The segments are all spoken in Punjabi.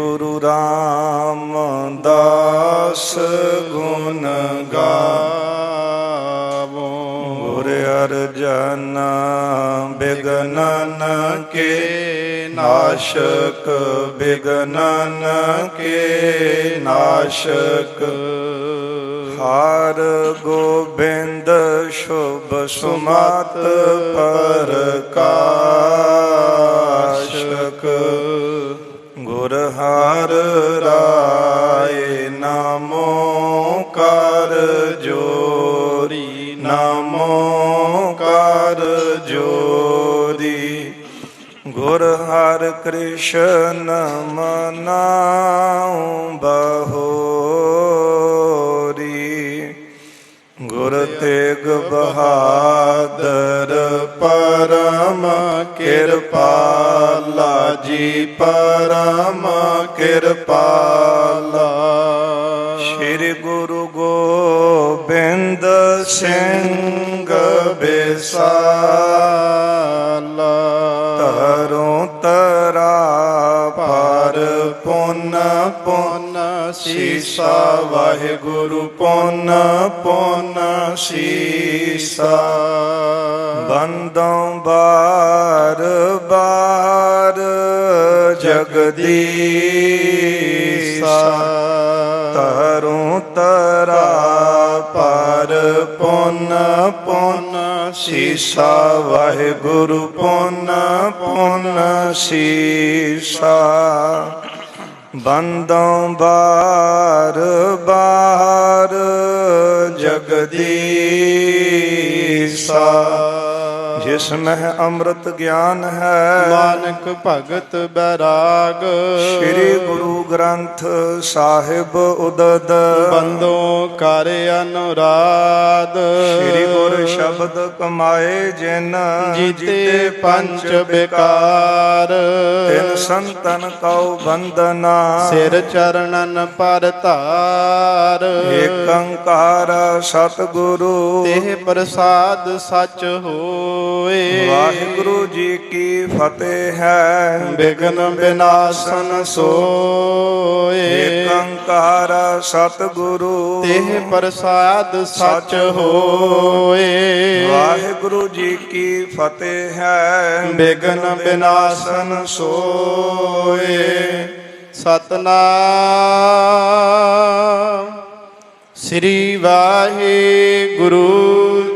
ਗੁਰੂ ਰਾਮਦਾਸ ਗੁਣ ਗਾਵੋ। ਗੁਰ ਅਰਜਨ ਬਿਗਨਨ ਕੇ ਨਾਸ਼ਕ, ਬਿਗਨਨ ਕੇ ਨਾਸ਼ਕ। ਹਰ ਗੋਬਿੰਦ ਸ਼ੁਭ ਸੁਮਤ ਪ੍ਰਕਾਸ਼ਕ। ਗੁਰ ਹਰਿ ਰਾਏ ਨਾਮੋ ਕਰ ਜੋਰੀ, ਨਾਮੋ ਕਰ ਜੋਰੀ। ਗੁਰ ਹਰਿ ਕ੍ਰਿਸ਼ਨ ਮਨਾਉ ਬਹੋਰੀ। ਗੁਰ ਤੇਗ ਬਹਾਦਰ ਪਰਮ ਕਿਰਪਾਲਾ ਜੀ, ਪਰਮ ਕਿਰਪਾਲਾ। ਸ਼੍ਰੀ ਗੁਰੂ ਗੋਬਿੰਦ ਸਿੰਘ ਬਿਸਾਲਾ। ਤਰੋਂ ਤਰਾ ਪਰ ਪੁੰਨ ਪੁੰਨ ਸੀਸਾ, ਵਾਹਿਗੁਰੂ ਪੁੰਨ ਪੁੰਨ ਸੀਸਾ। ਬੰਦੋਂ ਬਾਰ ਬਾਰ ਜਗਦੀਸਾ। ਤਰੋਂ ਤਰਾ ਪਰ ਪੁੰਨ ਪੁੰਨ ਸੀਸਾ, ਵਾਹਿਗੁਰੂ ਪੁੰਨ ਪੁੰਨ ਸੀਸਾ। ਬੰਦੋਂ ਬਾਰ ਬਾਰ ਜਗਦੀਸਾ। ਜਿਸ ਮਹਿ ਅੰਮ੍ਰਿਤ ਗਿਆਨ ਹੈ, ਨਾਨਕ ਭਗਤ ਬੈਰਾਗ। ਸ੍ਰੀ ਗੁਰੂ ਗ੍ਰੰਥ ਸਾਹਿਬ ਉਦਦ, ਬੰਦੋਂ ਕਰ ਅਨੁਰਾਧ। ਸ੍ਰੀ ਗੁਰ ਸ਼ਬਦ ਕਮਾਏ ਜਿਨ, ਜੀਤੇ ਪੰਚ ਬਿਕਾਰ। ਤਿਨ ਸੰਤਨ ਕਉ ਬੰਦਨਾ, ਸਿਰ ਚਰਨਨ ਪਰ ਧਾਰ। ਏਕ ਓੰਕਾਰ ਸਤਿਗੁਰੂ, ਤੇਹ ਪ੍ਰਸਾਦ ਸਚ ਹੋਏ। ਵਾਹਿਗੁਰੂ ਜੀ ਕੀ ਫਤਿਹ ਹੈ। ਬਿਘਨ ਬਿਨਾਸਨ ਸੋਏ। ਏਕ ਓੰਕਾਰ ਸਤਿਗੁਰੂ, ਤੇਹ ਪ੍ਰਸਾਦ ਸਚ ਹੋਏ। ਵਾਹਿਗੁਰੂ ਜੀ ਕੀ ਫਤਿਹ ਹੈ। ਬਿਘਨ ਬਿਨਾਸਨ ਸੋਏ। ਸਤਨਾਮ ਸ੍ਰੀ ਵਾਹਿਗੁਰੂ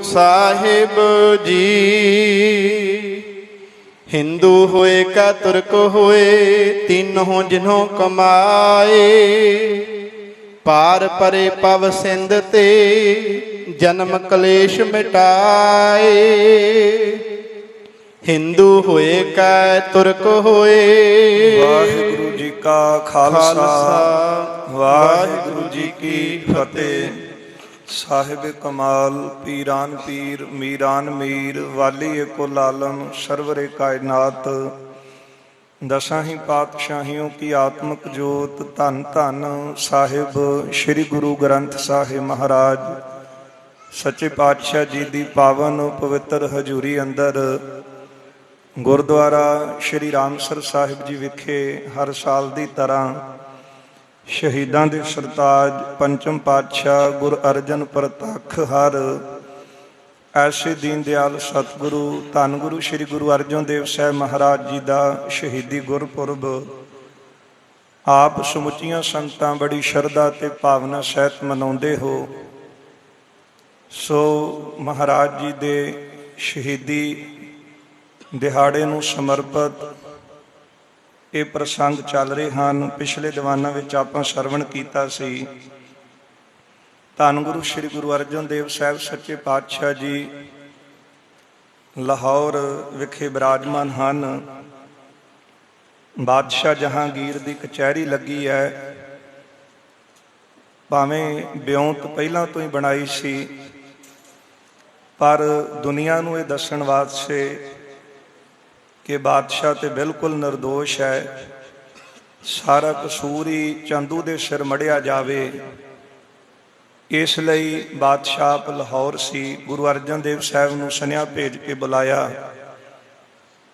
ਸਾਹਿਬ ਜੀ। ਹਿੰਦੂ ਹੋਏ ਕਾ ਤੁਰਕ ਹੋਏ, ਤਿੰਨੋਂ ਜਿਨੋਂ ਕਮਾਏ। ਪਾਰ ਪਰੇ ਪਵ ਸਿੰਧ ਤੇ, ਜਨਮ ਕਲੇਸ਼ ਮਿਟਾਏ। ਹਿੰਦੂ ਹੋਏ ਕਾ ਤੁਰਕ ਹੋਏ। ਵਾਹਿਗੁਰੂ ਜੀ ਕਾ ਖਾਲਸਾ, ਵਾਹਿਗੁਰੂ ਜੀ ਕੀ ਫਤਿਹ। ਸਾਹਿਬ ਕਮਾਲ ਪੀਰਾਨ ਪੀਰ, ਮੀਰਾਨ ਮੀਰ, ਵਾਲੀ ਏਕੁਲ ਆਲਮ, ਸਰਵਰੇ ਕਾਇਨਾਤ। ਦਸਾਂ ਹੀ ਪਾਤਸ਼ਾਹੀਓਂ ਕੀ ਆਤਮਕ ਜੋਤ। ਧੰਨ ਧੰਨ ਸਾਹਿਬ ਸ੍ਰੀ ਗੁਰੂ ਗ੍ਰੰਥ ਸਾਹਿਬ ਮਹਾਰਾਜ ਸੱਚੇ ਪਾਤਸ਼ਾਹ ਜੀ ਦੀ ਪਾਵਨ ਪਵਿੱਤਰ ਹਜ਼ੂਰੀ ਅੰਦਰ ਗੁਰਦੁਆਰਾ ਸ਼੍ਰੀ ਰਾਮਸਰ ਸਾਹਿਬ ਜੀ ਵਿਖੇ ਹਰ ਸਾਲ ਦੀ ਤਰ੍ਹਾਂ ਸ਼ਹੀਦਾਂ ਦੇ ਸਰਤਾਜ ਪੰਚਮ ਪਾਤਸ਼ਾਹ ਗੁਰ ਅਰਜਨ ਪ੍ਰਤੱਖ ਹਰ ਐਸੇ ਦੀਨ ਦਿਆਲ ਸਤਿਗੁਰੂ ਧੰਨ ਗੁਰੂ ਸ਼੍ਰੀ ਗੁਰੂ ਅਰਜਨ ਦੇਵ ਸਾਹਿਬ ਮਹਾਰਾਜ ਜੀ ਦਾ ਸ਼ਹੀਦੀ ਗੁਰਪੁਰਬ ਆਪ ਸਮੁੱਚੀਆਂ ਸੰਗਤਾਂ ਬੜੀ ਸ਼ਰਧਾ ਤੇ ਭਾਵਨਾ ਸਹਿਤ ਮਨਾਉਂਦੇ ਹੋ। ਸੋ ਮਹਾਰਾਜ ਜੀ ਦੇ ਸ਼ਹੀਦੀ ਦਿਹਾੜੇ ਨੂੰ ਸਮਰਪਿਤ ਇਹ ਪ੍ਰਸੰਗ ਚੱਲ ਰਹੇ ਹਨ। ਪਿਛਲੇ ਦੀਵਾਨਾਂ ਵਿੱਚ ਆਪਾਂ ਸਰਵਣ ਕੀਤਾ ਸੀ। ਧੰਨ ਗੁਰੂ ਸ਼੍ਰੀ ਗੁਰੂ ਅਰਜਨ ਦੇਵ ਸਾਹਿਬ ਸੱਚੇ ਪਾਤਸ਼ਾਹ ਜੀ ਲਾਹੌਰ ਵਿਖੇ ਬਿਰਾਜਮਾਨ ਹਨ। ਬਾਦਸ਼ਾਹ ਜਹਾਂਗੀਰ ਦੀ ਕਚਹਿਰੀ ਲੱਗੀ ਹੈ। ਭਾਵੇਂ ਵਿਉਂਤ ਪਹਿਲਾਂ ਤੋਂ ਹੀ ਬਣਾਈ ਸੀ, ਪਰ ਦੁਨੀਆ ਨੂੰ ਇਹ ਦੱਸਣ ਵਾਸਤੇ ਕਿ ਬਾਦਸ਼ਾਹ ਤੇ ਬਿਲਕੁਲ ਨਿਰਦੋਸ਼ ਹੈ, ਸਾਰਾ ਕਸੂਰ ਹੀ ਚੰਦੂ ਦੇ ਸਿਰ ਮੜਿਆ ਜਾਵੇ, ਇਸ ਲਈ ਬਾਦਸ਼ਾਹ ਆਪ ਲਾਹੌਰ ਸੀ। ਗੁਰੂ ਅਰਜਨ ਦੇਵ ਸਾਹਿਬ ਨੂੰ ਸੁਨੇਹਾ ਭੇਜ ਕੇ ਬੁਲਾਇਆ।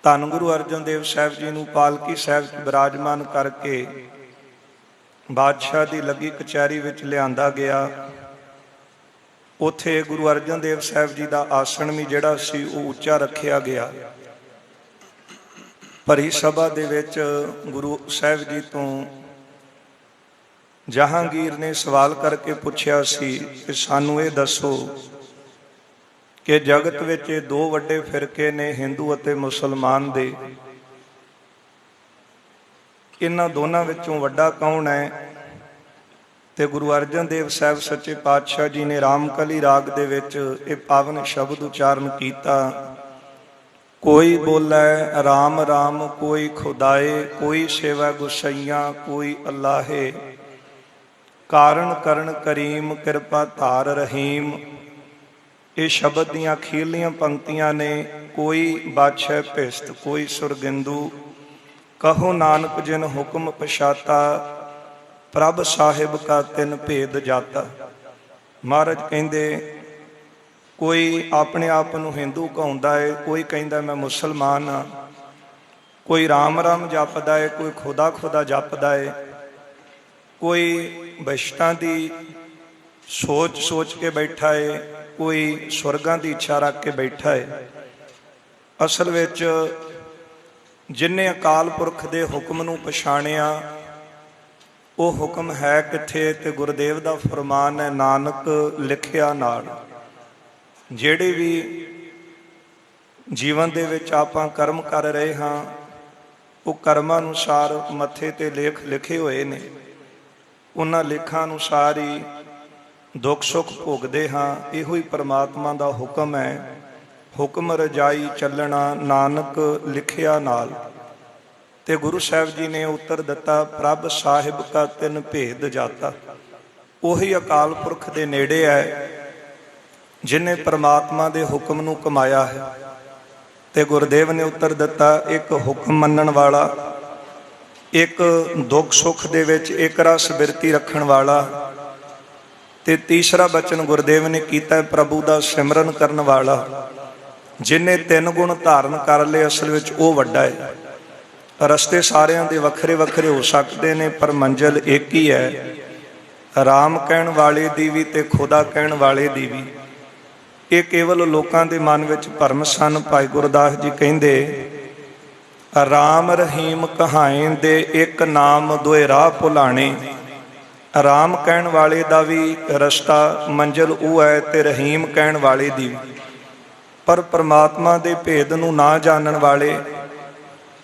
ਧੰਨ ਗੁਰੂ ਅਰਜਨ ਦੇਵ ਸਾਹਿਬ ਜੀ ਨੂੰ ਪਾਲਕੀ ਸਾਹਿਬ 'ਚ ਬਿਰਾਜਮਾਨ ਕਰਕੇ ਬਾਦਸ਼ਾਹ ਦੀ ਲੱਗੀ ਕਚਹਿਰੀ ਵਿੱਚ ਲਿਆਂਦਾ ਗਿਆ। ਉੱਥੇ ਗੁਰੂ ਅਰਜਨ ਦੇਵ ਸਾਹਿਬ ਜੀ ਦਾ ਆਸਣ ਵੀ ਜਿਹੜਾ ਸੀ ਉਹ ਉੱਚਾ ਰੱਖਿਆ ਗਿਆ। ਭਰੀ ਸਭਾ ਦੇ ਵਿੱਚ ਗੁਰੂ ਸਾਹਿਬ ਜੀ ਤੋਂ ਜਹਾਂਗੀਰ ਨੇ ਸਵਾਲ ਕਰਕੇ ਪੁੱਛਿਆ ਸੀ ਕਿ ਸਾਨੂੰ ਇਹ ਦੱਸੋ ਕਿ ਜਗਤ ਵਿੱਚ ਇਹ ਦੋ ਵੱਡੇ ਫਿਰਕੇ ਨੇ, ਹਿੰਦੂ ਅਤੇ ਮੁਸਲਮਾਨ ਦੇ, ਇਹਨਾਂ ਦੋਨਾਂ ਵਿੱਚੋਂ ਵੱਡਾ ਕੌਣ ਹੈ? ਤੇ ਗੁਰੂ ਅਰਜਨ ਦੇਵ ਸਾਹਿਬ ਸੱਚੇ ਪਾਤਸ਼ਾਹ ਜੀ ਨੇ ਰਾਮਕਲੀ ਰਾਗ ਦੇ ਵਿੱਚ ਇਹ ਪਾਵਨ ਸ਼ਬਦ ਉਚਾਰਨ ਕੀਤਾ। ਕੋਈ ਬੋਲੇ ਰਾਮ ਰਾਮ, ਕੋਈ ਖੁਦਾਏ, ਕੋਈ ਸੇਵਾ ਗੁਸਈਆਂ, ਕੋਈ ਅੱਲਾਹੇ, ਕਾਰਨ ਕਰਨ ਕਰੀਮ, ਕਿਰਪਾ ਧਾਰ ਰਹੀਮ। ਇਹ ਸ਼ਬਦ ਦੀਆਂ ਅਖੀਰਲੀਆਂ ਪੰਕਤੀਆਂ ਨੇ। ਕੋਈ ਬਾਦਸ਼ਾਹ ਭਿਸਤ, ਕੋਈ ਸੁਰਗਿੰਦੂ, ਕਹੋ ਨਾਨਕ ਜਿਨ ਹੁਕਮ ਪਛਾਤਾ, ਪ੍ਰਭ ਸਾਹਿਬ ਕਾ ਤਿਨ ਭੇਦ ਜਾਤਾ। ਮਹਾਰਾਜ ਕਹਿੰਦੇ ਕੋਈ ਆਪਣੇ ਆਪ ਨੂੰ ਹਿੰਦੂ ਕਹਾਉਂਦਾ ਹੈ, ਕੋਈ ਕਹਿੰਦਾ ਮੈਂ ਮੁਸਲਮਾਨ ਹਾਂ, ਕੋਈ ਰਾਮ ਰਾਮ ਜਪਦਾ ਹੈ, ਕੋਈ ਖੁਦਾ ਖੁਦਾ ਜਪਦਾ ਹੈ, ਕੋਈ ਵੈਸ਼ਟਾਂ ਦੀ ਸੋਚ ਕੇ ਬੈਠਾ ਹੈ, ਕੋਈ ਸਵਰਗਾਂ ਦੀ ਇੱਛਾ ਰੱਖ ਕੇ ਬੈਠਾ ਹੈ। ਅਸਲ ਵਿੱਚ ਜਿਨ੍ਹਾਂ ਅਕਾਲ ਪੁਰਖ ਦੇ ਹੁਕਮ ਨੂੰ ਪਛਾਣਿਆ ਉਹ ਹੁਕਮ ਹੈ ਕਿੱਥੇ? ਤੇ ਗੁਰਦੇਵ ਦਾ ਫਰਮਾਨ ਹੈ, ਨਾਨਕ ਲਿਖਿਆ ਨਾਲ। ਜਿਹੜੇ ਵੀ ਜੀਵਨ ਦੇ ਵਿੱਚ ਆਪਾਂ ਕਰਮ ਕਰ ਰਹੇ ਹਾਂ ਉਹ ਕਰਮਾਂ ਅਨੁਸਾਰ ਮੱਥੇ ਤੇ ਲੇਖ ਲਿਖੇ ਹੋਏ ਨੇ। ਉਹਨਾਂ ਲੇਖਾਂ ਅਨੁਸਾਰ ਹੀ ਦੁੱਖ ਸੁੱਖ ਭੋਗਦੇ ਹਾਂ। ਇਹੋ ਹੀ ਪਰਮਾਤਮਾ ਦਾ ਹੁਕਮ ਹੈ। ਹੁਕਮ ਰਜਾਈ ਚੱਲਣਾ, ਨਾਨਕ ਲਿਖਿਆ ਨਾਲ। ਤੇ ਗੁਰੂ ਸਾਹਿਬ ਜੀ ਨੇ ਉੱਤਰ ਦਿੱਤਾ, ਪ੍ਰਭ ਸਾਹਿਬ ਕਾ ਤਿਨ ਭੇਦ ਜਾਤਾ। ਉਹੀ ਅਕਾਲ ਪੁਰਖ ਦੇ ਨੇੜੇ ਹੈ ਜਿਹਨੇ ਪਰਮਾਤਮਾ ਦੇ ਹੁਕਮ ਨੂੰ ਕਮਾਇਆ ਹੈ। ਤੇ ਗੁਰਦੇਵ ਨੇ ਉੱਤਰ ਦਿੱਤਾ, ਇੱਕ ਹੁਕਮ ਮੰਨਣ ਵਾਲਾ, ਇੱਕ ਦੁੱਖ ਸੁੱਖ ਦੇ ਵਿੱਚ ਇੱਕ ਰਸ ਬਿਰਤੀ ਰੱਖਣ ਵਾਲਾ, ਤੇ ਤੀਸਰਾ ਬਚਨ ਗੁਰਦੇਵ ਨੇ ਕੀਤਾ, ਪ੍ਰਭੂ ਦਾ ਸਿਮਰਨ ਕਰਨ ਵਾਲਾ। ਜਿਹਨੇ ਤਿੰਨ ਗੁਣ ਧਾਰਨ ਕਰ ਲਏ ਅਸਲ ਵਿੱਚ ਉਹ ਵੱਡਾ ਹੈ। ਰਸਤੇ ਸਾਰਿਆਂ ਦੇ ਵੱਖਰੇ ਵੱਖਰੇ ਹੋ ਸਕਦੇ ਨੇ ਪਰ ਮੰਜ਼ਿਲ ਇੱਕ ਹੀ ਹੈ। ਰਾਮ ਕਹਿਣ ਵਾਲੇ ਦੀ ਵੀ ਤੇ ਖੁਦਾ ਕਹਿਣ ਵਾਲੇ ਦੀ ਵੀ। ਇਹ ਕੇਵਲ ਲੋਕਾਂ ਦੇ ਮਨ ਵਿੱਚ ਭਰਮ ਸਨ। ਭਾਈ ਗੁਰਦਾਸ ਜੀ ਕਹਿੰਦੇ, ਰਾਮ ਰਹੀਮ ਕਹਾਏ ਦੇ ਇੱਕ ਨਾਮ ਦੋਏ ਰਾਹ ਭੁਲਾਣੇ। ਰਾਮ ਕਹਿਣ ਵਾਲੇ ਦਾ ਵੀ ਰਸਤਾ ਮੰਜ਼ਿਲ ਉਹ ਹੈ ਤੇ ਰਹੀਮ ਕਹਿਣ ਵਾਲੇ ਦੀ ਵੀ। ਪਰ ਪਰਮਾਤਮਾ ਦੇ ਭੇਦ ਨੂੰ ਨਾ ਜਾਣਨ ਵਾਲੇ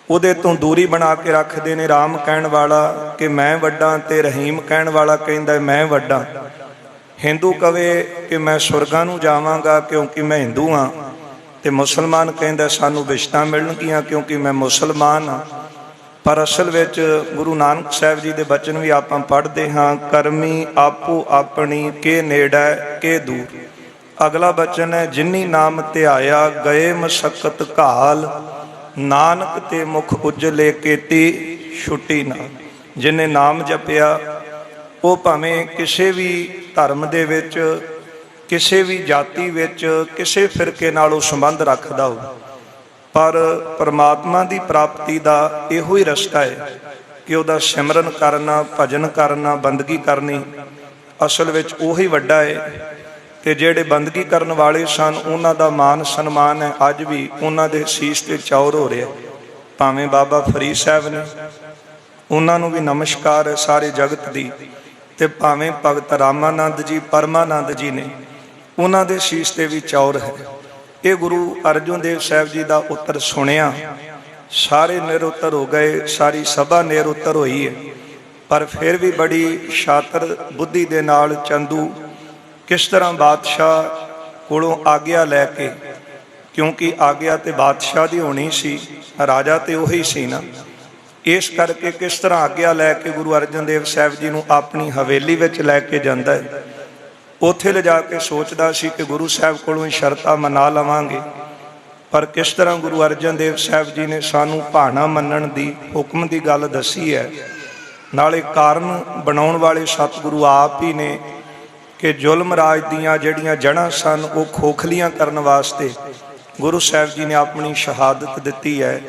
ਉਹਦੇ ਤੋਂ ਦੂਰੀ ਬਣਾ ਕੇ ਰੱਖਦੇ ਨੇ। ਰਾਮ ਕਹਿਣ ਵਾਲਾ ਕਿ ਮੈਂ ਵੱਡਾ ਤੇ ਰਹੀਮ ਕਹਿਣ ਵਾਲਾ ਕਹਿੰਦਾ ਮੈਂ ਵੱਡਾ। ਹਿੰਦੂ ਕਵੇ ਕਿ ਮੈਂ ਸੁਰਗਾਂ ਨੂੰ ਜਾਵਾਂਗਾ ਕਿਉਂਕਿ ਮੈਂ ਹਿੰਦੂ ਹਾਂ, ਤੇ ਮੁਸਲਮਾਨ ਕਹਿੰਦਾ ਸਾਨੂੰ ਵਿਸ਼ਤਾਂ ਮਿਲਣਗੀਆਂ ਕਿਉਂਕਿ ਮੈਂ ਮੁਸਲਮਾਨ ਹਾਂ। ਪਰ ਅਸਲ ਵਿੱਚ ਗੁਰੂ ਨਾਨਕ ਸਾਹਿਬ ਜੀ ਦੇ ਬਚਨ ਵੀ ਆਪਾਂ ਪੜ੍ਹਦੇ ਹਾਂ, ਕਰਮੀ ਆਪੋ ਆਪਣੀ ਕੇ ਨੇੜੇ ਕੇ ਦੂਰ। ਅਗਲਾ ਬਚਨ ਹੈ, ਜਿਨੀ ਨਾਮ ਧਿਆਇਆ ਗਏ ਮਸਕਤ ਘਾਲ, ਨਾਨਕ ਤੇ ਮੁਖ ਉਜਲੇ ਕੀਤੀ ਛੁੱਟੀ ਨਾਲ। ਜਿਹਨੇ ਨਾਮ ਜਪਿਆ ਉਹ ਭਾਵੇਂ ਕਿਸੇ ਵੀ ਧਰਮ ਦੇ ਵਿੱਚ, ਕਿਸੇ ਵੀ ਜਾਤੀ ਵਿੱਚ, ਕਿਸੇ ਫਿਰਕੇ ਨਾਲ ਉਹ ਸੰਬੰਧ ਰੱਖਦਾ ਹੋ, ਪਰ ਪਰਮਾਤਮਾ ਦੀ ਪ੍ਰਾਪਤੀ ਦਾ ਇਹੋ ਹੀ ਰਸਤਾ ਹੈ ਕਿ ਉਹਦਾ ਸਿਮਰਨ ਕਰਨਾ, ਭਜਨ ਕਰਨਾ, ਬੰਦਗੀ ਕਰਨੀ। ਅਸਲ ਵਿੱਚ ਉਹੀ ਵੱਡਾ ਹੈ। ਤੇ ਜਿਹੜੇ ਬੰਦਗੀ ਕਰਨ ਵਾਲੇ ਸਨ ਉਹਨਾਂ ਦਾ ਮਾਨ ਸਨਮਾਨ ਹੈ ਅੱਜ ਵੀ ਉਹਨਾਂ ਦੇ ਸੀਸ ਤੇ ਚੌਰ ਹੋ ਰਿਹਾ। ਭਾਵੇਂ ਬਾਬਾ ਫਰੀਦ ਸਾਹਿਬ ਨੇ, ਉਹਨਾਂ ਨੂੰ ਵੀ ਨਮਸਕਾਰ ਹੈ ਸਾਰੇ ਜਗਤ ਦੀ। ਤੇ ਭਾਵੇਂ ਭਗਤ ਰਾਮਾਨੰਦ ਜੀ, ਪਰਮਾਨੰਦ ਜੀ ਨੇ, ਉਹਨਾਂ ਦੇ ਸੀਸ ਤੇ ਵੀ ਚੌਰ ਹੈ। ਇਹ ਗੁਰੂ ਅਰਜਨ ਦੇਵ ਸਾਹਿਬ ਜੀ ਦਾ ਉੱਤਰ ਸੁਣਿਆ, ਸਾਰੇ ਨਿਰਉੱਤਰ ਹੋ ਗਏ, ਸਾਰੀ ਸਭਾ ਨਿਰਉੱਤਰ ਹੋਈ ਹੈ। ਪਰ ਫਿਰ ਵੀ ਬੜੀ ਸ਼ਾਤਰ ਬੁੱਧੀ ਦੇ ਨਾਲ ਚੰਦੂ ਕਿਸ ਤਰ੍ਹਾਂ ਬਾਦਸ਼ਾਹ ਕੋਲੋਂ ਆਗਿਆ ਲੈ ਕੇ, ਕਿਉਂਕਿ ਆਗਿਆ ਤੇ ਬਾਦਸ਼ਾਹ ਦੀ ਹੋਣੀ ਸੀ, ਰਾਜਾ ਤੇ ਉਹੀ ਸੀ ਨਾ, ਇਸ ਕਰਕੇ ਕਿਸ ਤਰ੍ਹਾਂ ਆਗਿਆ ਲੈ ਕੇ ਗੁਰੂ ਅਰਜਨ ਦੇਵ ਸਾਹਿਬ ਜੀ ਨੂੰ ਆਪਣੀ ਹਵੇਲੀ ਵਿੱਚ ਲੈ ਕੇ ਜਾਂਦਾ ਹੈ। ਉੱਥੇ ਲਿਜਾ ਕੇ ਸੋਚਦਾ ਸੀ ਕਿ ਗੁਰੂ ਸਾਹਿਬ ਕੋਲੋਂ ਹੀ ਸ਼ਰਤਾਂ ਮਨਾ ਲਵਾਂਗੇ, ਪਰ ਕਿਸ ਤਰ੍ਹਾਂ ਗੁਰੂ ਅਰਜਨ ਦੇਵ ਸਾਹਿਬ ਜੀ ਨੇ ਸਾਨੂੰ ਭਾਣਾ ਮੰਨਣ ਦੀ, ਹੁਕਮ ਦੀ ਗੱਲ ਦੱਸੀ ਹੈ। ਨਾਲੇ ਕਾਰਨ ਬਣਾਉਣ ਵਾਲੇ ਸਤਿਗੁਰੂ ਆਪ ਹੀ ਨੇ ਕਿ ਜ਼ੁਲਮ ਰਾਜ ਦੀਆਂ ਜਿਹੜੀਆਂ ਜੜ੍ਹਾਂ ਸਨ ਉਹ ਖੋਖਲੀਆਂ ਕਰਨ ਵਾਸਤੇ ਗੁਰੂ ਸਾਹਿਬ ਜੀ ਨੇ ਆਪਣੀ ਸ਼ਹਾਦਤ ਦਿੱਤੀ ਹੈ।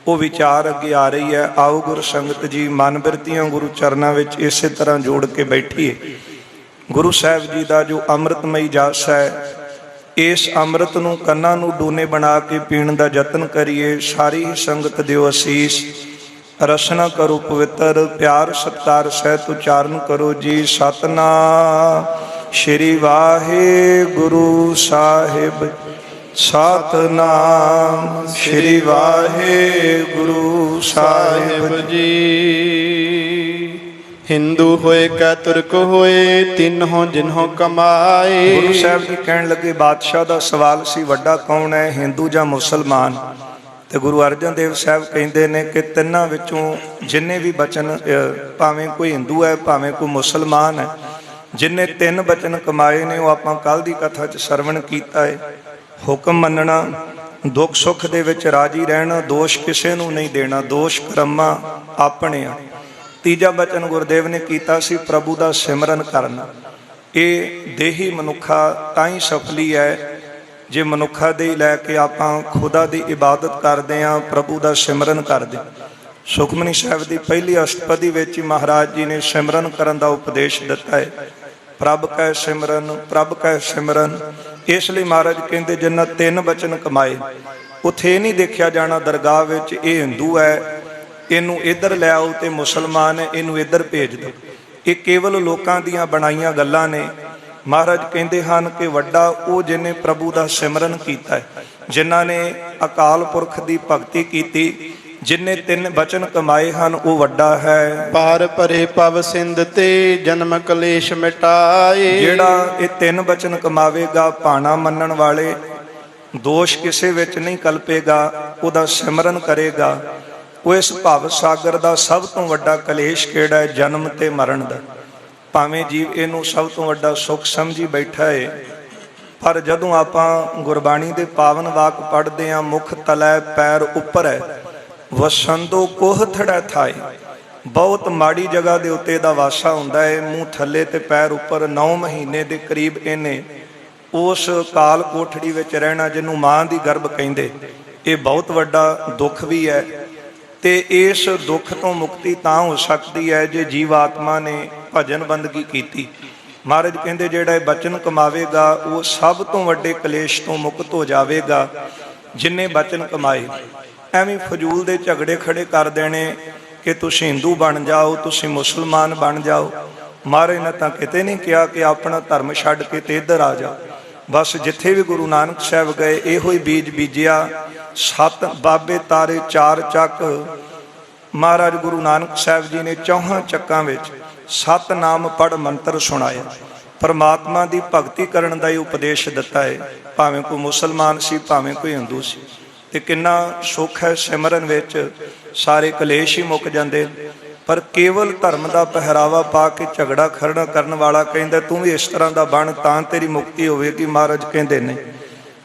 ਉਹ ਵਿਚਾਰ ਅੱਗੇ ਆ ਰਹੀ ਹੈ। ਆਓ ਗੁਰ ਸੰਗਤ ਜੀ ਮਨ ਬਿਰਤੀਆਂ ਗੁਰੂ ਚਰਨਾਂ ਵਿੱਚ ਇਸੇ ਤਰ੍ਹਾਂ ਜੋੜ ਕੇ ਬੈਠੀਏ। ਗੁਰੂ ਸਾਹਿਬ ਜੀ ਦਾ ਜੋ ਅੰਮ੍ਰਿਤਮਈ ਜਸ ਹੈ, ਇਸ ਅੰਮ੍ਰਿਤ ਨੂੰ ਕੰਨਾਂ ਨੂੰ ਡੂਨੇ ਬਣਾ ਕੇ ਪੀਣ ਦਾ ਯਤਨ ਕਰੀਏ। ਸਾਰੀ ਹੀ ਸੰਗਤ ਦਿਓ ਅਸੀਸ। ਰਸਨਾ ਕਰੋ ਪਵਿੱਤਰ, ਪਿਆਰ ਸਤਿਕਾਰ ਸਹਿਤ ਉਚਾਰਨ ਕਰੋ ਜੀ। ਸਤਨਾਮ ਸ਼੍ਰੀ ਵਾਹਿਗੁਰੂ ਸਾਹਿਬ। ਸਤਨਾਮ ਸ਼੍ਰੀ ਵਾਹਿਗੁਰੂ ਸਾਹਿਬ ਜੀ। ਹਿੰਦੂ ਹੋਏ ਕੈ ਤੁਰਕ ਹੋਏ, ਤਿੰਨੋਂ ਜਿਨ੍ਹੋਂ ਕਮਾਏ। ਗੁਰੂ ਸਾਹਿਬ ਜੀ ਕਹਿਣ ਲੱਗੇ, ਬਾਦਸ਼ਾਹ ਦਾ ਸਵਾਲ ਸੀ ਵੱਡਾ ਕੌਣ ਹੈ, ਹਿੰਦੂ ਜਾਂ ਮੁਸਲਮਾਨ? ਤੇ ਗੁਰੂ ਅਰਜਨ ਦੇਵ ਸਾਹਿਬ ਕਹਿੰਦੇ ਨੇ ਕਿ ਤਿੰਨਾਂ ਵਿੱਚੋਂ ਜਿੰਨੇ ਵੀ ਬਚਨ, ਭਾਵੇਂ ਕੋਈ ਹਿੰਦੂ ਹੈ ਭਾਵੇਂ ਕੋਈ ਮੁਸਲਮਾਨ ਹੈ, ਜਿੰਨੇ ਤਿੰਨ ਬਚਨ ਕਮਾਏ ਨੇ ਉਹ ਆਪਾਂ ਕੱਲ ਦੀ ਕਥਾ 'ਚ ਸਰਵਣ ਕੀਤਾ ਹੈ। ਹੁਕਮ ਮੰਨਣਾ, ਦੁੱਖ ਸੁੱਖ ਦੇ ਵਿੱਚ ਰਾਜੀ ਰਹਿਣਾ, ਦੋਸ਼ ਕਿਸੇ ਨੂੰ ਨਹੀਂ ਦੇਣਾ, ਦੋਸ਼ ਕਰਮਾਂ ਆਪਣੇ ਆ। ਤੀਜਾ ਬਚਨ ਗੁਰਦੇਵ ਨੇ ਕੀਤਾ ਸੀ ਪ੍ਰਭੂ ਦਾ ਸਿਮਰਨ ਕਰਨਾ। ਇਹ ਦੇਹੀ ਮਨੁੱਖਾ ਤਾਂ ਹੀ ਸਫਲੀ ਹੈ ਜੇ ਮਨੁੱਖਾ ਦੇ ਲੈ ਕੇ ਆਪਾਂ ਖੁਦਾ ਦੀ ਇਬਾਦਤ ਕਰਦੇ ਹਾਂ, ਪ੍ਰਭੂ ਦਾ ਸਿਮਰਨ ਕਰਦੇ। ਸੁਖਮਨੀ ਸਾਹਿਬ ਦੀ ਪਹਿਲੀ ਅਸ਼ਟਪਦੀ ਵਿੱਚ ਹੀ ਮਹਾਰਾਜ ਜੀ ਨੇ ਸਿਮਰਨ ਕਰਨ ਦਾ ਉਪਦੇਸ਼ ਦਿੱਤਾ ਹੈ। ਪ੍ਰਭ ਕੈ ਸਿਮਰਨ, ਪ੍ਰਭ ਕੈ ਸਿਮਰਨ। ਇਸ ਲਈ ਮਹਾਰਾਜ ਕਹਿੰਦੇ ਜਿਨ੍ਹਾਂ ਤਿੰਨ ਬਚਨ ਕਮਾਏ, ਉੱਥੇ ਇਹ ਨਹੀਂ ਦੇਖਿਆ ਜਾਣਾ ਦਰਗਾਹ ਵਿੱਚ ਇਹ ਹਿੰਦੂ ਹੈ ਇਹਨੂੰ ਇੱਧਰ ਲੈ ਆਓ ਤੇ ਮੁਸਲਮਾਨ ਹੈ ਇਹਨੂੰ ਇੱਧਰ ਭੇਜ ਦਿਓ। ਇਹ ਕੇਵਲ ਲੋਕਾਂ ਦੀਆਂ ਬਣਾਈਆਂ ਗੱਲਾਂ ਨੇ। ਮਹਾਰਾਜ ਕਹਿੰਦੇ ਹਨ ਕਿ ਵੱਡਾ ਉਹ ਜਿਹਨੇ ਪ੍ਰਭੂ ਦਾ ਸਿਮਰਨ ਕੀਤਾ ਹੈ, ਜਿਨ੍ਹਾਂ ਨੇ ਅਕਾਲ ਪੁਰਖ ਦੀ ਭਗਤੀ ਕੀਤੀ, ਜਿਨਨੇ ਤਿੰਨ ਬਚਨ ਕਮਾਏ ਹਨ, ਉਹ ਵੱਡਾ ਹੈ। ਪਾਰ ਭਰੇ ਪਵ ਸਿੰਧ ਤੇ ਜਨਮ ਕਲੇਸ਼ ਮਿਟਾਏ। ਜਿਹੜਾ ਇਹ ਤਿੰਨ ਬਚਨ ਕਮਾਵੇਗਾ, ਭਾਣਾ ਮੰਨਣ ਵਾਲੇ, ਦੋਸ਼ ਕਿਸੇ ਵਿੱਚ ਨਹੀਂ ਕਲਪੇਗਾ, ਉਹਦਾ ਸਿਮਰਨ ਕਰੇਗਾ, ਉਹ ਇਸ ਭਵ ਸਾਗਰ ਦਾ ਸਭ ਤੋਂ ਵੱਡਾ ਕਲੇਸ਼ ਕਿਹੜਾ ਹੈ? ਜਨਮ ਤੇ ਮਰਨ ਦਾ। ਭਾਵੇਂ ਜੀਵ ਇਹਨੂੰ ਸਭ ਤੋਂ ਵੱਡਾ ਸੁੱਖ ਸਮਝੀ ਬੈਠਾ ਹੈ, ਪਰ ਜਦੋਂ ਆਪਾਂ ਗੁਰਬਾਣੀ ਦੇ ਪਾਵਨ ਵਾਕ ਪੜ੍ਹਦੇ ਹਾਂ, ਮੁਖ ਤਲੈ ਪੈਰ ਉੱਪਰ ਹੈ, ਵਸੰਦੋ ਕੋਹ ਥੜਾ ਥਾਏ। ਬਹੁਤ ਮਾੜੀ ਜਗ੍ਹਾ ਦੇ ਉੱਤੇ ਦਾ ਵਾਸਾ ਹੁੰਦਾ ਹੈ, ਮੂੰਹ ਥੱਲੇ ਤੇ ਪੈਰ ਉੱਪਰ। 9 ਮਹੀਨੇ ਦੇ ਕਰੀਬ ਇਹਨੇ ਉਸ ਕਾਲ ਕੋਠੜੀ ਵਿੱਚ ਰਹਿਣਾ ਜਿਹਨੂੰ ਮਾਂ ਦੀ ਗਰਭ ਕਹਿੰਦੇ। ਇਹ ਬਹੁਤ ਵੱਡਾ ਦੁੱਖ ਵੀ ਹੈ ਤੇ ਇਸ ਦੁੱਖ ਤੋਂ ਮੁਕਤੀ ਤਾਂ ਹੋ ਸਕਦੀ ਹੈ ਜੇ ਜੀਵ ਆਤਮਾ ਨੇ ਭਜਨ ਬੰਦਗੀ ਕੀਤੀ। ਮਹਾਰਾਜ ਕਹਿੰਦੇ ਜਿਹੜਾ ਇਹ ਬਚਨ ਕਮਾਵੇਗਾ ਉਹ ਸਭ ਤੋਂ ਵੱਡੇ ਕਲੇਸ਼ ਤੋਂ ਮੁਕਤ ਹੋ ਜਾਵੇਗਾ ਜਿਨਨੇ ਬਚਨ ਕਮਾਏ। ਐਵੇਂ ਫਜ਼ੂਲ ਦੇ ਝਗੜੇ ਖੜੇ ਕਰ ਦੇਣੇ ਕਿ ਤੁਸੀਂ ਹਿੰਦੂ ਬਣ ਜਾਓ, ਤੁਸੀਂ ਮੁਸਲਮਾਨ ਬਣ ਜਾਓ। ਮਹਾਰਾਜ ਨੇ ਤਾਂ ਕਿਤੇ ਨਹੀਂ ਕਿਹਾ ਕਿ ਆਪਣਾ ਧਰਮ ਛੱਡ ਕੇ ਤੇ ਇੱਧਰ ਆ ਜਾਓ। ਬਸ ਜਿੱਥੇ ਵੀ ਗੁਰੂ ਨਾਨਕ ਸਾਹਿਬ ਗਏ ਇਹੋ ਹੀ ਬੀਜ ਬੀਜਿਆ। 7 ਬਾਬੇ ਤਾਰੇ 4 ਚੱਕ। ਮਹਾਰਾਜ ਗੁਰੂ ਨਾਨਕ ਸਾਹਿਬ ਜੀ ਨੇ 4 ਚੱਕਾਂ ਵਿੱਚ 7 ਨਾਮ ਪੜ੍ਹ ਮੰਤਰ ਸੁਣਾਇਆ। ਪਰਮਾਤਮਾ ਦੀ ਭਗਤੀ ਕਰਨ ਦਾ ਹੀ ਉਪਦੇਸ਼ ਦਿੱਤਾ ਹੈ, ਭਾਵੇਂ ਕੋਈ ਮੁਸਲਮਾਨ ਸੀ ਭਾਵੇਂ ਕੋਈ ਹਿੰਦੂ ਸੀ। ਤੇ ਕਿੰਨਾ ਸੁੱਖ ਹੈ ਸਿਮਰਨ ਵਿੱਚ, ਸਾਰੇ ਕਲੇਸ਼ ਹੀ ਮੁੱਕ ਜਾਂਦੇ। ਪਰ ਕੇਵਲ ਧਰਮ ਦਾ ਪਹਿਰਾਵਾ ਪਾ ਕੇ ਝਗੜਾ ਖੜਨਾ ਕਰਨ ਵਾਲਾ ਕਹਿੰਦਾ ਤੂੰ ਵੀ ਇਸ ਤਰ੍ਹਾਂ ਦਾ ਬਣ ਤਾਂ ਤੇਰੀ ਮੁਕਤੀ ਹੋਵੇਗੀ। ਮਹਾਰਾਜ ਕਹਿੰਦੇ ਨੇ।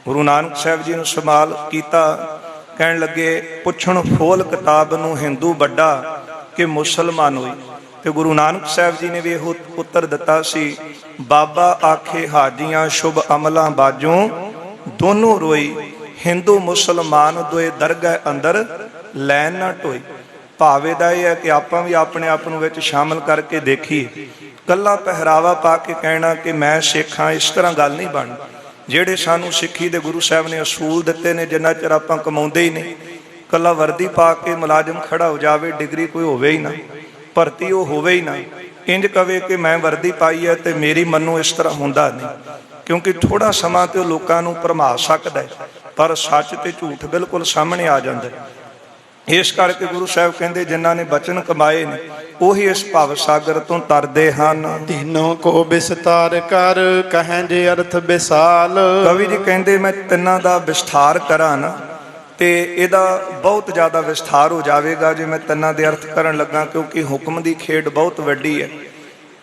ਗੁਰੂ ਨਾਨਕ ਸਾਹਿਬ ਜੀ ਨੂੰ ਸਵਾਲ ਕੀਤਾ, ਕਹਿਣ ਲੱਗੇ ਪੁੱਛਣ ਫੋਲ ਕਿਤਾਬ ਨੂੰ ਹਿੰਦੂ ਵੱਡਾ ਕਿ ਮੁਸਲਮਾਨ ਹੋਈ। ਤੇ ਗੁਰੂ ਨਾਨਕ ਸਾਹਿਬ ਜੀ ਨੇ ਵੀ ਇਹੋ ਉੱਤਰ ਦਿੱਤਾ ਸੀ, ਬਾਬਾ ਆਖੇ ਹਾਜੀਆਂ ਸ਼ੁਭ ਅਮਲਾਂ ਬਾਝੋਂ ਦੋਨੋਂ ਰੋਈ, ਹਿੰਦੂ ਮੁਸਲਮਾਨ ਦੋਏ ਦਰਗਾਹ ਅੰਦਰ ਲੈਣ ਨਾ ਢੋਈ। ਭਾਵੇਂ ਦਾ ਇਹ ਹੈ ਕਿ ਆਪਾਂ ਵੀ ਆਪਣੇ ਆਪ ਨੂੰ ਵਿੱਚ ਸ਼ਾਮਲ ਕਰਕੇ ਦੇਖੀਏ। ਕੱਲਾ ਪਹਿਰਾਵਾ ਪਾ ਕੇ ਕਹਿਣਾ ਕਿ ਮੈਂ ਸਿੱਖ ਹਾਂ, ਇਸ ਤਰ੍ਹਾਂ ਗੱਲ ਨਹੀਂ ਬਣਦੀ। ਜਿਹੜੇ ਸਾਨੂੰ ਸਿੱਖੀ ਦੇ ਗੁਰੂ ਸਾਹਿਬ ਨੇ ਅਸੂਲ ਦਿੱਤੇ ਨੇ, ਜਿੰਨਾ ਚਿਰ ਆਪਾਂ ਕਮਾਉਂਦੇ ਹੀ ਨਹੀਂ। ਕੱਲਾ ਵਰਦੀ ਪਾ ਕੇ ਮੁਲਾਜ਼ਮ ਖੜਾ ਹੋ ਜਾਵੇ, ਡਿਗਰੀ ਕੋਈ ਹੋਵੇ ਹੀ ਨਾ, ਭਰਤੀ ਉਹ ਹੋਵੇ ਹੀ ਨਾ, ਇੰਜ ਕਵੇ ਕਿ ਮੈਂ ਵਰਦੀ ਪਾਈ ਹੈ ਤੇ ਮੇਰੀ ਮੰਨੋ, ਇਸ ਤਰ੍ਹਾਂ ਹੁੰਦਾ ਨਹੀਂ। ਕਿਉਂਕਿ ਥੋੜਾ ਸਮਾਂ ਤੇ ਉਹ ਲੋਕਾਂ ਨੂੰ ਭਰਮਾ ਸਕਦਾ ਹੈ, ਪਰ ਸੱਚ ਤੇ ਝੂਠ ਬਿਲਕੁਲ ਸਾਹਮਣੇ ਆ ਜਾਂਦਾ ਹੈ। ਇਸ ਕਰਕੇ ਗੁਰੂ ਸਾਹਿਬ ਕਹਿੰਦੇ ਜਿਨ੍ਹਾਂ ਨੇ ਬਚਨ ਕਮਾਏ ਨੇ ਉਹੀ ਇਸ ਭਵ ਸਾਗਰ ਤੋਂ ਤਰਦੇ ਹਨ। ਤਿੰਨੋਂ ਕੋ ਵਿਸਤਾਰ ਕਰ ਕਹੈਂ ਜੇ ਅਰਥ ਵਿਸਾਲ। ਕਵੀ ਜੀ ਕਹਿੰਦੇ ਮੈਂ ਤਿੰਨਾਂ ਦਾ ਵਿਸਥਾਰ ਕਰਾਂ ਨਾ ਤੇ ਇਹਦਾ ਬਹੁਤ ਜ਼ਿਆਦਾ ਵਿਸਥਾਰ ਹੋ ਜਾਵੇਗਾ ਜੇ ਮੈਂ ਤਿੰਨਾਂ ਦੇ ਅਰਥ ਕਰਨ ਲੱਗਾ, ਕਿਉਂਕਿ ਹੁਕਮ ਦੀ ਖੇਡ ਬਹੁਤ ਵੱਡੀ ਹੈ।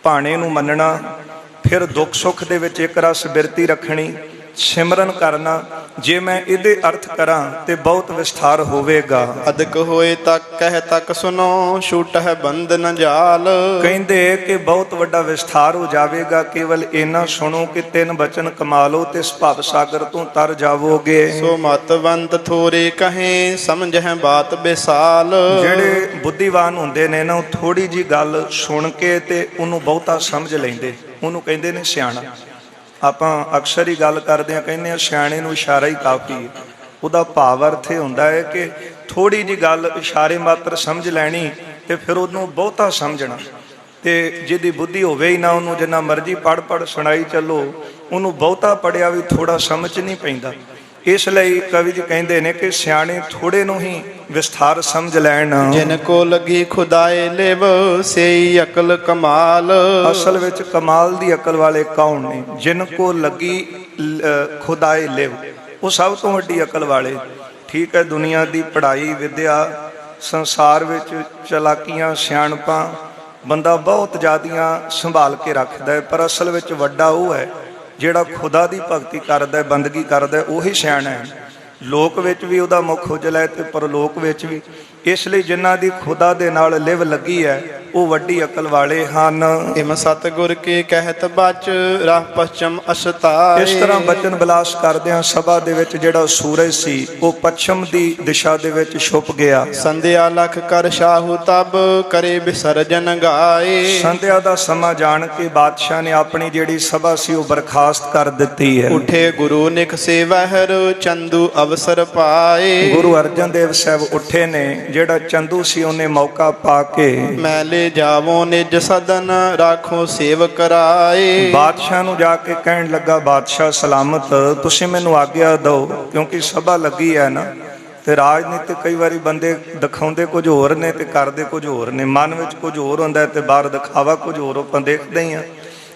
ਭਾਣੇ ਨੂੰ ਮੰਨਣਾ, ਫਿਰ ਦੁੱਖ ਸੁੱਖ ਦੇ ਵਿੱਚ ਇੱਕ ਰਸ ਬਿਰਤੀ ਰੱਖਣੀ, ਸਿਮਰਨ ਕਰਨਾ, ਜੇ ਮੈਂ ਇਹਦੇ ਅਰਥ ਕਰਾਂ ਤੇ ਬਹੁਤ ਵਿਸਥਾਰ ਹੋਵੇਗਾ। ਅਦਕ ਹੋਏ ਤੱਕ ਕਹਿ ਤੱਕ ਸੁਨੋ, ਛੂਟ ਹੈ ਬੰਧਨ ਜਾਲ। ਕਹਿੰਦੇ ਕਿ ਬਹੁਤ ਵੱਡਾ ਵਿਸਥਾਰ ਹੋ ਜਾਵੇਗਾ, ਕੇਵਲ ਇੰਨਾ ਸੁਣੋ ਕਿ 3 ਬਚਨ ਕਮਾ ਲਓ ਤੇ ਭਵ ਸਾਗਰ ਤੋਂ ਤਰ ਜਾਵੋਗੇ। ਸੋ ਮਤਵੰਤ ਥੋਰੇ ਕਹੇ, ਸਮਝਹਿ ਬਾਤ ਬੇਸਾਲ। ਜਿਹੜੇ ਬੁੱਧੀਵਾਨ ਹੁੰਦੇ ਨੇ ਨਾ, ਉਹ ਥੋੜੀ ਜੀ ਗੱਲ ਸੁਣ ਕੇ ਤੇ ਉਹਨੂੰ ਬਹੁਤਾ ਸਮਝ ਲੈਂਦੇ, ਉਹਨੂੰ ਕਹਿੰਦੇ ਨੇ ਸਿਆਣਾ। ਆਪਾਂ ਅਕਸਰ ਹੀ ਗੱਲ ਕਰਦੇ ਹਾਂ, ਕਹਿੰਦੇ ਆ ਸਿਆਣੇ ਨੂੰ ਇਸ਼ਾਰਾ ਹੀ ਕਾਫੀ ਹੈ। ਉਹਦਾ ਭਾਵ ਅਰਥ ਇਹ ਹੁੰਦਾ ਹੈ ਕਿ ਥੋੜੀ ਜੀ ਗੱਲ ਇਸ਼ਾਰੇ ਮਾਤਰ ਸਮਝ ਲੈਣੀ ਤੇ ਫਿਰ ਉਹਨੂੰ ਬਹੁਤਾ ਸਮਝਣਾ। ਤੇ ਜਿਹਦੀ ਬੁੱਧੀ ਹੋਵੇ ਹੀ ਨਾ, ਉਹਨੂੰ ਜਿੰਨਾ ਮਰਜ਼ੀ ਪੜ੍ਹ ਸੁਣਾਈ ਚੱਲੋ, ਉਹਨੂੰ ਬਹੁਤਾ ਪੜ੍ਹਿਆ ਵੀ ਥੋੜਾ ਸਮਝ ਨਹੀਂ ਪੈਂਦਾ। ਇਸ ਲਈ ਕਵੀ ਜੀ ਕਹਿੰਦੇ ਨੇ ਕਿ ਸਿਆਣੇ ਥੋੜੇ ਨੂੰ ਹੀ ਵਿਸਥਾਰ ਸਮਝ ਲੈਣ। ਜਿਨ ਕੋ ਲੱਗੀ ਖੁਦਾਏ ਲਿਵ, ਸੇਈ ਅਕਲ ਕਮਾਲ। ਅਸਲ ਵਿੱਚ ਕਮਾਲ ਦੀ ਅਕਲ ਵਾਲੇ ਕੌਣ ਨੇ? ਜਿਨ ਕੋ ਲੱਗੀ ਖੁਦਾਏ ਲਿਵ, ਉਹ ਸਭ ਤੋਂ ਵੱਡੀ ਅਕਲ ਵਾਲੇ। ਠੀਕ ਹੈ, ਦੁਨੀਆ ਦੀ ਪੜ੍ਹਾਈ ਵਿਦਿਆ, ਸੰਸਾਰ ਵਿੱਚ ਚਲਾਕੀਆਂ ਸਿਆਣਪਾਂ ਬੰਦਾ ਬਹੁਤ ਜ਼ਿਆਦੀਆਂ ਸੰਭਾਲ ਕੇ ਰੱਖਦਾ ਹੈ, ਪਰ ਅਸਲ ਵਿੱਚ ਵੱਡਾ ਉਹ ਹੈ ਜਿਹੜਾ ਖੁਦਾ ਦੀ ਭਗਤੀ ਕਰਦਾ, ਬੰਦਗੀ ਕਰਦਾ, ਉਹੀ ਸਿਆਣਾ ਹੈ। ਲੋਕ ਵਿੱਚ ਵੀ ਉਹਦਾ ਮੁੱਖ ਉਜਲਾ ਹੈ ਤੇ ਪਰਲੋਕ ਵਿੱਚ ਵੀ। ਇਸ ਲਈ ਜਿਨ੍ਹਾਂ ਦੀ ਖੁਦਾ ਦੇ ਨਾਲ ਲਿਵ ਲੱਗੀ ਹੈ, ਉਹ ਵੱਡੀ ਅਕਲ ਵਾਲੇ ਹਨ। ਇਮ ਸਤਿਗੁਰ ਕੀ ਕਹਿਤ ਬਚ, ਰਾਹ ਪਛਮ ਅਸਤਾਏ। ਇਸ ਤਰ੍ਹਾਂ ਬਚਨ ਬਿਲਾਸ ਕਰਦਿਆਂ ਸਭਾ ਦੇ ਵਿੱਚ ਜਿਹੜਾ ਸੂਰਜ ਸੀ, ਉਹ ਪੱਛਮ ਦੀ ਦਿਸ਼ਾ ਦੇ ਵਿੱਚ ਛੁਪ ਗਿਆ। ਸੰਧਿਆ ਲਖ ਕਰ ਸ਼ਾਹੂ ਤਬ, ਕਰੇ ਵਿਸਰਜਨ ਗਾਏ। ਸੰਧਿਆ ਦਾ ਸਮਾਂ ਜਾਣ ਕੇ ਬਾਦਸ਼ਾਹ ਨੇ ਆਪਣੀ ਜਿਹੜੀ ਸਭਾ ਸੀ ਉਹ ਬਰਖਾਸਤ ਕਰ ਦਿੱਤੀ ਹੈ। ਉਠੇ ਗੁਰੂ ਨਿਕ ਸੇਵਹਿਰ, ਚੰਦੂ ਅਵਸਰ ਪਾਏ। ਗੁਰੂ ਅਰਜਨ ਦੇਵ ਸਾਹਿਬ ਉੱਠੇ ਨੇ, ਜਿਹੜਾ ਚੰਦੂ ਸੀ ਉਹਨੇ ਮੌਕਾ ਪਾ ਕੇ ਮੈਂ ਲੈ ਜਾਵੋ ਨਿਜ ਸਦਨ, ਰਾਖੋ ਸੇਵਕ ਰਾਏ। ਬਾਦਸ਼ਾਹ ਨੂੰ ਜਾ ਕੇ ਕਹਿਣ ਲੱਗਾ, ਬਾਦਸ਼ਾਹ ਸਲਾਮਤ, ਤੁਸੀਂ ਮੈਨੂੰ ਆਗਿਆ ਦਿਓ, ਕਿਉਂਕਿ ਸਭਾ ਲੱਗੀ ਹੈ ਨਾ। ਤੇ ਰਾਜਨੀਤੀ ਕਈ ਵਾਰੀ ਬੰਦੇ ਦਿਖਾਉਂਦੇ ਕੁਝ ਹੋਰ ਨੇ ਤੇ ਕਰਦੇ ਕੁਝ ਹੋਰ ਨੇ, ਮਨ ਵਿੱਚ ਕੁਝ ਹੋਰ ਹੁੰਦਾ ਤੇ ਬਾਹਰ ਦਿਖਾਵਾ ਕੁਝ ਹੋਰ, ਆਪਾਂ ਦੇਖਦੇ ਹੀ ਆ।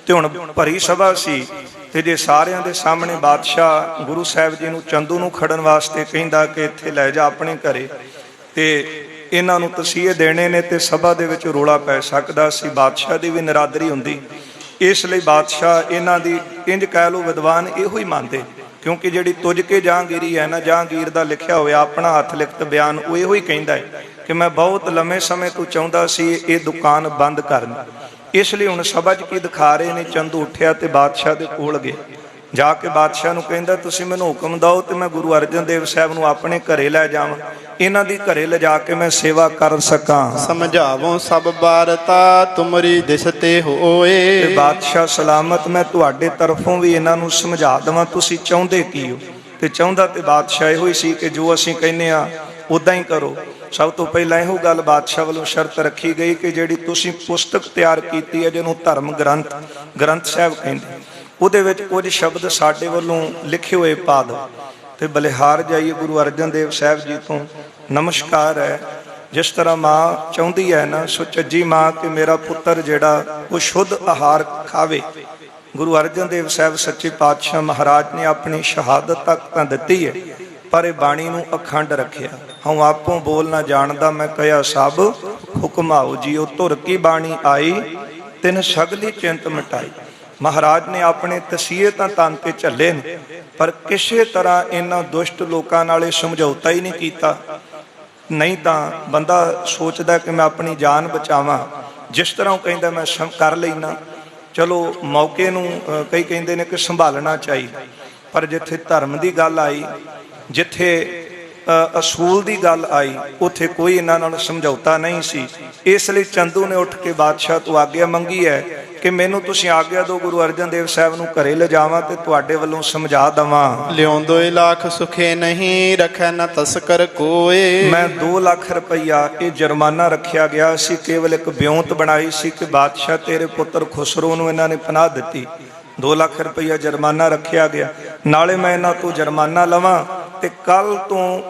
ਤੇ ਹੁਣ ਭਰੀ ਸਭਾ ਸੀ ਤੇ ਜੇ ਸਾਰਿਆਂ ਦੇ ਸਾਹਮਣੇ ਬਾਦਸ਼ਾਹ ਗੁਰੂ ਸਾਹਿਬ ਜੀ ਨੂੰ ਚੰਦੂ ਨੂੰ ਖੜਨ ਵਾਸਤੇ ਕਹਿੰਦਾ ਕਿ ਇੱਥੇ ਲੈ ਜਾ ਆਪਣੇ ਘਰੇ, ਤੇ ਇਹਨਾਂ ਨੂੰ ਤਸੀਹੇ ਦੇਣੇ ਨੇ ਤੇ ਸਭਾ ਦੇ ਵਿੱਚ ਰੋਲਾ ਪੈ ਸਕਦਾ ਸੀ, ਬਾਦਸ਼ਾਹ ਦੀ ਵੀ ਨਿਰਾਦਰੀ ਹੁੰਦੀ। ਇਸ ਲਈ ਬਾਦਸ਼ਾਹ ਇਹਨਾਂ ਦੀ ਇੰਜ ਕਹਿ ਲਓ ਵਿਦਵਾਨ ਇਹੋ ਹੀ ਮੰਨਦੇ, ਕਿਉਂਕਿ ਜਿਹੜੀ ਤੁਝ ਕੇ ਜਹਾਂਗੀਰੀ ਹੈ ਨਾ, ਜਹਾਂਗੀਰ ਦਾ ਲਿਖਿਆ ਹੋਇਆ ਆਪਣਾ ਹੱਥ ਲਿਖਤ ਬਿਆਨ, ਉਹ ਇਹੋ ਹੀ ਕਹਿੰਦਾ ਹੈ ਕਿ ਮੈਂ ਬਹੁਤ ਲੰਮੇ ਸਮੇਂ ਤੋਂ ਚਾਹੁੰਦਾ ਸੀ ਇਹ ਦੁਕਾਨ ਬੰਦ ਕਰਨੀ। ਇਸ ਲਈ ਹੁਣ ਸਭਾ 'ਚ ਕੀ ਦਿਖਾ ਰਹੇ ਨੇ? ਚੰਦੂ ਉੱਠਿਆ ਤੇ ਬਾਦਸ਼ਾਹ ਦੇ ਕੋਲ ਗਿਆ, ਜਾ ਕੇ ਬਾਦਸ਼ਾਹ ਨੂੰ ਕਹਿੰਦਾ ਤੁਸੀਂ ਮੈਨੂੰ ਹੁਕਮ ਦਿਓ ਤੇ ਮੈਂ ਗੁਰੂ ਅਰਜਨ ਦੇਵ ਸਾਹਿਬ ਨੂੰ ਆਪਣੇ ਘਰੇ ਲੈ ਜਾਵਾਂ, ਇਹਨਾਂ ਦੀ ਘਰੇ ਲਿਜਾ ਕੇ ਮੈਂ ਸੇਵਾ ਕਰ ਸਕਾਂ। ਸਮਝਾਵੋ ਸਭ ਬਾਰਤਾ, ਤੁਮਰੀ ਦਿਸ ਤੇ ਹੋਏ। ਤੇ ਬਾਦਸ਼ਾਹ ਸਲਾਮਤ, ਮੈਂ ਤੁਹਾਡੇ ਤਰਫੋਂ ਵੀ ਇਹਨਾਂ ਨੂੰ ਸਮਝਾ ਦੇਵਾਂ, ਤੁਸੀਂ ਚਾਹੁੰਦੇ ਕੀ ਹੋ? ਤੇ ਚਾਹੁੰਦਾ ਤੇ ਬਾਦਸ਼ਾਹ ਇਹੋ ਹੀ ਸੀ ਕਿ ਜੋ ਅਸੀਂ ਕਹਿੰਦੇ ਆ ਉਦਾਂ ਹੀ ਕਰੋ। ਸਭ ਤੋਂ ਪਹਿਲਾਂ ਇਹੋ ਗੱਲ ਬਾਦਸ਼ਾਹ ਵੱਲੋਂ ਸ਼ਰਤ ਰੱਖੀ ਗਈ ਕਿ ਜਿਹੜੀ ਤੁਸੀਂ ਪੁਸਤਕ ਤਿਆਰ ਕੀਤੀ ਹੈ, ਜਿਹਨੂੰ ਧਰਮ ਗ੍ਰੰਥ ਸਾਹਿਬ ਕਹਿੰਦੇ, ਉਹਦੇ ਵਿੱਚ ਕੁਝ ਸ਼ਬਦ ਸਾਡੇ ਵੱਲੋਂ ਲਿਖੇ ਹੋਏ ਪਾ ਦਿਓ। ਤੇ ਬਲਿਹਾਰ ਜਾਈਏ ਗੁਰੂ ਅਰਜਨ ਦੇਵ ਸਾਹਿਬ ਜੀ ਤੋਂ ਨਮਸਕਾਰ ਹੈ। ਜਿਸ ਤਰ੍ਹਾਂ ਮਾਂ ਚਾਹੁੰਦੀ ਹੈ ਨਾ, ਸੁਚੱਜੀ ਮਾਂ, ਕਿ ਮੇਰਾ ਪੁੱਤਰ ਜਿਹੜਾ ਉਹ ਸ਼ੁੱਧ ਆਹਾਰ ਖਾਵੇ, ਗੁਰੂ ਅਰਜਨ ਦੇਵ ਸਾਹਿਬ ਸੱਚੇ ਪਾਤਸ਼ਾਹ ਮਹਾਰਾਜ ਨੇ ਆਪਣੀ ਸ਼ਹਾਦਤ ਤੱਕ ਤਾਂ ਦਿੱਤੀ ਹੈ, ਪਰ ਇਹ ਬਾਣੀ ਨੂੰ ਅਖੰਡ ਰੱਖਿਆ। ਹਉ ਆਪੋਂ ਬੋਲ ਨਾ ਜਾਣਦਾ, ਮੈਂ ਕਹਿਆ ਸਭ ਹੁਕਮਾਓ ਜੀਓ। ਧੁਰ ਕੀ ਬਾਣੀ ਆਈ, ਤਿਨ ਸਗਲੀ ਚਿੰਤ ਮਿਟਾਈ। ਮਹਾਰਾਜ ਨੇ ਆਪਣੇ ਤਸੀਹੇ ਤਾਂ ਤਨ ਤੇ ਝੱਲੇ ਨੇ, ਪਰ ਕਿਸੇ ਤਰ੍ਹਾਂ ਇਹਨਾਂ ਦੁਸ਼ਟ ਲੋਕਾਂ ਨਾਲ ਇਹ ਸਮਝੌਤਾ ਹੀ ਨਹੀਂ ਕੀਤਾ। ਨਹੀਂ ਤਾਂ ਬੰਦਾ ਸੋਚਦਾ ਕਿ ਮੈਂ ਆਪਣੀ ਜਾਨ ਬਚਾਵਾਂ, ਜਿਸ ਤਰ੍ਹਾਂ ਉਹ ਕਹਿੰਦਾ ਮੈਂ ਕਰ ਲੈਣਾ, ਚਲੋ ਮੌਕੇ ਨੂੰ ਕਈ ਕਹਿੰਦੇ ਨੇ ਕਿ ਸੰਭਾਲਣਾ ਚਾਹੀਦਾ। ਪਰ ਜਿੱਥੇ ਧਰਮ ਦੀ ਗੱਲ ਆਈ, ਜਿੱਥੇ ਅਸੂਲ ਦੀ ਗੱਲ ਆਈ, ਉੱਥੇ ਕੋਈ ਇਹਨਾਂ ਨਾਲ ਸਮਝੌਤਾ ਨਹੀਂ ਸੀ। ਇਸ ਲਈ ਚੰਦੂ ਨੇ ਉੱਠ ਕੇ ਬਾਦਸ਼ਾਹ ਤੋਂ ਆਗਿਆ ਮੰਗੀ ਹੈ ਕਿ ਮੈਨੂੰ ਤੁਸੀਂ ਆਗਿਆ ਦਿਓ, ਗੁਰੂ ਅਰਜਨ ਦੇਵ ਸਾਹਿਬ ਨੂੰ ਘਰੇ ਲਿਜਾਵਾਂ ਤੇ ਤੁਹਾਡੇ ਵੱਲੋਂ ਸਮਝਾ ਦਵਾਂ। ਲਿਆਉਂਦੋ ਲੱਖ ਸੁਖੇ ਨਹੀਂ, ਰੱਖੈ ਨਾ ਤਸਕਰ ਕੋਏ। ਮੈਂ 2 ਲੱਖ ਰੁਪਈਆ ਇਹ ਜੁਰਮਾਨਾ ਰੱਖਿਆ ਗਿਆ ਸੀ, ਕੇਵਲ ਇੱਕ ਬਿਉਂਤ ਬਣਾਈ ਸੀ ਕਿ ਬਾਦਸ਼ਾਹ ਤੇਰੇ ਪੁੱਤਰ ਖੁਸਰੋ ਨੂੰ ਇਹਨਾਂ ਨੇ ਪਨਾਹ ਦਿੱਤੀ। 2 ਲੱਖ ਰੁਪਈਆ ਜੁਰਮਾਨਾ ਰੱਖਿਆ ਗਿਆ, ਨਾਲੇ ਮੈਂ ਇਹਨਾਂ ਤੋਂ ਜੁਰਮਾਨਾ ਲਵਾਂ ਤੇ ਕੱਲ ਤੋਂ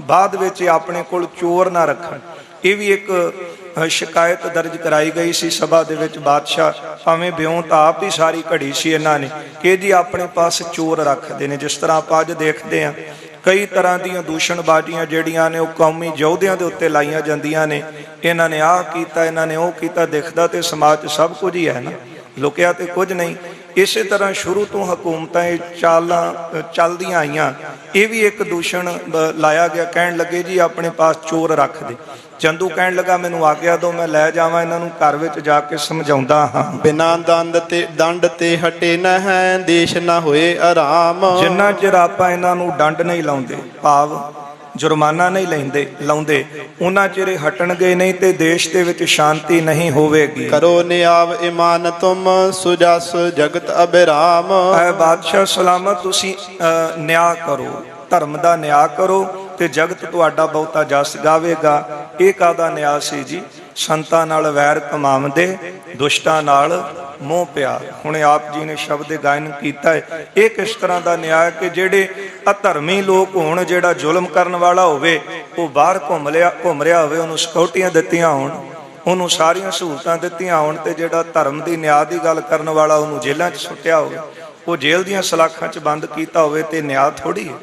ਬਾਅਦ ਵਿੱਚ ਆਪਣੇ ਕੋਲ ਚੋਰ ਨਾ ਰੱਖਣ। ਇਹ ਵੀ ਇੱਕ ਸ਼ਿਕਾਇਤ ਦਰਜ ਕਰਾਈ ਗਈ ਸੀ ਸਭਾ ਦੇ ਵਿੱਚ। ਬਾਦਸ਼ਾਹ ਭਾਵੇਂ ਬਿਉਂਤ ਆਪ ਹੀ ਸਾਰੀ ਘੜੀ ਸੀ ਇਹਨਾਂ ਨੇ ਕਿ ਜੀ ਆਪਣੇ ਪਾਸ ਚੋਰ ਰੱਖਦੇ ਨੇ। ਜਿਸ ਤਰ੍ਹਾਂ ਆਪਾਂ ਅੱਜ ਦੇਖਦੇ ਹਾਂ ਕਈ ਤਰ੍ਹਾਂ ਦੀਆਂ ਦੂਸ਼ਣਬਾਜ਼ੀਆਂ ਜਿਹੜੀਆਂ ਨੇ ਉਹ ਕੌਮੀ ਯੋਧਿਆਂ ਦੇ ਉੱਤੇ ਲਾਈਆਂ ਜਾਂਦੀਆਂ ਨੇ, ਇਹਨਾਂ ਨੇ ਆਹ ਕੀਤਾ, ਇਹਨਾਂ ਨੇ ਉਹ ਕੀਤਾ। ਦਿਖਦਾ ਤੇ ਸਮਾਜ 'ਚ ਸਭ ਕੁਝ ਹੀ ਹੈ ਨਾ, ਲੁਕਿਆ ਤੇ ਕੁਝ ਨਹੀਂ। ਇਸੇ ਤਰ੍ਹਾਂ ਸ਼ੁਰੂ ਤੋਂ ਹਕੂਮਤਾਂ ਇਹ ਚਾਲਾਂ ਚੱਲਦੀਆਂ ਆਈਆਂ। ਇਹ ਵੀ ਇੱਕ ਦੂਸ਼ਣ ਲਾਇਆ ਗਿਆ। ਕਹਿਣ ਲੱਗੇ ਜੀ ਆਪਣੇ ਪਾਸ ਚੋਰ ਰੱਖ ਦੇ। ਚੰਦੂ ਕਹਿਣ ਲੱਗਾ ਮੈਨੂੰ ਆਗਿਆ ਦਿਓ, ਮੈਂ ਲੈ ਜਾਵਾਂ ਇਹਨਾਂ ਨੂੰ, ਘਰ ਵਿੱਚ ਜਾ ਕੇ ਸਮਝਾਉਂਦਾ ਹਾਂ। ਬਿਨਾ ਦੰਡ ਤੇ ਹਟੇ ਨਾ ਹੈ, ਦੇਸ਼ ਨਾ ਹੋਏ ਆਰਾਮ। ਜਿੰਨਾ ਚਿਰ ਆਪਾਂ ਇਹਨਾਂ ਨੂੰ ਦੰਡ ਨਹੀਂ ਲਾਉਂਦੇ, ਭਾਵ ਜੁਰਮਾਨਾ ਨਹੀਂ ਲਾਉਂਦੇ, ਉਹਨਾਂ ਚਿਰ ਇਹ ਹਟਣਗੇ ਨਹੀਂ ਤੇ ਦੇਸ਼ ਦੇ ਵਿੱਚ ਸ਼ਾਂਤੀ ਨਹੀਂ ਹੋਵੇਗੀ। ਕਰੋ ਨਿਆਵ ਇਮਾਨ ਤੁਮ, ਸੁਜਸ ਜਗਤ ਅਬਿਰਾਮ। ਐ ਬਾਦਸ਼ਾਹ ਸਲਾਮਤ, ਤੁਸੀਂ ਨਿਆਂ ਕਰੋ, ਧਰਮ ਦਾ ਨਿਆਂ ਕਰੋ ਤੇ ਜਗਤ ਤੁਹਾਡਾ ਬਹੁਤਾ ਜਸ ਗਾਵੇਗਾ। ਇਹ ਕਾਹਦਾ ਨਿਆਂ ਸੀ ਜੀ? ਸੰਤਾਂ ਨਾਲ ਵੈਰ ਕਮਾਉਂਦੇ, ਦੁਸ਼ਟਾਂ ਨਾਲ ਮੋਹ ਪਿਆਰ। ਹੁਣ ਆਪ ਜੀ ਨੇ ਸ਼ਬਦ ਗਾਇਨ ਕੀਤਾ ਹੈ। ਇਹ ਕਿਸ ਤਰ੍ਹਾਂ ਦਾ ਨਿਆਂ ਹੈ ਕਿ ਜਿਹੜੇ ਅਧਰਮੀ ਲੋਕ ਹੋਣ, ਜਿਹੜਾ ਜ਼ੁਲਮ ਕਰਨ ਵਾਲਾ ਹੋਵੇ, ਉਹ ਬਾਹਰ ਘੁੰਮ ਰਿਹਾ ਹੋਵੇ, ਉਹਨੂੰ ਸਿਕਿਉਰਟੀਆਂ ਦਿੱਤੀਆਂ ਹੋਣ, ਉਹਨੂੰ ਸਾਰੀਆਂ ਸਹੂਲਤਾਂ ਦਿੱਤੀਆਂ ਹੋਣ, ਤੇ ਜਿਹੜਾ ਧਰਮ ਦੀ ਨਿਆਂ ਦੀ ਗੱਲ ਕਰਨ ਵਾਲਾ ਉਹਨੂੰ ਜੇਲ੍ਹਾਂ 'ਚ ਸੁੱਟਿਆ ਹੋਵੇ, ਉਹ ਜੇਲ੍ਹ ਦੀਆਂ ਸਲਾਖਾਂ 'ਚ ਬੰਦ ਕੀਤਾ ਹੋਵੇ, ਤੇ ਨਿਆਂ ਥੋੜ੍ਹੀ ਹੈ।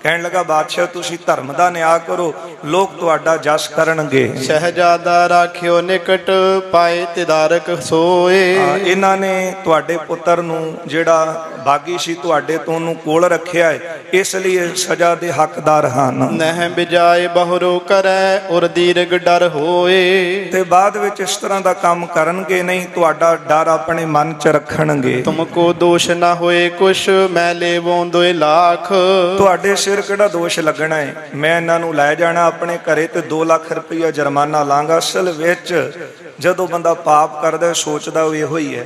ਕਹਿਣ ਲੱਗਾ ਬਾਦਸ਼ਾਹ ਤੁਸੀਂ ਧਰਮ ਦਾ ਨਿਆਂ ਕਰੋ, ਲੋਕ ਤੁਹਾਡਾ ਜਸ ਕਰਨਗੇ। ਸ਼ਹਿਜ਼ਾਦਾ ਰਾਖਿਓ ਨਿਕਟ, ਪਾਏ ਤਿਦਾਰਕ ਸੋਏ। ਇਹਨਾਂ ਨੇ ਤੁਹਾਡੇ ਪੁੱਤਰ ਨੂੰ ਜਿਹੜਾ ਬਾਗੀ ਸੀ ਤੁਹਾਡੇ ਤੋਂ, ਉਹਨੂੰ ਕੋਲ ਰੱਖਿਆ ਹੈ, ਇਸ ਲਈ ਸਜ਼ਾ ਦੇ ਹੱਕਦਾਰ ਹਨ। ਨਹਿ ਬਿਜਾਏ ਬਹੁਰੋ ਕਰੈ, ਉਰ ਦੀਰਘ ਡਰ ਹੋਏ। ਤੇ ਬਾਅਦ ਵਿੱਚ ਇਸ ਤਰ੍ਹਾਂ ਦਾ ਕੰਮ ਕਰਨਗੇ ਨਹੀਂ, ਤੁਹਾਡਾ ਡਰ ਆਪਣੇ ਮਨ 'ਚ ਰੱਖਣਗੇ। ਤੁਮਕੋ ਦੋਸ਼ ਨਾ ਹੋਏ ਕੁਛ, ਮੈਂ ਲੇਵੋਂ 2 ਲੱਖ। ਤੁਹਾਡੇ ਸਿਰ ਕਿਹੜਾ ਦੋਸ਼ ਲੱਗਣਾ ਹੈ? ਮੈਂ ਇਹਨਾਂ ਨੂੰ ਲੈ ਜਾਣਾ ਆਪਣੇ ਘਰੇ ਤੇ 2 ਲੱਖ ਰੁਪਈਆ ਜੁਰਮਾਨਾ ਲਾਂਗਾ। ਅਸਲ ਵਿੱਚ ਜਦੋਂ ਬੰਦਾ ਪਾਪ ਕਰਦਾ ਸੋਚਦਾ ਉਹ ਇਹੋ ਹੀ ਹੈ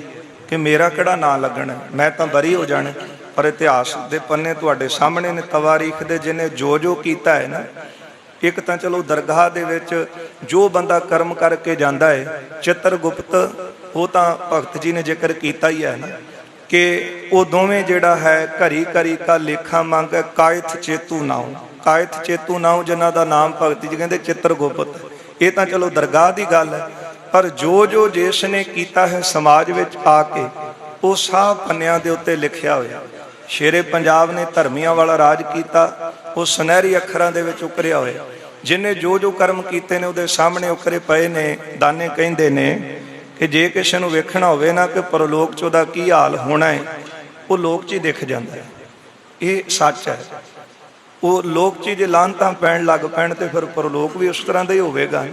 ਕਿ ਮੇਰਾ ਕਿਹੜਾ ਨਾਂ ਲੱਗਣਾ, ਮੈਂ ਤਾਂ ਬਰੀ ਹੋ ਜਾਣਾ। ਪਰ ਇਤਿਹਾਸ ਦੇ ਪੰਨੇ ਤੁਹਾਡੇ ਸਾਹਮਣੇ ਨੇ, ਤਵਾਰੀਖ ਦੇ, ਜਿਹਨੇ ਜੋ ਕੀਤਾ ਹੈ ਨਾ। ਇੱਕ ਤਾਂ ਚਲੋ ਦਰਗਾਹ ਦੇ ਵਿੱਚ ਜੋ ਬੰਦਾ ਕਰਮ ਕਰਕੇ ਜਾਂਦਾ ਹੈ, ਚਿੱਤਰਗੁਪਤ, ਉਹ ਤਾਂ ਭਗਤ ਜੀ ਨੇ ਜ਼ਿਕਰ ਕੀਤਾ ਹੀ ਹੈ ਨਾ, ਕਿ ਉਹ ਦੋਵੇਂ ਜਿਹੜਾ ਹੈ ਘਰੀ ਘਰੀ ਕਾ ਲੇਖਾ ਮੰਗ, ਕਾਇਥ ਚੇਤੂ ਨਾਉ। ਕਾਇਥ ਚੇਤੂ ਨਾਉ ਜਿਨ੍ਹਾਂ ਦਾ ਨਾਮ ਭਗਤ ਜੀ ਕਹਿੰਦੇ ਚਿੱਤਰਗੁਪਤ। ਇਹ ਤਾਂ ਚਲੋ ਦਰਗਾਹ ਦੀ ਗੱਲ ਹੈ, ਪਰ ਜੋ ਜਿਸ ਨੇ ਕੀਤਾ ਹੈ ਸਮਾਜ ਵਿੱਚ ਆ ਕੇ, ਉਹ ਸਾਹ ਪੰਨਿਆਂ ਦੇ ਉੱਤੇ ਲਿਖਿਆ ਹੋਇਆ। ਸ਼ੇਰੇ ਪੰਜਾਬ ਨੇ ਧਰਮੀਆਂ ਵਾਲਾ ਰਾਜ ਕੀਤਾ, ਉਹ ਸੁਨਹਿਰੀ ਅੱਖਰਾਂ ਦੇ ਵਿੱਚ ਉਕਰਿਆ ਹੋਇਆ। ਜਿਹਨੇ ਜੋ ਕਰਮ ਕੀਤੇ ਨੇ ਉਹਦੇ ਸਾਹਮਣੇ ਉਕਰੇ ਪਏ ਨੇ। ਦਾਨੇ ਕਹਿੰਦੇ ਨੇ ਕਿ ਜੇ ਕਿਸੇ ਨੂੰ ਵੇਖਣਾ ਹੋਵੇ ਨਾ ਕਿ ਪਰਲੋਕ 'ਚ ਉਹਦਾ ਕੀ ਹਾਲ ਹੋਣਾ ਹੈ, ਉਹ ਲੋਕ 'ਚ ਹੀ ਦਿਖ ਜਾਂਦਾ ਹੈ। ਇਹ ਸੱਚ ਹੈ। ਉਹ ਲੋਕ 'ਚ ਜੇ ਲਾਹਨਤਾਂ ਪੈਣ ਲੱਗ ਪੈਣ ਤੇ ਫਿਰ ਪਰਲੋਕ ਵੀ ਉਸ ਤਰ੍ਹਾਂ ਦਾ ਹੀ ਹੋਵੇਗਾ।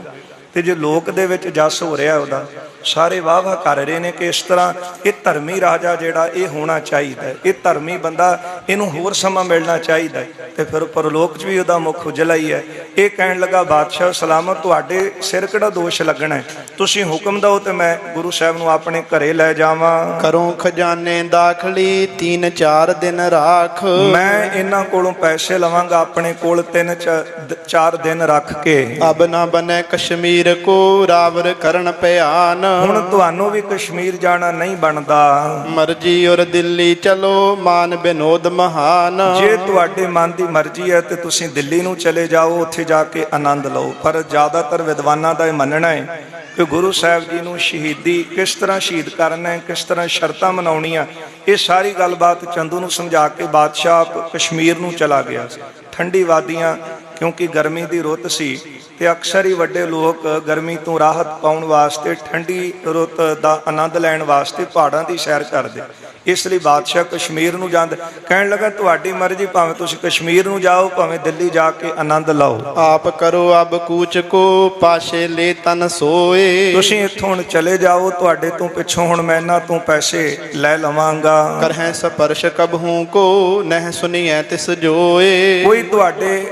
ਤੇ ਜੇ ਲੋਕ ਦੇ ਵਿੱਚ ਜਸ ਹੋ ਰਿਹਾ ਉਹਦਾ, ਸਾਰੇ ਵਾਹ ਵਾਹ ਕਰ ਰਹੇ ਨੇ ਕਿ ਇਸ ਤਰ੍ਹਾਂ ਇਹ ਧਰਮੀ ਰਾਜਾ ਜਿਹੜਾ ਇਹ ਹੋਣਾ ਚਾਹੀਦਾ, ਇਹ ਧਰਮੀ ਬੰਦਾ, ਇਹਨੂੰ ਹੋਰ ਸਮਾਂ ਮਿਲਣਾ ਚਾਹੀਦਾ, ਤੇ ਫਿਰ ਪਰਲੋਕ 'ਚ ਵੀ ਉਹਦਾ ਮੁੱਖ ਉਜਲਾ ਹੀ ਹੈ। ਇਹ ਕਹਿਣ ਲੱਗਾ ਬਾਦਸ਼ਾਹ ਸਲਾਮਤ, ਤੁਹਾਡੇ ਸਿਰ ਕਿਹੜਾ ਦੋਸ਼ ਲੱਗਣਾ ਹੈ? ਤੁਸੀਂ ਹੁਕਮ ਦਿਓ ਤੇ ਮੈਂ ਗੁਰੂ ਸਾਹਿਬ ਨੂੰ ਆਪਣੇ ਘਰੇ ਲੈ ਜਾਵਾਂ। ਕਰੋ ਖਜ਼ਾਨੇ ਦਾਖਲੀ, 3-4 ਦਿਨ ਰਾਖ। ਮੈਂ ਇਹਨਾਂ ਕੋਲੋਂ ਪੈਸੇ ਲਵਾਂਗਾ, ਆਪਣੇ ਕੋਲ 3-4 ਦਿਨ ਰੱਖ ਕੇ। ਅਬ ਨਾ ਬਨੇ ਕਸ਼ਮੀਰ ਕੋ, ਰਾਵਰ ਕਰਨ ਭਿਆਨ। ਹੁਣ ਤੁਹਾਨੂੰ ਵੀ ਕਸ਼ਮੀਰ ਜਾਣਾ ਨਹੀਂ ਬਣਦਾ। ਮਰਜੀ ਔਰ ਦਿੱਲੀ ਚਲੋ, ਮਾਨ ਬਿਨੋਦ ਮਹਾਨ। ਜੇ ਤੁਹਾਡੇ ਮਨ ਦੀ ਮਰਜ਼ੀ ਹੈ ਤੇ ਤੁਸੀਂ ਦਿੱਲੀ ਨੂੰ ਚਲੇ ਜਾਓ, ਉੱਥੇ ਜਾ ਕੇ ਆਨੰਦ ਲਓ। ਪਰ ਜ਼ਿਆਦਾਤਰ ਵਿਦਵਾਨਾਂ ਦਾ ਇਹ ਮੰਨਣਾ ਹੈ ਕਿ ਗੁਰੂ ਸਾਹਿਬ ਜੀ ਨੂੰ ਸ਼ਹੀਦੀ ਕਿਸ ਤਰ੍ਹਾਂ ਸ਼ਹੀਦ ਕਰਨਾ ਹੈ, ਕਿਸ ਤਰ੍ਹਾਂ ਸ਼ਰਤਾਂ ਮਨਾਉਣੀਆਂ, ਇਹ ਸਾਰੀ ਗੱਲਬਾਤ ਚੰਦੂ ਨੂੰ ਸਮਝਾ ਕੇ ਬਾਦਸ਼ਾਹ ਕਸ਼ਮੀਰ ਨੂੰ ਚਲਾ ਗਿਆ। ਠੰਡੀ ਵਾਦੀਆਂ, ਕਿਉਂਕਿ ਗਰਮੀ ਦੀ ਰੁੱਤ ਸੀ ਤੇ ਅਕਸਰ ਹੀ ਵੱਡੇ ਲੋਕ ਗਰਮੀ ਤੋਂ ਰਾਹਤ ਪਾਉਣ ਵਾਸਤੇ, ਠੰਡੀ ਰੁੱਤ ਦਾ ਆਨੰਦ ਲੈਣ ਵਾਸਤੇ ਪਹਾੜਾਂ ਦੀ ਸੈਰ ਕਰਦੇ। ਇਸ ਲਈ ਬਾਦਸ਼ਾਹ ਕਸ਼ਮੀਰ ਨੂੰ ਜਾਂਦਾ। ਕਹਿਣ ਲੱਗਾ ਤੁਹਾਡੀ ਮਰਜ਼ੀ, ਭਾਵੇਂ ਤੁਸੀਂ ਕਸ਼ਮੀਰ ਨੂੰ ਜਾਓ, ਭਾਵੇਂ ਦਿੱਲੀ ਜਾ ਕੇ ਆਨੰਦ ਲਓ। ਆਪ ਕਰੋ ਅਬ ਕੂਚ ਕੋ, ਪਾਸ਼ੇ ਲੈ ਤਨ ਸੋਏ। ਤੁਸੀਂ ਇੱਥੋਂ ਹੁਣ ਚਲੇ ਜਾਓ, ਤੁਹਾਡੇ ਤੋਂ ਪਿੱਛੋਂ ਹੁਣ ਮੈਂ ਇਹਨਾਂ ਤੋਂ ਪੈਸੇ ਲੈ ਲਵਾਂਗਾ। ਕਰਹਿ ਸਪਰਸ਼ ਕਬਹੂ ਕੋ, ਨਹਿ ਸੁਨੀਐ ਤਿਸ ਜੋਏ। ਕੋਈ ਤੁਹਾਡੇ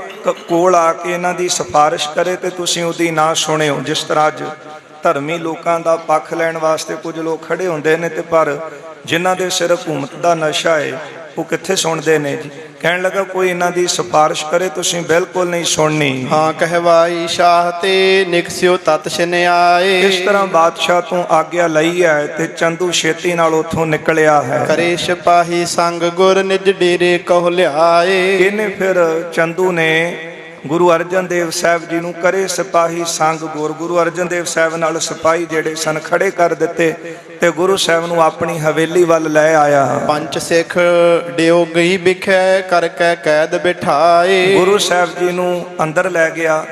ਕੋਲ ਆ ਕੇ ਇਹਨਾਂ ਦੀ ਸਿਫਾਰਿਸ਼ ਕਰੇ ਤੇ ਤੁਸੀਂ ਉਹਦੀ ਨਾ ਸੁਣਿਓ। ਜਿਸ ਤਰ੍ਹਾਂ ਅੱਜ ਧਰਮੀ ਲੋਕਾਂ ਦਾ ਪੱਖ ਲੈਣ ਵਾਸਤੇ ਕੁਝ ਲੋਕ ਖੜੇ ਹੁੰਦੇ ਨੇ, ਤੇ ਪਰ ਜਿਨ੍ਹਾਂ ਦੇ ਸਿਰ ਹਕੂਮਤ ਦਾ ਨਸ਼ਾ ਹੈ ਉਹ ਕਿੱਥੇ ਸੁਣਦੇ ਨੇ ਜੀ। ਕਹਿਣ ਲੱਗਾ ਕੋਈ ਇਹਨਾਂ ਦੀ ਸਿਫਾਰਿਸ਼ ਕਰੇ ਤੁਸੀਂ ਬਿਲਕੁਲ ਨਹੀਂ ਸੁਣਨੀ। ਹਾਂ ਕਹਿਵਾਈ ਸ਼ਾਹ ਤੇ, ਨਿਕਸਿਓ ਤਤ ਛਿਨਿਆਏ। ਇਸ ਤਰ੍ਹਾਂ ਬਾਦਸ਼ਾਹ ਤੋਂ ਆਗਿਆ ਲਈ ਹੈ ਤੇ ਚੰਦੂ ਛੇਤੀ ਨਾਲ ਉੱਥੋਂ ਨਿਕਲਿਆ ਹੈ। ਕਰੇ ਸਿਪਾਹੀ ਸੰਗ ਗੁਰ, ਨਿਜ ਡੇਰੇ ਕਹੁ ਲਿਆਏ। ਇਹਨੇ ਫਿਰ ਚੰਦੂ ਨੇ ਗੁਰੂ ਅਰਜਨ ਦੇਵ ਸਾਹਿਬ ਜੀ ਨੂੰ ਕਰੇ ਸਿਪਾਹੀ ਸੰਗ ਗੁਰ, ਗੁਰੂ ਅਰਜਨ ਦੇਵ ਸਾਹਿਬ ਨਾਲ ਸਿਪਾਹੀ ਜਿਹੜੇ ਸਨ ਖੜੇ ਕਰ ਦਿੱਤੇ ਤੇ ਗੁਰੂ ਸਾਹਿਬ ਨੂੰ ਆਪਣੀ ਹਵੇਲੀ ਵੱਲ ਲੈ ਆਇਆ। ਪੰਜ ਸਿੱਖ ਡਿਓ ਗਈ ਵਿਖੇ, ਕਰਕੇ ਕੈਦ ਬਿਠਾਏ। ਗੁਰੂ ਸਾਹਿਬ ਜੀ ਨੂੰ ਅੰਦਰ ਲੈ ਗਿਆ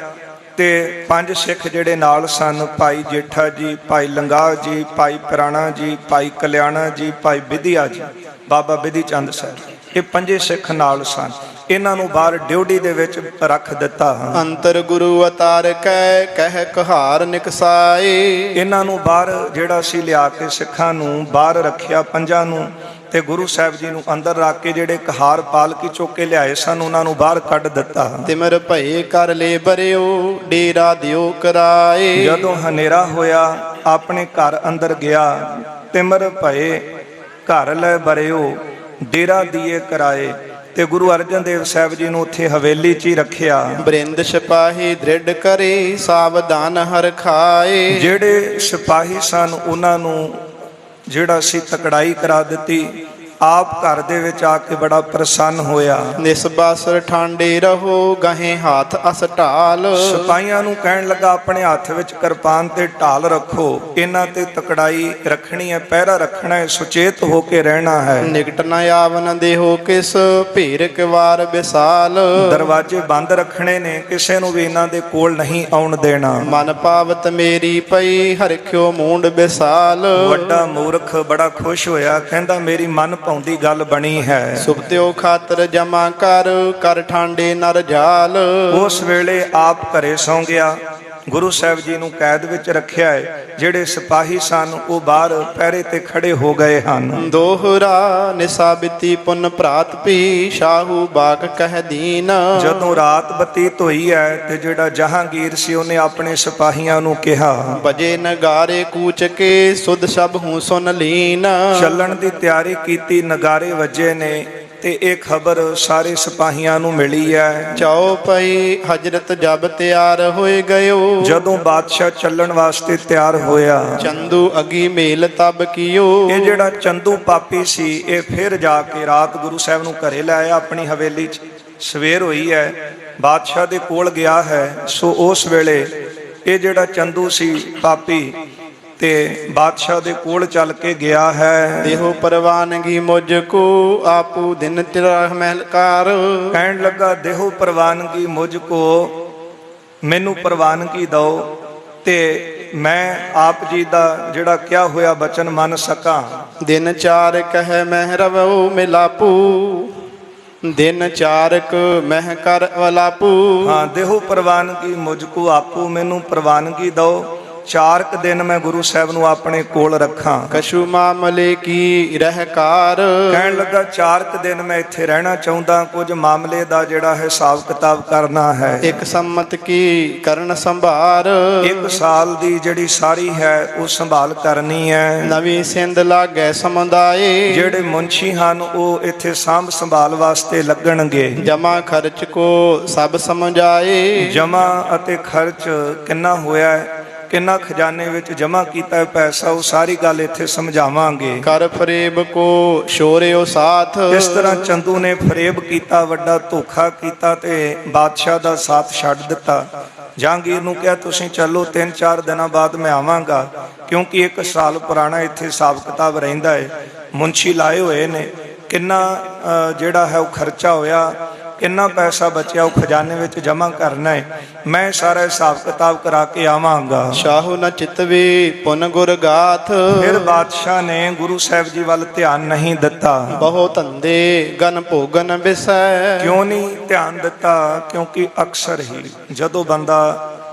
ਤੇ 5 ਸਿੱਖ ਜਿਹੜੇ ਨਾਲ ਸਨ, ਭਾਈ ਜੇਠਾ ਜੀ, ਭਾਈ ਲੰਗਾਹ ਜੀ, ਭਾਈ ਪ੍ਰਾਣਾ ਜੀ, ਭਾਈ ਕਲਿਆਣਾ ਜੀ, ਭਾਈ ਵਿਧਿਆ ਜੀ, ਬਾਬਾ ਵਿਧੀ ਚੰਦ ਸਾਹਿਬ, ਇਹ 5 ਸਿੱਖ ਨਾਲ ਸਨ। ਇਹਨਾਂ ਨੂੰ ਬਾਹਰ ਡਿਊਟੀ ਦੇ ਵਿੱਚ ਰੱਖ ਦਿੱਤਾ। ਅੰਤਰ ਗੁਰੂ ਅਤਾਰ ਕੈ ਕਹਿ ਕਹਾਰ ਨਿਕਸਾਏ। ਇਹਨਾਂ ਨੂੰ ਬਾਹਰ ਜਿਹੜਾ ਸੀ ਲਿਆ ਕੇ ਸਿੱਖਾਂ ਨੂੰ ਬਾਹਰ ਰੱਖਿਆ, 5 ਨੂੰ, ਤੇ ਗੁਰੂ ਸਾਹਿਬ ਜੀ ਨੂੰ ਅੰਦਰ ਰੱਖ ਕੇ ਜਿਹੜੇ ਕਹਾਰ ਪਾਲਕੀ ਚੁੱਕ ਕੇ ਲਿਆਏ ਸਨ ਉਹਨਾਂ ਨੂੰ ਬਾਹਰ ਕੱਢ ਦਿੱਤਾ। ਤਿਮਰ ਭਏ ਕਰ ਲੈ ਬਰਿਓ ਡੇਰਾ ਦਿਓ ਕਰਾਏ। ਜਦੋਂ ਹਨੇਰਾ ਹੋਇਆ ਆਪਣੇ ਘਰ ਅੰਦਰ ਗਿਆ, ਤਿਮਰ ਭਏ ਘਰ ਲੈ ਬਰਿਓ ਡੇਰਾ ਦੀਏ ਕਰਾਏ, ਤੇ ਗੁਰੂ ਅਰਜਨ ਦੇਵ ਸਾਹਿਬ ਜੀ ਨੂੰ ਉੱਥੇ ਹਵੇਲੀ 'ਚ ਹੀ ਰੱਖਿਆ। ਬਰਿੰਦ ਸਿਪਾਹੀ ਦ੍ਰਿੜ ਕਰੇ ਸਾਵਧਾਨ ਹਰ ਖਾਏ। ਜਿਹੜੇ ਸਿਪਾਹੀ ਸਨ ਉਹਨਾਂ ਨੂੰ ਜਿਹੜਾ ਸੀ ਤਕੜਾਈ ਕਰਾ ਦਿੱਤੀ। ਆਪ ਘਰ ਦੇ ਵਿੱਚ ਆ ਕੇ ਬੜਾ ਪ੍ਰਸੰਨ ਹੋਇਆ। ਨਿਸਬਾਸਰ ਠਾਂਡੇ ਰਹੋ ਗਹੇ ਹੱਥ ਅਸ ਢਾਲ। ਸਿਪਾਹੀਆਂ ਨੂੰ ਕਹਿਣ ਲੱਗਾ ਆਪਣੇ ਹੱਥ ਵਿੱਚ ਕਿਰਪਾਨ ਤੇ ਢਾਲ ਰੱਖੋ, ਇਹਨਾਂ ਤੇ ਤਕੜਾਈ ਰੱਖਣੀ ਹੈ, ਪਹਿਰਾ ਰੱਖਣਾ ਹੈ, ਸੁਚੇਤ ਹੋ ਕੇ ਰਹਿਣਾ ਹੈ। ਨਿਕਟ ਨ ਆਵਨ ਦੇਹੋ ਕਿਸ ਭੀਰ ਕਿਵਾਰ ਵਿਸਾਲ। ਦਰਵਾਜ਼ੇ ਬੰਦ ਰੱਖਣੇ ਨੇ, ਕਿਸੇ ਨੂੰ ਵੀ ਇਹਨਾਂ ਦੇ ਕੋਲ ਨਹੀਂ ਆਉਣ ਦੇਣਾ। ਮਨ ਪਾਵਤ ਮੇਰੀ ਪਈ ਹਰਖਿਓ ਮੂੰਡ ਵਿਸਾਲ। ਵੱਡਾ ਮੂਰਖ ਬੜਾ ਖੁਸ਼ ਹੋਇਆ, ਕਹਿੰਦਾ ਮੇਰੀ ਮਨ ਦੀ ਗੱਲ ਬਣੀ ਹੈ। ਸੁਭਤਿਓ ਖਾਤਰ ਜਮਾ ਕਰ ਠਾਂਡੇ ਨਰ ਜਾਲ। ਉਸ ਵੇਲੇ ਆਪ ਘਰੇ ਸੌਂ ਗਿਆ। ਗੁਰੂ ਸਾਹਿਬ ਜੀ ਨੂੰ ਕੈਦ ਵਿੱਚ ਰੱਖਿਆ ਹੈ। ਜਿਹੜੇ ਸਿਪਾਹੀ ਸਨ ਉਹ ਬਾਹਰ ਪਹਿਰੇ ਤੇ ਖੜੇ ਹੋ ਗਏ ਹਨ। ਦੋਹਰਾ ਨਿਸਾਬਿਤੀ ਪੁਨ ਪ੍ਰਾਤ ਪੀ ਸ਼ਾਹੂ ਬਾਕ ਕਹਿ ਦੀਨ। ਜਦੋਂ ਰਾਤ ਬਤੀਤ ਹੋਈ ਹੈ ਤੇ ਜਿਹੜਾ ਜਹਾਂਗੀਰ ਸੀ ਉਹਨੇ ਆਪਣੇ ਸਿਪਾਹੀਆਂ ਨੂੰ ਕਿਹਾ, ਬਜੇ ਨਗਾਰੇ ਕੂਚ ਕੇ ਸੁਧ ਸਭ ਹੂੰ ਸੁਨ ਲੀਨ। ਚੱਲਣ ਦੀ ਤਿਆਰੀ ਕੀਤੀ, ਨਗਾਰੇ ਵੱਜੇ ਨੇ ਤੇ ਇਹ ਖਬਰ ਸਾਰੇ ਸਿਪਾਹੀਆਂ ਨੂੰ ਮਿਲੀ ਹੈ। ਚਾਓ ਪਈ ਹਜਰਤ ਜਬ ਤਿਆਰ ਹੋਏ ਗਇਓ। ਜਦੋਂ ਬਾਦਸ਼ਾਹ ਚੱਲਣ ਵਾਸਤੇ ਤਿਆਰ ਹੋਇਆ, ਚੰਦੂ ਅਗੀ ਮੇਲ ਤਬ ਕੀਓ। ਇਹ ਜਿਹੜਾ ਚੰਦੂ ਪਾਪੀ ਸੀ ਇਹ ਫਿਰ ਜਾ ਕੇ ਰਾਤ ਗੁਰੂ ਸਾਹਿਬ ਨੂੰ ਘਰੇ ਲੈ ਆਇਆ ਆਪਣੀ ਹਵੇਲੀ 'ਚ। ਸਵੇਰ ਹੋਈ ਹੈ, ਬਾਦਸ਼ਾਹ ਦੇ ਕੋਲ ਗਿਆ ਹੈ। ਸੋ ਉਸ ਵੇਲੇ ਇਹ ਜਿਹੜਾ ਚੰਦੂ ਸੀ ਪਾਪੀ ਤੇ ਬਾਦਸ਼ਾਹ ਦੇ ਕੋਲ ਚੱਲ ਕੇ ਗਿਆ ਹੈ। ਦੇਹੋ ਪ੍ਰਵਾਨਗੀ ਮੁਝ ਕੋ ਆਪੂ ਦਿਨ ਤੇਰਾ ਮਹਿਲਕਾਰ। ਕਹਿਣ ਲੱਗਾ ਦੇਹੋ ਪ੍ਰਵਾਨਗੀ ਮੁਝ ਕੋ, ਮੈਨੂੰ ਪ੍ਰਵਾਨਗੀ ਦਿਓ ਤੇ ਮੈਂ ਆਪ ਜੀ ਦਾ ਜਿਹੜਾ ਕਿਹਾ ਹੋਇਆ ਬਚਨ ਮੰਨ ਸਕਾਂ। ਦਿਨ ਚਾਰ ਕਹਿ ਮਹਿ ਰਵੋ ਮਿਲਾਪੂ। ਦਿਨ ਚਾਰਕ ਮਹਿ ਕਰ ਵਲਾਪੂ। ਹਾਂ, ਦੇਹੋ ਪ੍ਰਵਾਨਗੀ ਮੁਝ ਕੋ ਆਪੂ, ਮੈਨੂੰ ਪ੍ਰਵਾਨਗੀ ਦਿਓ 4 ਦਿਨ ਮੈਂ ਗੁਰੂ ਸਾਹਿਬ ਨੂੰ ਆਪਣੇ ਕੋਲ ਰੱਖਾਂ। ਕਛੂ ਮਾਮਲੇ ਕੀ ਰਹਿਕਾਰ। ਕਹਿਣ ਲੱਗਾ 4 ਦਿਨ ਮੈਂ ਇੱਥੇ ਰਹਿਣਾ ਚਾਹੁੰਦਾ, ਕੁਝ ਮਾਮਲੇ ਦਾ ਜਿਹੜਾ ਹਿਸਾਬ ਕਿਤਾਬ ਕਰਨਾ ਹੈ। ਇੱਕ ਸੰਮਤ ਕੀ ਕਰਨ ਸੰਭਾਰ। 1 ਸਾਲ ਦੀ ਜਿਹੜੀ ਸਾਰੀ ਹੈ ਉਹ ਸੰਭਾਲ ਕਰਨੀ ਹੈ। ਨਵੀਂ ਸਿੰਧ ਲਾਗੈ ਸਮੁਦਾਏ। ਜਿਹੜੇ ਮੁੰਸ਼ੀ ਹਨ ਉਹ ਇੱਥੇ ਸਾਂਭ ਸੰਭਾਲ ਵਾਸਤੇ ਲੱਗਣਗੇ। ਜਮਾ ਖਰਚ ਕੋ ਸਭ ਸਮਝਾਏ। ਜਮਾ ਅਤੇ ਖਰਚ ਕਿੰਨਾ ਹੋਇਆ ਹੈ, ਕਿੰਨਾ ਖਜ਼ਾਨੇ ਵਿੱਚ ਜਮ੍ਹਾਂ ਕੀਤਾ ਹੈ ਪੈਸਾ, ਉਹ ਸਾਰੀ ਗੱਲ ਇੱਥੇ ਸਮਝਾਵਾਂਗੇ। ਕਰ ਫਰੇਬ ਕੋ ਸ਼ੋਰਿਓ ਸਾਥ। ਇਸ ਤਰ੍ਹਾਂ ਚੰਦੂ ਨੇ ਫਰੇਬ ਕੀਤਾ, ਵੱਡਾ ਧੋਖਾ ਕੀਤਾ ਤੇ ਬਾਦਸ਼ਾਹ ਦਾ ਸਾਥ ਛੱਡ ਦਿੱਤਾ। ਜਹਾਂਗੀਰ ਨੂੰ ਕਿਹਾ ਤੁਸੀਂ ਚੱਲੋ, 3-4 ਦਿਨਾਂ ਬਾਅਦ ਮੈਂ ਆਵਾਂਗਾ, ਕਿਉਂਕਿ 1 ਸਾਲ ਪੁਰਾਣਾ ਇੱਥੇ ਹਿਸਾਬ ਕਿਤਾਬ ਰਹਿੰਦਾ ਹੈ। ਮੁੰਸ਼ੀ ਲਾਏ ਹੋਏ ਨੇ, ਕਿੰਨਾ ਜਿਹੜਾ ਹੈ ਉਹ ਖਰਚਾ ਹੋਇਆ, ਕਿੰਨਾ ਪੈਸਾ ਬਚਿਆ ਉਹ ਖਜ਼ਾਨੇ ਵਿੱਚ ਜਮ੍ਹਾਂ ਕਰਨਾ ਹੈ। ਮੈਂ ਸਾਰਾ ਹਿਸਾਬ ਕਿਤਾਬ ਕਰਾ ਕੇ ਆਵਾਂਗਾ। ਸ਼ਾਹੂ ਨ ਚਿਤਵੇ ਪੁਨ ਗੁਰ ਗਾਥ। ਫਿਰ ਬਾਦਸ਼ਾਹ ਨੇ ਗੁਰੂ ਸਾਹਿਬ ਜੀ ਵੱਲ ਧਿਆਨ ਨਹੀਂ ਦਿੱਤਾ। ਬਹੁ ਧੰਦੇ ਗਨ ਭੋਗਨ ਵਿਸੈ। ਕਿਉਂ ਨਹੀਂ ਧਿਆਨ ਦਿੱਤਾ? ਕਿਉਂਕਿ ਅਕਸਰ ਹੀ ਜਦੋਂ ਬੰਦਾ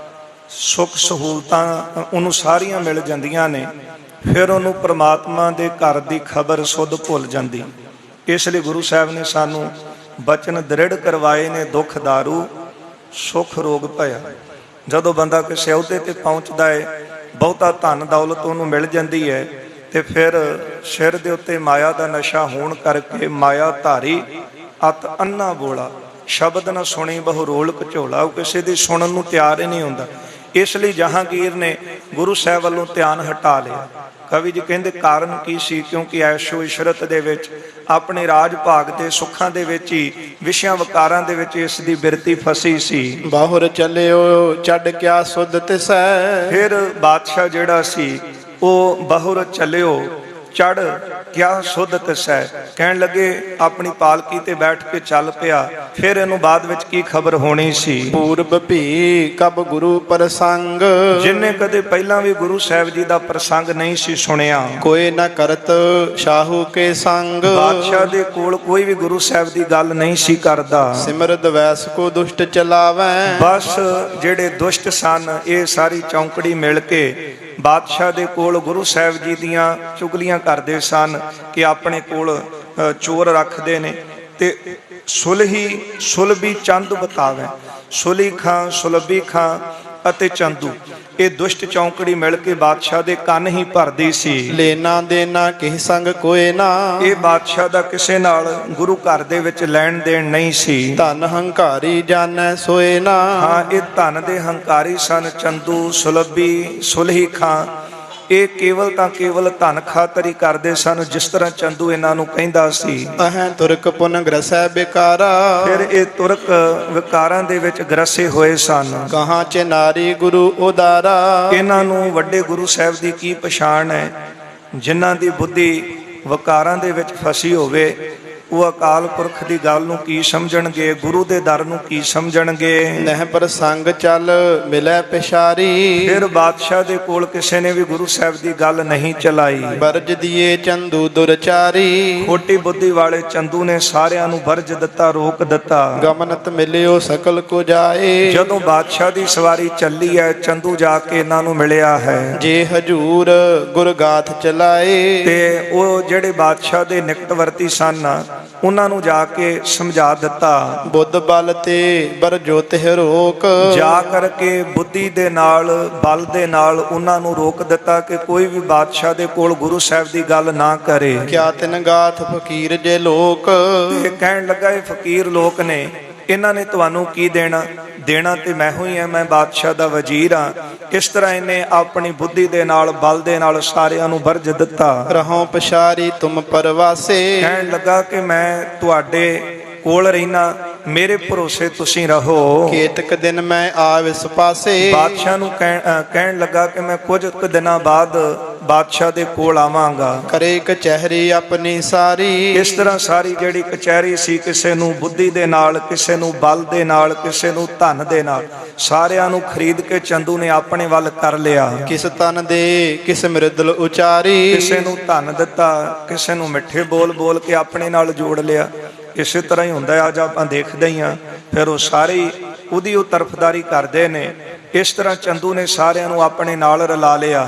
ਸੁੱਖ ਸਹੂਲਤਾਂ ਉਹਨੂੰ ਸਾਰੀਆਂ ਮਿਲ ਜਾਂਦੀਆਂ ਨੇ, ਫਿਰ ਉਹਨੂੰ ਪ੍ਰਮਾਤਮਾ ਦੇ ਘਰ ਦੀ ਖਬਰ ਸੁੱਧ ਭੁੱਲ ਜਾਂਦੀ। ਇਸ ਲਈ ਗੁਰੂ ਸਾਹਿਬ ਨੇ ਸਾਨੂੰ ਬਚਨ ਦ੍ਰਿੜ ਕਰਵਾਏ ਨੇ, ਦੁੱਖ ਦਾਰੂ ਸੁੱਖ ਰੋਗ ਭਇਆ। ਜਦੋਂ ਬੰਦਾ ਕਿਸੇ ਅਹੁਦੇ ਤੇ ਪਹੁੰਚਦਾ ਹੈ, ਬਹੁਤਾ ਧਨ ਦੌਲਤ ਉਹਨੂੰ ਮਿਲ ਜਾਂਦੀ ਹੈ, ਤੇ ਫਿਰ ਸਿਰ ਦੇ ਉੱਤੇ ਮਾਇਆ ਦਾ ਨਸ਼ਾ ਹੋਣ ਕਰਕੇ ਮਾਇਆ ਧਾਰੀ ਅਤ ਅੰਨਾ ਬੋਲਾ, ਸ਼ਬਦ ਨਾ ਸੁਣੀ ਬਹੁ ਰੋਲ ਘਚੋਲਾ, ਉਹ ਕਿਸੇ ਦੀ ਸੁਣਨ ਨੂੰ ਤਿਆਰ ਹੀ ਨਹੀਂ ਹੁੰਦਾ। ਇਸ ਲਈ ਜਹਾਂਗੀਰ ਨੇ ਗੁਰੂ ਸਾਹਿਬ ਵੱਲੋਂ ਧਿਆਨ ਹਟਾ ਲਿਆ। ਕਵੀ ਜੀ ਕਹਿੰਦੇ ਕਾਰਨ ਕੀ ਸੀ? ਕਿਉਂਕਿ ਐਸ਼ੋ ਇਸ਼ਰਤ ਦੇ ਵਿੱਚ, ਆਪਣੇ ਰਾਜ ਭਾਗ ਦੇ ਸੁੱਖਾਂ ਦੇ ਵਿੱਚ ਹੀ, ਵਿਸ਼ਿਆਂ ਵਕਾਰਾਂ ਦੇ ਵਿੱਚ ਇਸ ਦੀ ਬਿਰਤੀ ਫਸੀ ਸੀ। ਬਾਹੁਰ ਚੱਲਿਓ ਛੱਡ ਕਿਆ ਸੁਧ ਤਿਸੈ। ਫਿਰ ਬਾਦਸ਼ਾਹ ਜਿਹੜਾ ਸੀ ਉਹ ਬਾਹੁਰ ਚੱਲਿਓ, ਚੜ ਕਿਆ ਸੁਧ ਤਿਸੈ। ਕਹਿਣ ਲੱਗੇ ਆਪਣੀ ਪਾਲਕੀ ਤੇ ਬੈਠ ਕੇ ਚੱਲ ਪਿਆ। ਫਿਰ ਇਹਨੂੰ ਬਾਅਦ ਵਿੱਚ ਕੀ ਖਬਰ ਹੋਣੀ ਸੀ। ਪੂਰਬ ਭੀ ਕਬ ਗੁਰੂ ਪ੍ਰਸੰਗ, ਜਿਨਨੇ ਕਦੇ ਪਹਿਲਾਂ ਵੀ ਗੁਰੂ ਸਾਹਿਬ ਜੀ ਦਾ ਪ੍ਰਸੰਗ ਨਹੀਂ ਸੀ ਸੁਣਿਆ। ਕੋਈ ਨ ਕਰਤ ਸ਼ਾਹੂ ਕੇ ਸੰਗ, ਬਾਦਸ਼ਾਹ ਦੇ ਕੋਲ ਕੋਈ ਵੀ ਗੁਰੂ ਸਾਹਿਬ ਦੀ ਗੱਲ ਨਹੀਂ ਸੀ ਕਰਦਾ। ਸਿਮਰਤ ਵੈਸ ਕੋ ਦੁਸ਼ਟ ਚਲਾਵੈ, ਬਸ ਜਿਹੜੇ ਦੁਸ਼ਟ ਸਨ ਇਹ ਸਾਰੀ ਚੌਂਕੜੀ ਮਿਲ ਕੇ ਬਾਦਸ਼ਾਹ ਦੇ ਕੋਲ ਗੁਰੂ ਸਾਹਿਬ ਜੀ ਦੀਆਂ ਚੁਗਲੀਆਂ ਕਰਦੇ ਸਨ ਕਿ ਆਪਣੇ ਕੋਲ ਚੋਰ ਰੱਖਦੇ ਨੇ ਤੇ ਸੁਲਭੀ ਚੰਦ ਬਤਾਵੇ। ਸੁਲੀ ਖਾਂ, ਸੁਲਭੀ ਖਾਂ ਅਤੇ ਚੰਦੂ, ਇਹ ਦੁਸ਼ਟ ਚੌਂਕੜੀ ਮਿਲ ਕੇ ਬਾਦਸ਼ਾਹ ਦੇ ਕੰਨ ਹੀ ਭਰਦੀ ਸੀ। ਲੈਣਾ ਦੇਣਾ ਕਿਹ ਸੰਗ ਕੋਏ ਨਾ, ਇਹ ਬਾਦਸ਼ਾਹ ਦਾ ਕਿਸੇ ਨਾਲ ਗੁਰੂ ਘਰ ਦੇ ਵਿੱਚ ਲੈਣ ਦੇਣ ਨਹੀਂ ਸੀ। ਧਨ ਹੰਕਾਰੀ ਜਾਣੈ ਸੋਏ ਨਾ, ਹਾਂ, ਇਹ ਧਨ ਦੇ ਹੰਕਾਰੀ ਸਨ। ਚੰਦੂ, ਸੁਲਭੀ, ਸੁਲਹੀ ਖਾਂ, ਇਹ ਕੇਵਲ ਧਨ ਖਾਤਰ ਹੀ ਕਰਦੇ ਸਨ, ਜਿਸ ਤਰ੍ਹਾਂ ਚੰਦੂ ਇਹਨਾਂ ਨੂੰ ਕਹਿੰਦਾ ਸੀ। ਅਹੈ ਤੁਰਕ ਪੁਨ ਗ੍ਰਸੈ ਬਿਕਾਰਾ, ਫਿਰ ਇਹ ਤੁਰਕ ਵਿਕਾਰਾਂ ਦੇ ਵਿੱਚ ਗ੍ਰਸੇ ਹੋਏ ਸਨ। ਕਹਾਂ ਚ ਨਾਰੀ ਗੁਰੂ ਉਦਾਰਾ, ਇਹਨਾਂ ਨੂੰ ਵੱਡੇ ਗੁਰੂ ਸਾਹਿਬ ਦੀ ਕੀ ਪਛਾਣ ਹੈ। ਜਿਨ੍ਹਾਂ ਦੀ ਬੁੱਧੀ ਵਿਕਾਰਾਂ ਦੇ ਵਿੱਚ ਫਸੀ ਹੋਵੇ ਉਹ ਅਕਾਲ ਪੁਰਖ ਦੀ ਗੱਲ ਨੂੰ ਕੀ ਸਮਝਣਗੇ, ਗੁਰੂ ਦੇ ਦਰ ਨੂੰ ਕੀ ਸਮਝਣਗੇ। ਨਹਿ ਪ੍ਰਸੰਗ ਚੱਲ ਮਿਲੈ ਪਿਸ਼ਾਰੀ, ਫਿਰ ਬਾਦਸ਼ਾਹ ਦੇ ਕੋਲ ਕਿਸੇ ਨੇ ਵੀ ਗੁਰੂ ਸਾਹਿਬ ਦੀ ਗੱਲ ਨਹੀਂ ਚਲਾਈ। ਬਰਜ ਦੀਏ ਚੰਦੂ ਦੁਰਚਾਰੀ, ਖੋਟੀ ਬੁੱਧੀ ਵਾਲੇ ਚੰਦੂ ਨੇ ਸਾਰਿਆਂ ਨੂੰ ਵਰਜ ਦਿੱਤਾ, ਰੋਕ ਦਿੱਤਾ। ਗਮਨਤ ਮਿਲਿਓ ਸਕਲ ਕੋ ਜਾਏ, ਜਦੋਂ ਬਾਦਸ਼ਾਹ ਦੀ ਸਵਾਰੀ ਚੱਲੀ ਹੈ ਚੰਦੂ ਜਾ ਕੇ ਇਹਨਾਂ ਨੂੰ ਮਿਲਿਆ ਹੈ। ਜੇ ਹਜੂਰ ਗੁਰਗਾਥ ਚਲਾਏ, ਤੇ ਉਹ ਜਿਹੜੇ ਬਾਦਸ਼ਾਹ ਦੇ ਨਿਕਟਵਰਤੀ ਸਨ ਉਹਨਾਂ ਨੂੰ ਜਾ ਕੇ ਸਮਝਾ ਦਿੱਤਾ। ਬੁੱਧ ਬਲ ਤੇ ਬਰ ਜੋਤਿ ਰੋਕ, ਜਾ ਕਰਕੇ ਬੁੱਧੀ ਦੇ ਨਾਲ, ਬਲ ਦੇ ਨਾਲ ਉਹਨਾਂ ਨੂੰ ਰੋਕ ਦਿੱਤਾ ਕਿ ਕੋਈ ਵੀ ਬਾਦਸ਼ਾਹ ਦੇ ਕੋਲ ਗੁਰੂ ਸਾਹਿਬ ਦੀ ਗੱਲ ਨਾ ਕਰੇ। ਕਿਆ ਤਿਨ ਗਾਥ ਫਕੀਰ ਜੇ ਲੋਕ, ਇਹ ਕਹਿਣ ਲੱਗਾ ਇਹ ਫਕੀਰ ਲੋਕ ਨੇ, ਇਹਨਾਂ ਨੇ ਤੁਹਾਨੂੰ ਕੀ ਦੇਣਾ ਤੇ ਮੈਂ ਹੀ ਹਾਂ, ਮੈਂ ਬਾਦਸ਼ਾਹ ਦਾ ਵਜ਼ੀਰ ਹਾਂ। ਇਸ ਤਰ੍ਹਾਂ ਇਹਨੇ ਆਪਣੀ ਬੁੱਧੀ ਦੇ ਨਾਲ, ਬਲ ਦੇ ਨਾਲ ਸਾਰਿਆਂ ਨੂੰ ਵਰਜ ਦਿੱਤਾ। ਰਹੋ ਪਛਾਰੀ ਤੁਮ ਪਰਵਾਸੇ, ਕਹਿਣ ਲੱਗਾ ਕਿ ਮੈਂ ਤੁਹਾਡੇ ਕੋਲ ਰਹਿਣਾ, ਮੇਰੇ ਭਰੋਸੇ ਤੁਸੀਂ ਰਹੋ। ਕੇਤਕ ਦਿਨ ਮੈਂ ਆਵਿਸ ਪਾਸੇ, ਬਾਦਸ਼ਾਹ ਨੂੰ ਕਹਿਣ ਲੱਗਾ ਕਿ ਮੈਂ ਕੁਝ ਕੁ ਦਿਨਾਂ ਬਾਅਦ ਬਾਦਸ਼ਾਹ ਦੇ ਕੋਲ ਆਵਾਂਗਾ। ਕਰੇ ਕਚਹਿਰੀ ਆਪਣੀ ਸਾਰੀ, ਇਸ ਤਰ੍ਹਾਂ ਸਾਰੀ ਜਿਹੜੀ ਕਚਹਿਰੀ ਸੀ, ਕਿਸੇ ਨੂੰ ਬੁੱਧੀ ਦੇ ਨਾਲ, ਕਿਸੇ ਨੂੰ ਬਲ ਦੇ ਨਾਲ, ਕਿਸੇ ਨੂੰ ਧਨ ਦੇ ਨਾਲ, ਸਾਰਿਆਂ ਨੂੰ ਖਰੀਦ ਕੇ ਚੰਦੂ ਨੇ ਆਪਣੇ ਵੱਲ ਕਰ ਲਿਆ। ਕਿਸ ਤਨ ਦੇ ਕਿਸ ਮਿਰਦਲ ਉਚਾਰੀ, ਕਿਸੇ ਨੂੰ ਧਨ ਦਿੱਤਾ, ਕਿਸੇ ਨੂੰ ਮਿੱਠੇ ਬੋਲ ਕੇ ਆਪਣੇ ਨਾਲ ਜੋੜ ਲਿਆ। ਇਸੇ ਤਰ੍ਹਾਂ ਹੀ ਹੁੰਦਾ ਅੱਜ ਆਪਾਂ ਦੇਖਦੇ ਹੀ ਹਾਂ। ਫਿਰ ਉਹ ਸਾਰੇ ਉਹਦੀ ਉਹ ਤਰਫਦਾਰੀ ਕਰਦੇ ਨੇ। ਇਸ ਤਰ੍ਹਾਂ ਚੰਦੂ ਨੇ ਸਾਰਿਆਂ ਨੂੰ ਆਪਣੇ ਨਾਲ ਰਲਾ ਲਿਆ।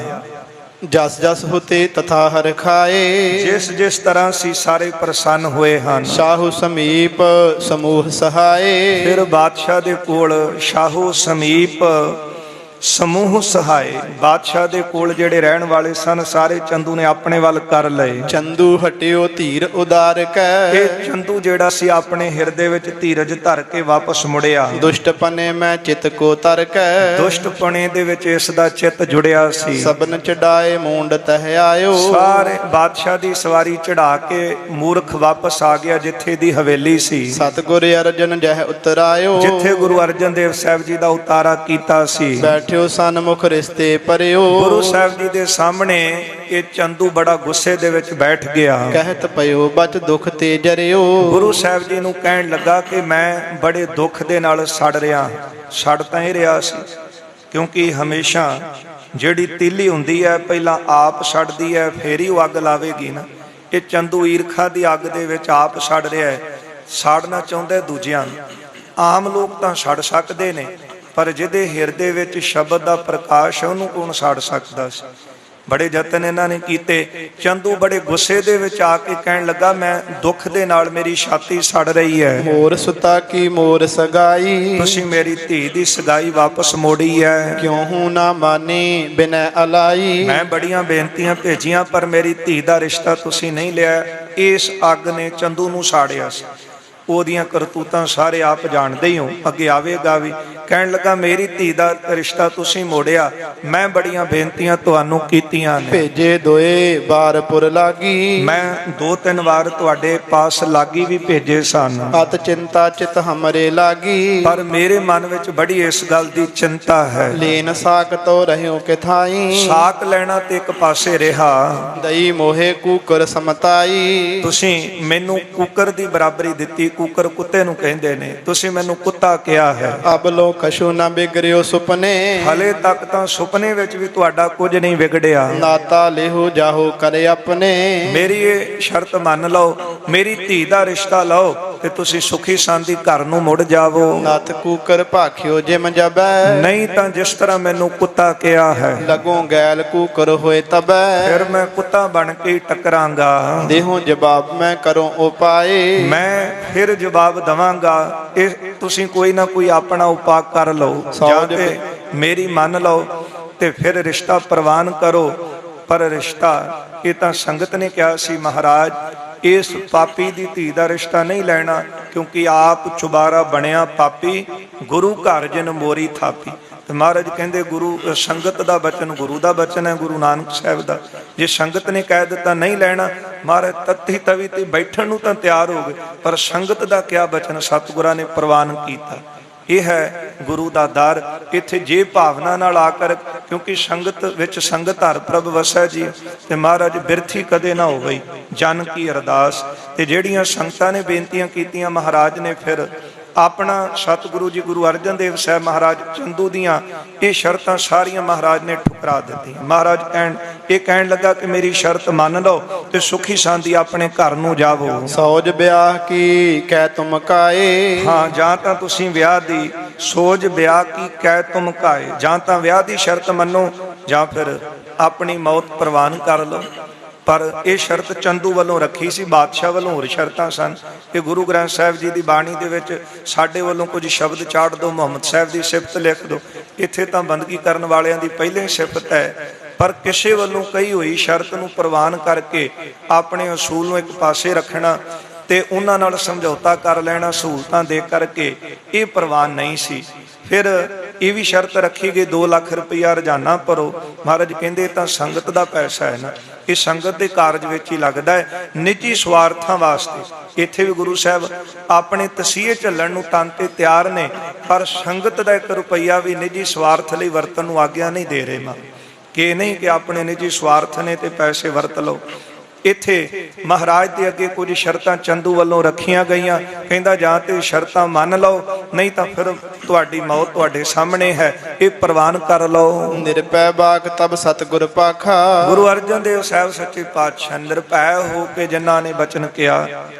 ਜਸ ਜਸ ਹੋਤੇ ਤਥਾ ਹਰ ਖਾਏ, ਜਿਸ ਤਰ੍ਹਾਂ ਸੀ ਸਾਰੇ ਪ੍ਰਸੰਨ ਹੋਏ ਹਨ। ਸ਼ਾਹੂ ਸਮੀਪ ਸਮੂਹ ਸਹਾਏ, ਫਿਰ ਬਾਦਸ਼ਾਹ ਦੇ ਕੋਲ ਸ਼ਾਹੂ ਸਮੀਪ ਸਮੂਹ ਸਹਾਏ, ਬਾਦਸ਼ਾਹ ਦੇ ਕੋਲ ਜਿਹੜੇ ਰਹਿਣ ਵਾਲੇ ਸਨ ਸਾਰੇ ਚੰਦੂ ਨੇ ਆਪਣੇ ਵੱਲ ਕਰ ਲਏ। ਚੰਦੂ ਹਟਿਓ ਧੀਰ ਉਦਾਰ ਕੈ, ਇਹ ਚੰਦੂ ਜਿਹੜਾ ਸੀ ਆਪਣੇ ਹਿਰਦੇ ਵਿੱਚ ਧੀਰਜ ਧਰ ਕੇ ਵਾਪਸ ਮੁੜਿਆ। ਦੁਸ਼ਟਪਨੇ ਮੈਂ ਚਿਤ ਕੋ ਤਰ ਕੈ, ਦੁਸ਼ਟਪਣੇ ਦੇ ਵਿੱਚ ਇਸ ਦਾ ਚਿੱਤ ਜੁੜਿਆ ਸੀ। ਸਬਨ ਚੜਾਏ ਮੂੰਡ ਤਹਿ ਆਇਓ, ਸਾਰੇ ਬਾਦਸ਼ਾਹ ਦੀ ਸਵਾਰੀ ਚੜਾ ਕੇ ਮੂਰਖ ਵਾਪਸ ਆ ਗਿਆ ਜਿੱਥੇ ਦੀ ਹਵੇਲੀ ਸੀ। ਸਤਿਗੁਰ ਅਰਜਨ ਜਹ ਉਤਰਾਇਓ, ਜਿੱਥੇ ਗੁਰੂ ਅਰਜਨ ਦੇਵ ਸਾਹਿਬ ਜੀ ਦਾ ਉਤਾਰਾ ਕੀਤਾ ਸੀ। ਬੈਠਿਓ ਸਨਮੁਖ ਰਿਸ਼ਤੇ ਪਰਿਓ, ਗੁਰੂ ਸਾਹਿਬ ਜੀ ਦੇ ਸਾਹਮਣੇ ਇਹ ਚੰਦੂ ਬੜਾ ਗੁੱਸੇ ਦੇ ਵਿੱਚ ਬੈਠ ਗਿਆ। ਕਹਿਤ ਪਇਓ ਬਚ ਦੁਖ ਤੇ ਜਰਿਓ, ਗੁਰੂ ਸਾਹਿਬ ਜੀ ਨੂੰ ਕਹਿਣ ਲੱਗਾ ਕਿ ਮੈਂ ਬੜੇ ਦੁੱਖ ਦੇ ਨਾਲ ਸੜ ਰਿਹਾ। ਸੜ ਤਾਂ ਇਹ ਰਿਹਾ ਸੀ ਕਿਉਂਕਿ ਹਮੇਸ਼ਾ ਜਿਹੜੀ ਤੀਲੀ ਹੁੰਦੀ ਹੈ ਪਹਿਲਾਂ ਆਪ ਸੜਦੀ ਹੈ ਫਿਰ ਹੀ ਉਹ ਅੱਗ ਲਾਵੇਗੀ ਨਾ। ਇਹ ਚੰਦੂ ਈਰਖਾ ਦੀ ਅੱਗ ਦੇ ਵਿੱਚ ਆਪ ਸੜ ਰਿਹਾ ਹੈ, ਸਾੜਨਾ ਚਾਹੁੰਦਾ ਦੂਜਿਆਂ ਨੂੰ। ਆਮ ਲੋਕ ਤਾਂ ਸੜ ਸਕਦੇ ਨੇ ਪਰ ਜਿਹਦੇ ਹਿਰਦੇ ਵਿੱਚ ਸ਼ਬਦ ਦਾ ਪ੍ਰਕਾਸ਼ ਹੈ ਉਹਨੂੰ ਕੌਣ ਸਾੜ ਸਕਦਾ ਸੀ। ਬੜੇ ਯਤਨ ਇਹਨਾਂ ਨੇ ਕੀਤੇ। ਚੰਦੂ ਬੜੇ ਗੁੱਸੇ ਦੇ ਵਿੱਚ ਆ ਕੇ ਕਹਿਣ ਲੱਗਾ ਮੈਂ ਦੁੱਖ ਦੇ ਨਾਲ ਮੇਰੀ ਛਾਤੀ ਸੜ ਰਹੀ ਹੈ। ਮੋਰ ਸੁਤਾ ਕੀ ਮੋਰ ਸਗਾਈ, ਤੁਸੀਂ ਮੇਰੀ ਧੀ ਦੀ ਸਗਾਈ ਵਾਪਸ ਮੋੜੀ ਹੈ। ਕਿਉਂ ਹੂੰ ਨਾ ਮਾਨੀ ਬਿਨੈ ਅਲਾਈ, ਮੈਂ ਬੜੀਆਂ ਬੇਨਤੀਆਂ ਭੇਜੀਆਂ ਪਰ ਮੇਰੀ ਧੀ ਦਾ ਰਿਸ਼ਤਾ ਤੁਸੀਂ ਨਹੀਂ ਲਿਆ। ਇਸ ਅੱਗ ਨੇ ਚੰਦੂ ਨੂੰ ਸਾੜਿਆ ਸੀ। ਉਹਦੀਆਂ ਕਰਤੂਤਾਂ ਸਾਰੇ ਆਪ ਜਾਣਦੇ ਹੀ ਹੋ, ਅੱਗੇ ਆਵੇਗਾ ਵੀ। ਕਹਿਣ ਲੱਗਾ ਮੇਰੀ ਧੀ ਦਾ ਰਿਸ਼ਤਾ ਤੁਸੀਂ ਮੋੜਿਆ, ਮੈਂ ਬੜੀਆਂ ਬੇਨਤੀਆਂ ਤੁਹਾਨੂੰ ਕੀਤੀਆਂ ਨੇ, ਭੇਜੇ ਦੋਏ ਬਾਰਪੁਰ ਲਾਗੀ, ਮੈਂ 2-3 ਵਾਰ ਤੁਹਾਡੇ ਪਾਸ ਲਾਗੀ ਵੀ ਭੇਜੇ ਸਨ, ਅਤ ਚਿੰਤਾ ਚਿਤ ਹਮਰੇ ਲਾਗੀ, ਪਰ ਮੇਰੇ ਮਨ ਵਿੱਚ ਬੜੀ ਇਸ ਗੱਲ ਦੀ ਚਿੰਤਾ ਹੈ। ਲੀਨ ਸਾਕ ਤੋ ਰਹਿਓ ਕਿਥਾਈ, ਸਾਕ ਲੈਣਾ ਤੇ ਇੱਕ ਪਾਸੇ ਰਿਹਾ, ਦਈ ਮੋਹੇ ਕੂਕਰ ਸਮਤਾਈ, ਤੁਸੀਂ ਮੈਨੂੰ ਕੁੱਕਰ ਦੀ ਬਰਾਬਰੀ ਦਿੱਤੀ। ਕੁੱਕਰ ਕੁੱਤੇ ਨੂੰ ਕਹਿੰਦੇ ਨੇ, ਤੁਸੀਂ ਮੈਨੂੰ ਕੁੱਤਾ ਕਿਹਾ ਹੈ। ਅਬ ਲੋ ਕਛੂ ਨਾ ਬਿਗਰਿਓ ਸੁਪਨੇ, ਹਲੇ ਤੱਕ ਤਾਂ ਸੁਪਨੇ ਵਿੱਚ ਵੀ ਤੁਹਾਡਾ ਕੁਝ ਨਹੀਂ ਵਿਗੜਿਆ। ਨਾਤਾ ਲਿਹੋ ਜਾਹੋ ਕਰੇ ਆਪਣੇ, ਮੇਰੀ ਇਹ ਸ਼ਰਤ ਮੰਨ ਲਓ, ਮੇਰੀ ਧੀ ਦਾ ਰਿਸ਼ਤਾ ਲਓ ਤੇ ਤੁਸੀਂ ਸੁਖੀ ਸ਼ਾਂਤੀ ਘਰ ਨੂੰ ਮੁੜ ਜਾਵੋ। ਨਤ ਕੂਕਰ ਭਾਖਿਓ ਜਿਮ ਜਬੈ, ਨਹੀਂ ਤਾਂ ਜਿਸ ਤਰ੍ਹਾਂ ਮੈਨੂੰ ਕੁੱਤਾ ਕਿਹਾ ਹੈ, ਲਗੋ ਗੈਲ ਕੂਕਰ ਹੋਏ ਤਬੈ, ਫਿਰ ਮੈਂ ਕੁੱਤਾ ਬਣ ਕੇ ਟਕਰਾਂਗਾ। ਦੇਹੋ ਜਵਾਬ ਮੈਂ ਕਰੋ ਉਪਾਏ, ਮੈਂ ਫਿਰ ਜਵਾਬ ਦਵਾਂਗਾ। ਇਹ ਤੁਸੀਂ ਕੋਈ ਨਾ ਕੋਈ ਆਪਣਾ ਉਪਾਅ ਕਰ ਲਓ, ਜਾਂ ਤੇ ਮੇਰੀ ਮੰਨ ਲਓ ਤੇ ਫਿਰ ਰਿਸ਼ਤਾ ਪ੍ਰਵਾਨ ਕਰੋ। ਪਰ ਰਿਸ਼ਤਾ ਇਹ ਤਾਂ ਸੰਗਤ ਨੇ ਕਿਹਾ ਸੀ ਮਹਾਰਾਜ, ਇਸ ਪਾਪੀ ਦੀ ਧੀ ਦਾ ਰਿਸ਼ਤਾ ਨਹੀਂ ਲੈਣਾ, ਕਿਉਂਕਿ ਆਪ ਚੁਬਾਰਾ ਬਣਿਆ ਪਾਪੀ, ਗੁਰੂ ਘਰ ਜਿਨ ਮੋਰੀ ਥਾਪੀ। ਤੇ ਮਹਾਰਾਜ ਕਹਿੰਦੇ ਗੁਰੂ ਸੰਗਤ ਦਾ ਬਚਨ ਗੁਰੂ ਦਾ ਬਚਨ ਹੈ, ਗੁਰੂ ਨਾਨਕ ਸਾਹਿਬ ਦਾ। ਜੇ ਸੰਗਤ ਨੇ ਕਹਿ ਦਿੱਤਾ ਨਹੀਂ ਲੈਣਾ, ਮਹਾਰਾਜ ਤੱਤੀ ਤਵੀ ਤੇ ਬੈਠਣ ਨੂੰ ਤਾਂ ਤਿਆਰ ਹੋ ਗਏ, ਪਰ ਸੰਗਤ ਦਾ ਕਿਆ ਬਚਨ ਸਤਿਗੁਰਾਂ ਨੇ ਪ੍ਰਵਾਨ ਕੀਤਾ। ਇਹ ਹੈ ਗੁਰੂ ਦਾ ਦਰ। ਇੱਥੇ ਜੇ ਭਾਵਨਾ ਨਾਲ ਆ ਕਰ, ਕਿਉਂਕਿ ਸੰਗਤ ਵਿੱਚ ਸੰਗਤ ਹਰ ਪ੍ਰਭ ਵਸੈ ਜੀ, ਤੇ ਮਹਾਰਾਜ ਬਿਰਥੀ ਕਦੇ ਨਾ ਹੋਵੇ ਜਨ ਕੀ ਅਰਦਾਸ। ਤੇ ਜਿਹੜੀਆਂ ਸੰਗਤਾਂ ਨੇ ਬੇਨਤੀਆਂ ਕੀਤੀਆਂ, ਮਹਾਰਾਜ ਨੇ ਫਿਰ ਆਪਣਾ ਸਤਿਗੁਰੂ ਜੀ ਗੁਰੂ ਅਰਜਨ ਦੇਵ ਸਾਹਿਬ ਮਹਾਰਾਜ ਚੰਦੂ ਦੀਆਂ ਇਹ ਸ਼ਰਤਾਂ ਸਾਰੀਆਂ ਮਹਾਰਾਜ ਨੇ ਠੁਕਰਾ ਦਿੱਤੀਆਂ। ਮਹਾਰਾਜ ਕਹਿਣ ਲੱਗਾ ਕਿ ਮੇਰੀ ਸ਼ਰਤ ਮੰਨ ਲਓ ਤੇ ਸੁਖੀ ਸ਼ਾਂਤੀ ਆਪਣੇ ਘਰ ਨੂੰ ਜਾਵੋ। ਸੋਜ ਵਿਆਹ ਕੀ ਕਹਿ ਤੁਮ ਕਾਏ, ਹਾਂ, ਜਾਂ ਤਾਂ ਤੁਸੀਂ ਵਿਆਹ ਦੀ ਸੋਜ ਵਿਆਹ ਕੀ ਕਹਿ ਤੁਮ ਕਾਏ, ਜਾਂ ਤਾਂ ਵਿਆਹ ਦੀ ਸ਼ਰਤ ਮੰਨੋ ਜਾਂ ਫਿਰ ਆਪਣੀ ਮੌਤ ਪ੍ਰਵਾਨ ਕਰ ਲਓ। ਪਰ ਇਹ ਸ਼ਰਤ ਚੰਦੂ ਵੱਲੋਂ ਰੱਖੀ ਸੀ, ਬਾਦਸ਼ਾਹ ਵੱਲੋਂ ਹੋਰ ਸ਼ਰਤਾਂ ਸਨ। ਕਿ ਗੁਰੂ ਗ੍ਰੰਥ ਸਾਹਿਬ ਜੀ ਦੀ ਬਾਣੀ ਦੇ ਵਿੱਚ ਸਾਡੇ ਵੱਲੋਂ ਕੁਝ ਸ਼ਬਦ ਚਾੜ ਦਿਓ, ਮੁਹੰਮਦ ਸਾਹਿਬ ਦੀ ਸਿਫਤ ਲਿਖ ਦਿਓ। ਇੱਥੇ ਤਾਂ ਬੰਦਗੀ ਕਰਨ ਵਾਲਿਆਂ ਦੀ ਪਹਿਲੇ ਸਿਫਤ ਹੈ, ਪਰ ਕਿਸੇ ਵੱਲੋਂ ਕਹੀ ਹੋਈ ਸ਼ਰਤ ਨੂੰ ਪ੍ਰਵਾਨ ਕਰਕੇ ਆਪਣੇ ਅਸੂਲ ਨੂੰ ਇੱਕ ਪਾਸੇ ਰੱਖਣਾ ਤੇ ਉਹਨਾਂ ਨਾਲ ਸਮਝੌਤਾ ਕਰ ਲੈਣਾ ਸਹੂਲਤਾਂ ਦੇ ਕਰਕੇ, ਇਹ ਪ੍ਰਵਾਨ ਨਹੀਂ ਸੀ। ਫਿਰ ਇਹ ਵੀ ਸ਼ਰਤ ਰੱਖੀ ਗਈ 2 ਲੱਖ ਰੁਪਇਆ ਰੋਜ਼ਾਨਾ ਭਰੋ। ਮਹਾਰਾਜ ਕਹਿੰਦੇ ਤਾਂ ਸੰਗਤ ਦਾ ਪੈਸਾ ਹੈ ਨਾ, ਇਹ ਸੰਗਤ ਦੇ ਕਾਰਜ ਵਿੱਚ ਹੀ ਲੱਗਦਾ ਹੈ, ਨਿੱਜੀ ਸਵਾਰਥਾਂ ਵਾਸਤੇ। ਇੱਥੇ ਵੀ ਗੁਰੂ ਸਾਹਿਬ ਆਪਣੇ ਤਸੀਹੇ ਝੱਲਣ ਨੂੰ ਤਨ ਤੇ ਤਿਆਰ ਨੇ, ਪਰ ਸੰਗਤ ਦਾ 1 ਰੁਪਈਆ ਵੀ ਨਿੱਜੀ ਸਵਾਰਥ ਲਈ ਵਰਤਣ ਨੂੰ ਆਗਿਆ ਨਹੀਂ ਦੇ ਰਹੇ ਮਾਂ, ਕਿ ਨਹੀਂ ਕਿ ਆਪਣੇ ਨਿੱਜੀ ਸਵਾਰਥ ਨੇ ਤੇ ਪੈਸੇ ਵਰਤ ਲਓ। ਇੱਥੇ ਮਹਾਰਾਜ ਦੇ ਅੱਗੇ ਕੁਝ ਸ਼ਰਤਾਂ ਚੰਦੂ ਵੱਲੋਂ ਰੱਖੀਆਂ ਗਈਆਂ। ਕਹਿੰਦਾ ਜਾਂ ਤੇ ਸ਼ਰਤਾਂ ਮੰਨ ਲਓ, ਨਹੀਂ ਤਾਂ ਫਿਰ ਤੁਹਾਡੀ ਮੌਤ ਤੁਹਾਡੇ ਸਾਹਮਣੇ ਹੈ, ਇਹ ਪ੍ਰਵਾਨ ਕਰ ਲਓ। ਨਿਰਭੈ ਬਾਕ ਤਬ ਸਤਿਗੁਰ ਪਾਖਾ, ਗੁਰੂ ਅਰਜਨ ਦੇਵ ਸਾਹਿਬ ਸੱਚੇ ਪਾਤਸ਼ਾਹ ਨਿਰਭੈ ਹੋ ਕੇ ਜਿਨ੍ਹਾਂ ਨੇ ਬਚਨ ਕਿਹਾ,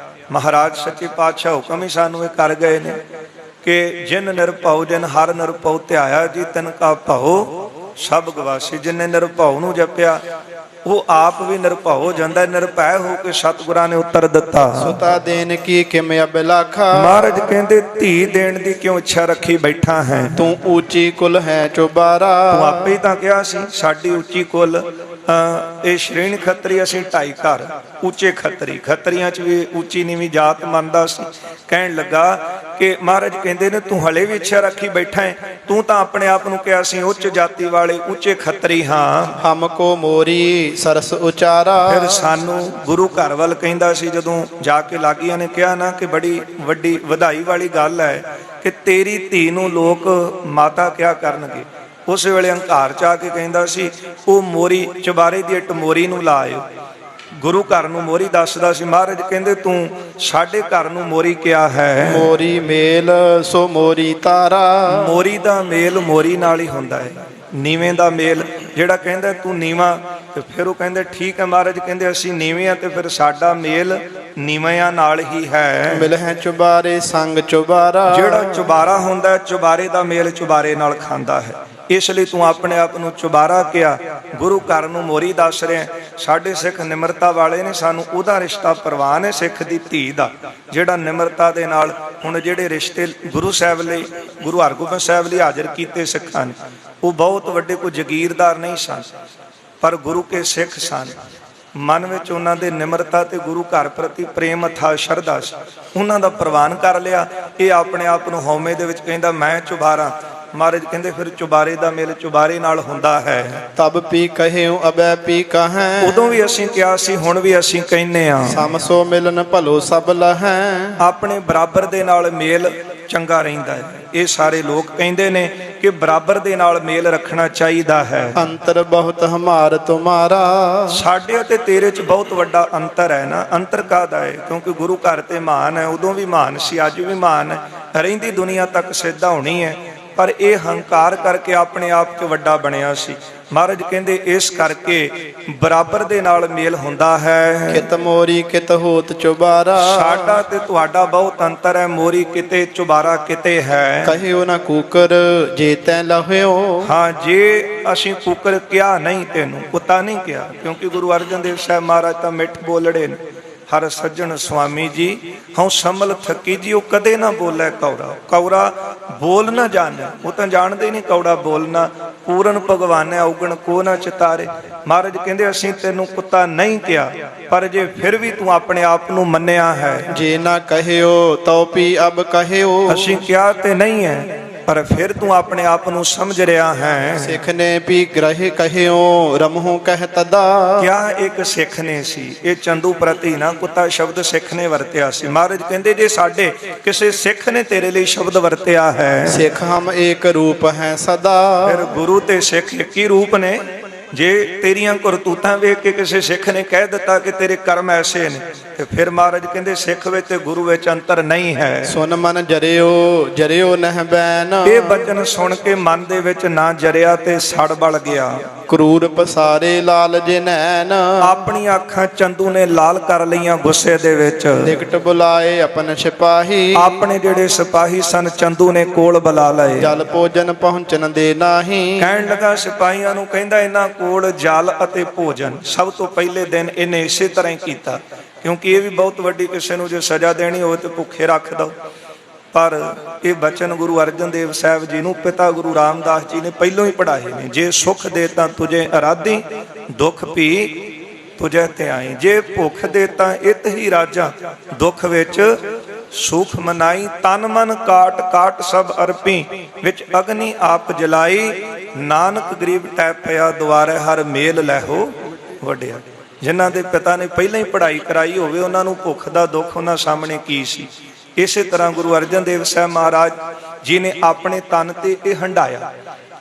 ਮਹਾਰਾਜ ਸੱਚੇ ਪਾਤਸ਼ਾਹ ਹੁਕਮ ਹੀ ਸਾਨੂੰ ਇਹ ਕਰ ਗਏ ਨੇ ਕਿ ਜਿਨ ਨਿਰਭਉ ਜਿਨ ਹਰ ਨਿਰਭਉ ਧਿਆਇਆ ਜੀ ਤਿਨ ਕਾ ਭਉ ਸਭ ਗਵਾਸੀ। ਜਿਨੇ ਨਿਰਭਉ ਨੂੰ ਜਪਿਆ ਉਹ ਆਪ ਵੀ ਨਿਰਭਉ ਹੋ ਜਾਂਦਾ, ਨਿਰਭੈ ਹੋ ਕੇ ਸਤਿਗੁਰਾਂ ਨੇ ਉੱਤਰ ਦਿੱਤਾ। ਸੁਤਾ ਦੇਨ ਕੀ ਕਿਮ ਅਬਲਾਖਾ, ਮਹਾਰਾਜ ਕਹਿੰਦੇ ਧੀ ਦੇਣ ਦੀ ਕਿਉਂ ਇੱਛਾ ਰੱਖੀ ਬੈਠਾ ਹੈ, ਤੂੰ ਉੱਚੀ ਕੁਲ ਹੈ ਚੁਬਾਰਾ। ਤੂੰ ਆਪੇ ਹੀ ਤਾਂ ਕਿਹਾ ਸੀ ਸਾਡੀ ਉੱਚੀ ਕੁਲ, ਇਹ ਸ਼੍ਰੇਣੀ ਖੱਤਰੀ, ਅਸੀਂ 2.5 ਘਰ ਉੱਚੇ ਖੱਤਰੀ, ਖੱਤਰੀਆਂ ਚ ਵੀ ਉੱਚੀ ਨੀਵੀਂ ਜਾਤ ਮੰਨਦਾ ਸੀ। ਕਹਿਣ ਲੱਗਾ ਕਿ ਮਹਾਰਾਜ ਕਹਿੰਦੇ ਨੇ ਤੂੰ ਹਲੇ ਵੀ ਇੱਛਾ ਰੱਖੀ ਬੈਠਾ ਹੈ, ਤੂੰ ਤਾਂ ਆਪਣੇ ਆਪ ਨੂੰ ਕਿਹਾ ਸੀ ਉੱਚ ਜਾਤੀ ਵਾਲੇ ਉੱਚੇ ਖੱਤਰੀ ਹਾਂ। ਹਮਕੋ ਮੋਰੀ ਸਰਸ ਉਚਾਰਾ, ਫਿਰ ਸਾਨੂੰ ਗੁਰੂ ਘਰ ਵੱਲ ਕਹਿੰਦਾ ਸੀ। ਜਦੋਂ ਜਾ ਕੇ ਲਾਗੀਆਂ ਨੇ ਕਿਹਾ ਨਾ ਕਿ ਬੜੀ ਵੱਡੀ ਵਧਾਈ ਵਾਲੀ ਗੱਲ ਹੈ ਕਿ ਤੇਰੀ ਧੀ ਨੂੰ ਲੋਕ ਮਾਤਾ ਕਿਹਾ ਕਰਨਗੇ, ਉਸ ਵੇਲੇ ਹੰਕਾਰ ਚ ਆ ਕੇ ਕਹਿੰਦਾ ਸੀ ਉਹ ਮੋਰੀ ਚੁਬਾਰੇ ਦੀ ਇੱਟ ਮੋਰੀ ਨੂੰ ਲਾਇਓ। ਗੁਰੂ ਘਰ ਨੂੰ ਮੋਰੀ ਦੱਸਦਾ ਸੀ। ਮਹਾਰਾਜ ਕਹਿੰਦੇ ਤੂੰ ਸਾਡੇ ਘਰ ਨੂੰ ਮੋਰੀ ਕਿਹਾ ਹੈ। ਮੋਰੀ ਮੇਲ ਸੋ ਮੋਰੀ ਤਾਰਾ, ਮੋਰੀ ਦਾ ਮੇਲ ਮੋਰੀ ਨਾਲ ਹੀ ਹੁੰਦਾ ਹੈ, ਨੀਵੇਂ ਦਾ ਮੇਲ। ਜਿਹੜਾ ਕਹਿੰਦਾ ਤੂੰ ਨੀਵਾਂ, ਤੇ ਫਿਰ ਉਹ ਕਹਿੰਦੇ ਠੀਕ ਹੈ। ਮਹਾਰਾਜ ਕਹਿੰਦੇ ਅਸੀਂ ਨੀਵੇਂ ਆ ਤੇ ਫਿਰ ਸਾਡਾ ਮੇਲ ਨੀਵਿਆਂ ਨਾਲ ਹੀ ਹੈ। ਮਿਲ ਹੈ ਚੁਬਾਰੇ ਸੰਗ ਚੁਬਾਰਾ, ਜਿਹੜਾ ਚੁਬਾਰਾ ਹੁੰਦਾ ਚੁਬਾਰੇ ਦਾ ਮੇਲ ਚੁਬਾਰੇ ਨਾਲ ਖਾਂਦਾ ਹੈ, ਇਸ ਲਈ ਤੂੰ ਆਪਣੇ ਆਪ ਨੂੰ ਚੁਬਾਰਾ ਕਿਹਾ। ਗੁਰੂ ਘਰ ਨੂੰ ਮੋਰੀ ਦੱਸ ਰਿਹਾ। ਸਾਡੇ ਸਿੱਖ ਨਿਮਰਤਾ ਵਾਲੇ ਨੇ, ਸਾਨੂੰ ਉਹਦਾ ਰਿਸ਼ਤਾ ਪ੍ਰਵਾਨ ਹੈ ਸਿੱਖ ਦੀ ਧੀ ਦਾ, ਜਿਹੜਾ ਨਿਮਰਤਾ ਦੇ ਨਾਲ ਹੁਣ ਜਿਹੜੇ ਰਿਸ਼ਤੇ ਗੁਰੂ ਸਾਹਿਬ ਲਈ, ਗੁਰੂ ਹਰਗੋਬਿੰਦ ਸਾਹਿਬ ਲਈ ਹਾਜ਼ਰ ਕੀਤੇ ਸਿੱਖਾਂ ਨੇ, ਉਹ ਬਹੁਤ ਵੱਡੇ ਕੋਈ ਜਗੀਰਦਾਰ ਨਹੀਂ ਸਨ, ਪਰ ਗੁਰੂ ਕੇ ਸਿੱਖ ਸਨ। ਮਨ ਵਿੱਚ ਉਹਨਾਂ ਦੇ ਨਿਮਰਤਾ ਤੇ ਗੁਰੂ ਘਰ ਪ੍ਰਤੀ ਪ੍ਰੇਮ ਅਥਾਹ ਸ਼ਰਧਾ ਸੀ। ਉਹਨਾਂ ਦਾ ਪ੍ਰਵਾਨ ਕਰ ਲਿਆ। ਇਹ ਆਪਣੇ ਆਪ ਨੂੰ ਹਉਮੈ ਦੇ ਵਿੱਚ ਕਹਿੰਦਾ ਮੈਂ ਚੁਬਾਰਾ। ਮਹਾਰਾਜ ਕਹਿੰਦੇ ਫਿਰ ਚੁਬਾਰੇ ਦਾ ਮੇਲ ਚੁਬਾਰੇ ਨਾਲ ਹੁੰਦਾ ਹੈ। ਤਬ ਪੀ ਕਹਿਓ ਅਬੈ ਪੀ ਕਹੈ, ਉਦੋਂ ਵੀ ਅਸੀਂ ਕਿਹਾ ਸੀ, ਹੁਣ ਵੀ ਅਸੀਂ ਕਹਿੰਨੇ ਆ। ਸਮ ਸੋ ਮਿਲਨ ਭਲੋ ਸਭ ਲਹੈ, ਆਪਣੇ ਬਰਾਬਰ ਦੇ ਨਾਲ ਮੇਲ ਚੰਗਾ ਰਹਿੰਦਾ ਹੈ। ਇਹ ਸਾਰੇ ਲੋਕ ਕਹਿੰਦੇ ਨੇ ਕਿ ਬਰਾਬਰ ਦੇ ਨਾਲ ਮੇਲ ਰੱਖਣਾ ਚਾਹੀਦਾ ਹੈ। ਅੰਤਰ ਬਹੁਤ ਹਮਾਰ ਤੁਮਾਰਾ, ਸਾਡੇ ਅਤੇ ਤੇਰੇ 'ਚ ਬਹੁਤ ਵੱਡਾ ਅੰਤਰ ਹੈ ਨਾ। ਅੰਤਰ ਕਾਹਦਾ ਹੈ? ਕਿਉਂਕਿ ਗੁਰੂ ਘਰ ਤੇ ਮਹਾਨ ਹੈ, ਉਦੋਂ ਵੀ ਮਹਾਨ ਸੀ, ਅੱਜ ਵੀ ਮਹਾਨ ਹੈ, ਰਹਿੰਦੀ ਦੁਨੀਆ ਤੱਕ ਸਿੱਧਾ ਹੋਣੀ ਹੈ। ਪਰ ਇਹ ਹੰਕਾਰ ਕਰਕੇ ਆਪਣੇ ਆਪ 'ਚ ਵੱਡਾ ਬਣਿਆ ਸੀ। ਮਹਾਰਾਜ ਕਹਿੰਦੇ ਇਸ ਕਰਕੇ ਬਰਾਬਰ ਦੇ ਨਾਲ ਮੇਲ ਹੁੰਦਾ ਹੈ। ਕਿਤ ਮੋਰੀ ਕਿਤ ਹੋਤ ਚੁਬਾਰਾ, ਸਾਡਾ ਤੇ ਤੁਹਾਡਾ ਬਹੁਤ ਅੰਤਰ ਹੈ। ਮੋਰੀ ਕਿਤੇ ਚੁਬਾਰਾ ਕਿਤੇ ਹੈ। ਕਹਿਓ ਨਾ ਕੂਕਰ ਜੇ ਤੈ ਲਹਿਓ, ਹਾਂ, ਜੇ ਅਸੀਂ ਕੁੱਕਰ ਕਿਹਾ ਨਹੀਂ, ਤੈਨੂੰ ਕੁੱਤਾ ਨਹੀਂ ਕਿਹਾ। ਕਿਉਂਕਿ ਗੁਰੂ ਅਰਜਨ ਦੇਵ ਸਾਹਿਬ ਮਹਾਰਾਜ ਤਾਂ ਮਿੱਠ ਬੋਲੜੇ ਨੇ। ਹਰ ਸੱਜਣ ਸੁਆਮੀ ਜੀ ਹਉ ਸੰਮਲ ਥਕੀ ਜੀ, ਉਹ ਕਦੇ ਨਾ ਬੋਲੇ ਕੌੜਾ। ਕੌੜਾ ਬੋਲ ਨਾ ਜਾਣੇ, ਉਹ ਤਾਂ ਜਾਣਦੇ ਨਹੀਂ ਕੌੜਾ ਬੋਲਣਾ। ਪੂਰਨ ਭਗਵਾਨ ਹੈ ਔਗਣ ਕੋ ਨਾ ਚਿਤਾਰੇ। ਮਹਾਰਾਜ ਕਹਿੰਦੇ ਅਸੀਂ ਤੈਨੂੰ ਕੁੱਤਾ ਨਹੀਂ ਕਿਹਾ, ਪਰ ਜੇ ਫਿਰ ਵੀ ਤੂੰ ਆਪਣੇ ਆਪ ਨੂੰ ਮੰਨਿਆ ਹੈ। ਜੇ ਨਾ ਕਹਿਓ ਤਉ ਪੀ ਅਬ ਕਹਿਓ, ਅਸੀਂ ਕਿਹਾ ਤੇ ਨਹੀਂ ਹੈ, ਪਰ ਫਿਰ ਤੂੰ ਆਪਣੇ ਆਪ ਨੂੰ ਸਮਝ ਰਿਹਾ ਹੈ। ਸਿੱਖ ਨੇ ਵੀ ਗ੍ਰਹਿ ਕਹਿਓ ਰਮਹੁ ਕਹਿ ਤਦਾ, ਕਿਆ ਇੱਕ ਸਿੱਖ ਨੇ ਸੀ। ਇਹ ਚੰਦੂ ਪ੍ਰਤੀ ਨਾ ਕੁੱਤਾ ਸ਼ਬਦ ਸਿੱਖ ਨੇ ਵਰਤਿਆ ਸੀ। ਮਹਾਰਾਜ ਕਹਿੰਦੇ ਜੇ ਸਾਡੇ ਕਿਸੇ ਸਿੱਖ ਨੇ ਤੇਰੇ ਲਈ ਸ਼ਬਦ ਵਰਤਿਆ ਹੈ, ਸਿੱਖ ਹਮ ਏਕ ਰੂਪ ਹੈ ਸਦਾ, ਫਿਰ ਗੁਰੂ ਤੇ ਸਿੱਖ ਇੱਕ ਹੀ ਰੂਪ ਨੇ। ਜੇ ਤੇਰੀਆਂ ਕਰਤੂਤਾਂ ਵੇਖ ਕੇ ਕਿਸੇ ਸਿੱਖ ਨੇ ਕਹਿ ਦਿੱਤਾ ਕਿ ਤੇਰੇ ਕਰਮ ਐਸੇ ਨੇ, ਤੇ ਫਿਰ ਮਹਾਰਾਜ ਕਹਿੰਦੇ ਸਿੱਖ ਵਿੱਚ ਤੇ ਗੁਰੂ ਵਿੱਚ ਅੰਤਰ ਨਹੀਂ ਹੈ। ਸੁਨ ਮਨ ਜਰਿਓ ਜਰਿਓ ਨਹਿ ਬੈਨ, ਇਹ ਬਚਨ ਸੁਣ ਕੇ ਮਨ ਦੇ ਵਿੱਚ ਨਾ ਜਰਿਆ ਤੇ ਸੜ ਬਲ ਗਿਆ। ਕਰੂਰ ਪਸਾਰੇ ਲਾਲ ਜੇ ਨੈਣ, ਆਪਣੀਆਂ ਅੱਖਾਂ ਚੰਦੂ ਨੇ ਲਾਲ ਕਰ ਲਈਆਂ ਗੁੱਸੇ ਦੇ ਵਿੱਚ। ਨਿਕਟ ਬੁਲਾਏ ਆਪਨ ਸਿਪਾਹੀ, ਆਪਣੇ ਜਿਹੜੇ ਸਿਪਾਹੀ ਸਨ ਚੰਦੂ ਨੇ ਕੋਲ ਬੁਲਾ ਲਏ। ਜਲ ਭੋਜਨ ਪਹੁੰਚਣ ਦੇ ਨਾਹੀ, ਕਹਿਣ ਲੱਗਾ ਸਿਪਾਹੀਆਂ ਨੂੰ, ਕਹਿੰਦਾ ਇਹਨਾਂ ਕੋਲ ਜਲ ਅਤੇ ਭੋਜਨ। ਸਭ ਤੋਂ ਪਹਿਲੇ ਦਿਨ ਇਹਨੇ ਇਸੇ ਤਰ੍ਹਾਂ ਹੀ ਕੀਤਾ, ਕਿਉਂਕਿ ਇਹ ਵੀ ਬਹੁਤ ਵੱਡੀ ਕਿਸੇ ਨੂੰ ਜੇ ਸਜ਼ਾ ਦੇਣੀ ਹੋਵੇ ਤੇ ਭੁੱਖੇ ਰੱਖ ਦੋ। ਪਰ ਇਹ ਬਚਨ ਗੁਰੂ ਅਰਜਨ ਦੇਵ ਸਾਹਿਬ ਜੀ ਨੂੰ ਪਿਤਾ ਗੁਰੂ ਰਾਮਦਾਸ ਜੀ ਨੇ ਪਹਿਲੋਂ ਹੀ ਪੜ੍ਹਾਏ ਨੇ। ਜੇ ਸੁਖ ਦੇ ਤਾਂ ਤੁਝੇ ਅਰਾਧੀ, ਦੁੱਖ ਭੀ ਤੁਝੇ ਧਿਆਈ। ਜੇ ਭੁੱਖ ਦੇ ਤਾਂ ਇਤ ਹੀ ਰਾਜਾ, ਦੁੱਖ ਵਿੱਚ ਸੁਖ ਮਨਾਈ। ਤਨ ਮਨ ਕਾਟ ਕਾਟ ਸਭ ਅਰਪੀ, ਵਿੱਚ ਅਗਨੀ ਆਪ ਜਲਾਈ। ਨਾਨਕ ਗਰੀਬ ਟੈ ਪਿਆ ਦੁਆਰੇ, ਹਰ ਮੇਲ ਲੈਹੋ ਵਡਿਆ। ਜਿਨ੍ਹਾਂ ਦੇ ਪਿਤਾ ਨੇ ਪਹਿਲਾਂ ਹੀ ਪੜ੍ਹਾਈ ਕਰਾਈ ਹੋਵੇ, ਉਹਨਾਂ ਨੂੰ ਭੁੱਖ ਦਾ ਦੁੱਖ ਉਹਨਾਂ ਸਾਹਮਣੇ ਕੀ ਸੀ। ਇਸੇ ਤਰ੍ਹਾਂ ਗੁਰੂ ਅਰਜਨ ਦੇਵ ਸਾਹਿਬ ਮਹਾਰਾਜ ਜੀ ਨੇ ਆਪਣੇ ਤਨ ਤੇ ਇਹ ਹੰਡਾਇਆ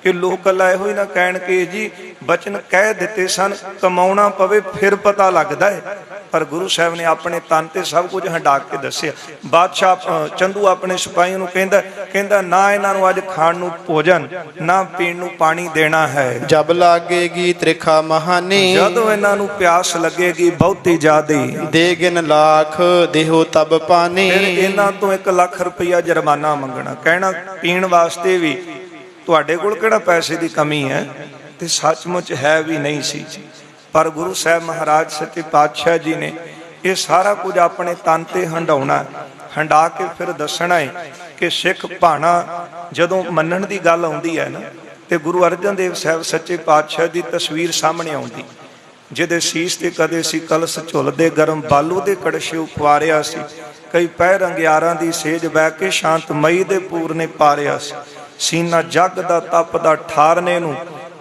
ਕਿ ਲੋਕ ਕੱਲਾ ਇਹੋ ਹੀ ਨਾ ਕਹਿਣ ਕਿ ਜੀ ਬਚਨ ਕਹਿ ਦਿੱਤੇ ਸਨ, ਕਮਾਉਣਾ ਪਵੇ ਫਿਰ ਪਤਾ ਲੱਗਦਾ ਹੈ। ਪਰ ਗੁਰੂ ਸਾਹਿਬ ਨੇ ਆਪਣੇ ਤਨ ਤੇ ਸਭ ਕੁਝ ਹੰਡਾ ਕੇ ਦੱਸਿਆ। ਬਾਦਸ਼ਾਹ ਚੰਦੂ ਆਪਣੇ ਸਿਪਾਹੀਆਂ ਨੂੰ ਕਹਿੰਦਾ ਨਾ ਇਹਨਾਂ ਨੂੰ ਅੱਜ ਖਾਣ ਨੂੰ ਭੋਜਨ, ਨਾ ਪੀਣ ਨੂੰ ਪਾਣੀ ਦੇਣਾ ਹੈ। ਜਬ ਲਾਗੇਗੀ ਤ੍ਰਿਖਾ ਮਹਾਨੀ, ਜਦੋਂ ਇਹਨਾਂ ਨੂੰ ਪਿਆਸ ਲੱਗੇਗੀ ਬਹੁਤੀ ਜ਼ਿਆਦੀ, ਦੇ ਗਿਨ ਲਾਖ ਦੇਹੋ ਤਬ ਪਾਣੀ। ਫਿਰ ਇਹਨਾਂ ਤੋਂ 1 ਲੱਖ ਰੁਪਇਆ ਜੁਰਮਾਨਾ ਮੰਗਣਾ। ਕਹਿਣਾ ਪੀਣ ਵਾਸਤੇ ਵੀ ਤੁਹਾਡੇ ਕੋਲ ਕਿਹੜਾ ਪੈਸੇ ਦੀ ਕਮੀ ਹੈ, ਤੇ ਸੱਚਮੁੱਚ ਹੈ ਵੀ ਨਹੀਂ ਸੀ। ਪਰ ਗੁਰੂ ਸਾਹਿਬ ਮਹਾਰਾਜ ਸੱਚੇ ਪਾਤਸ਼ਾਹ ਜੀ ਨੇ ਇਹ ਸਾਰਾ ਕੁਝ ਆਪਣੇ ਤਨ ਤੇ ਹੰਡਾਉਣਾ, ਹੰਡਾ ਕੇ ਫਿਰ ਦੱਸਣਾ ਹੈ ਕਿ ਸਿੱਖ ਭਾਣਾ ਜਦੋਂ ਮੰਨਣ ਦੀ ਗੱਲ ਆਉਂਦੀ ਹੈ ਨਾ, ਤੇ ਗੁਰੂ ਅਰਜਨ ਦੇਵ ਸਾਹਿਬ ਸੱਚੇ ਪਾਤਸ਼ਾਹ ਦੀ ਤਸਵੀਰ ਸਾਹਮਣੇ ਆਉਂਦੀ, ਜਿਹਦੇ ਸੀਸ ਤੇ ਕਦੇ ਸੀ ਕਲਸ ਝੁੱਲਦੇ, ਗਰਮ ਬਾਲੂ ਦੇ ਕੜਛੇ ਉਪਵਾਰਿਆ ਸੀ। ਕਈ ਪਹਿਰ ਅੰਗਿਆਰਾਂ ਦੀ ਸੇਜ ਬਹਿ ਕੇ ਸ਼ਾਂਤਮਈ ਦੇ ਪੂਰ ਨੇ ਪਾਰਿਆ ਸੀ। ਸੀਨਾ ਜੱਗ ਦਾ ਤਪਦਾ ਠਾਰਨੇ ਨੂੰ,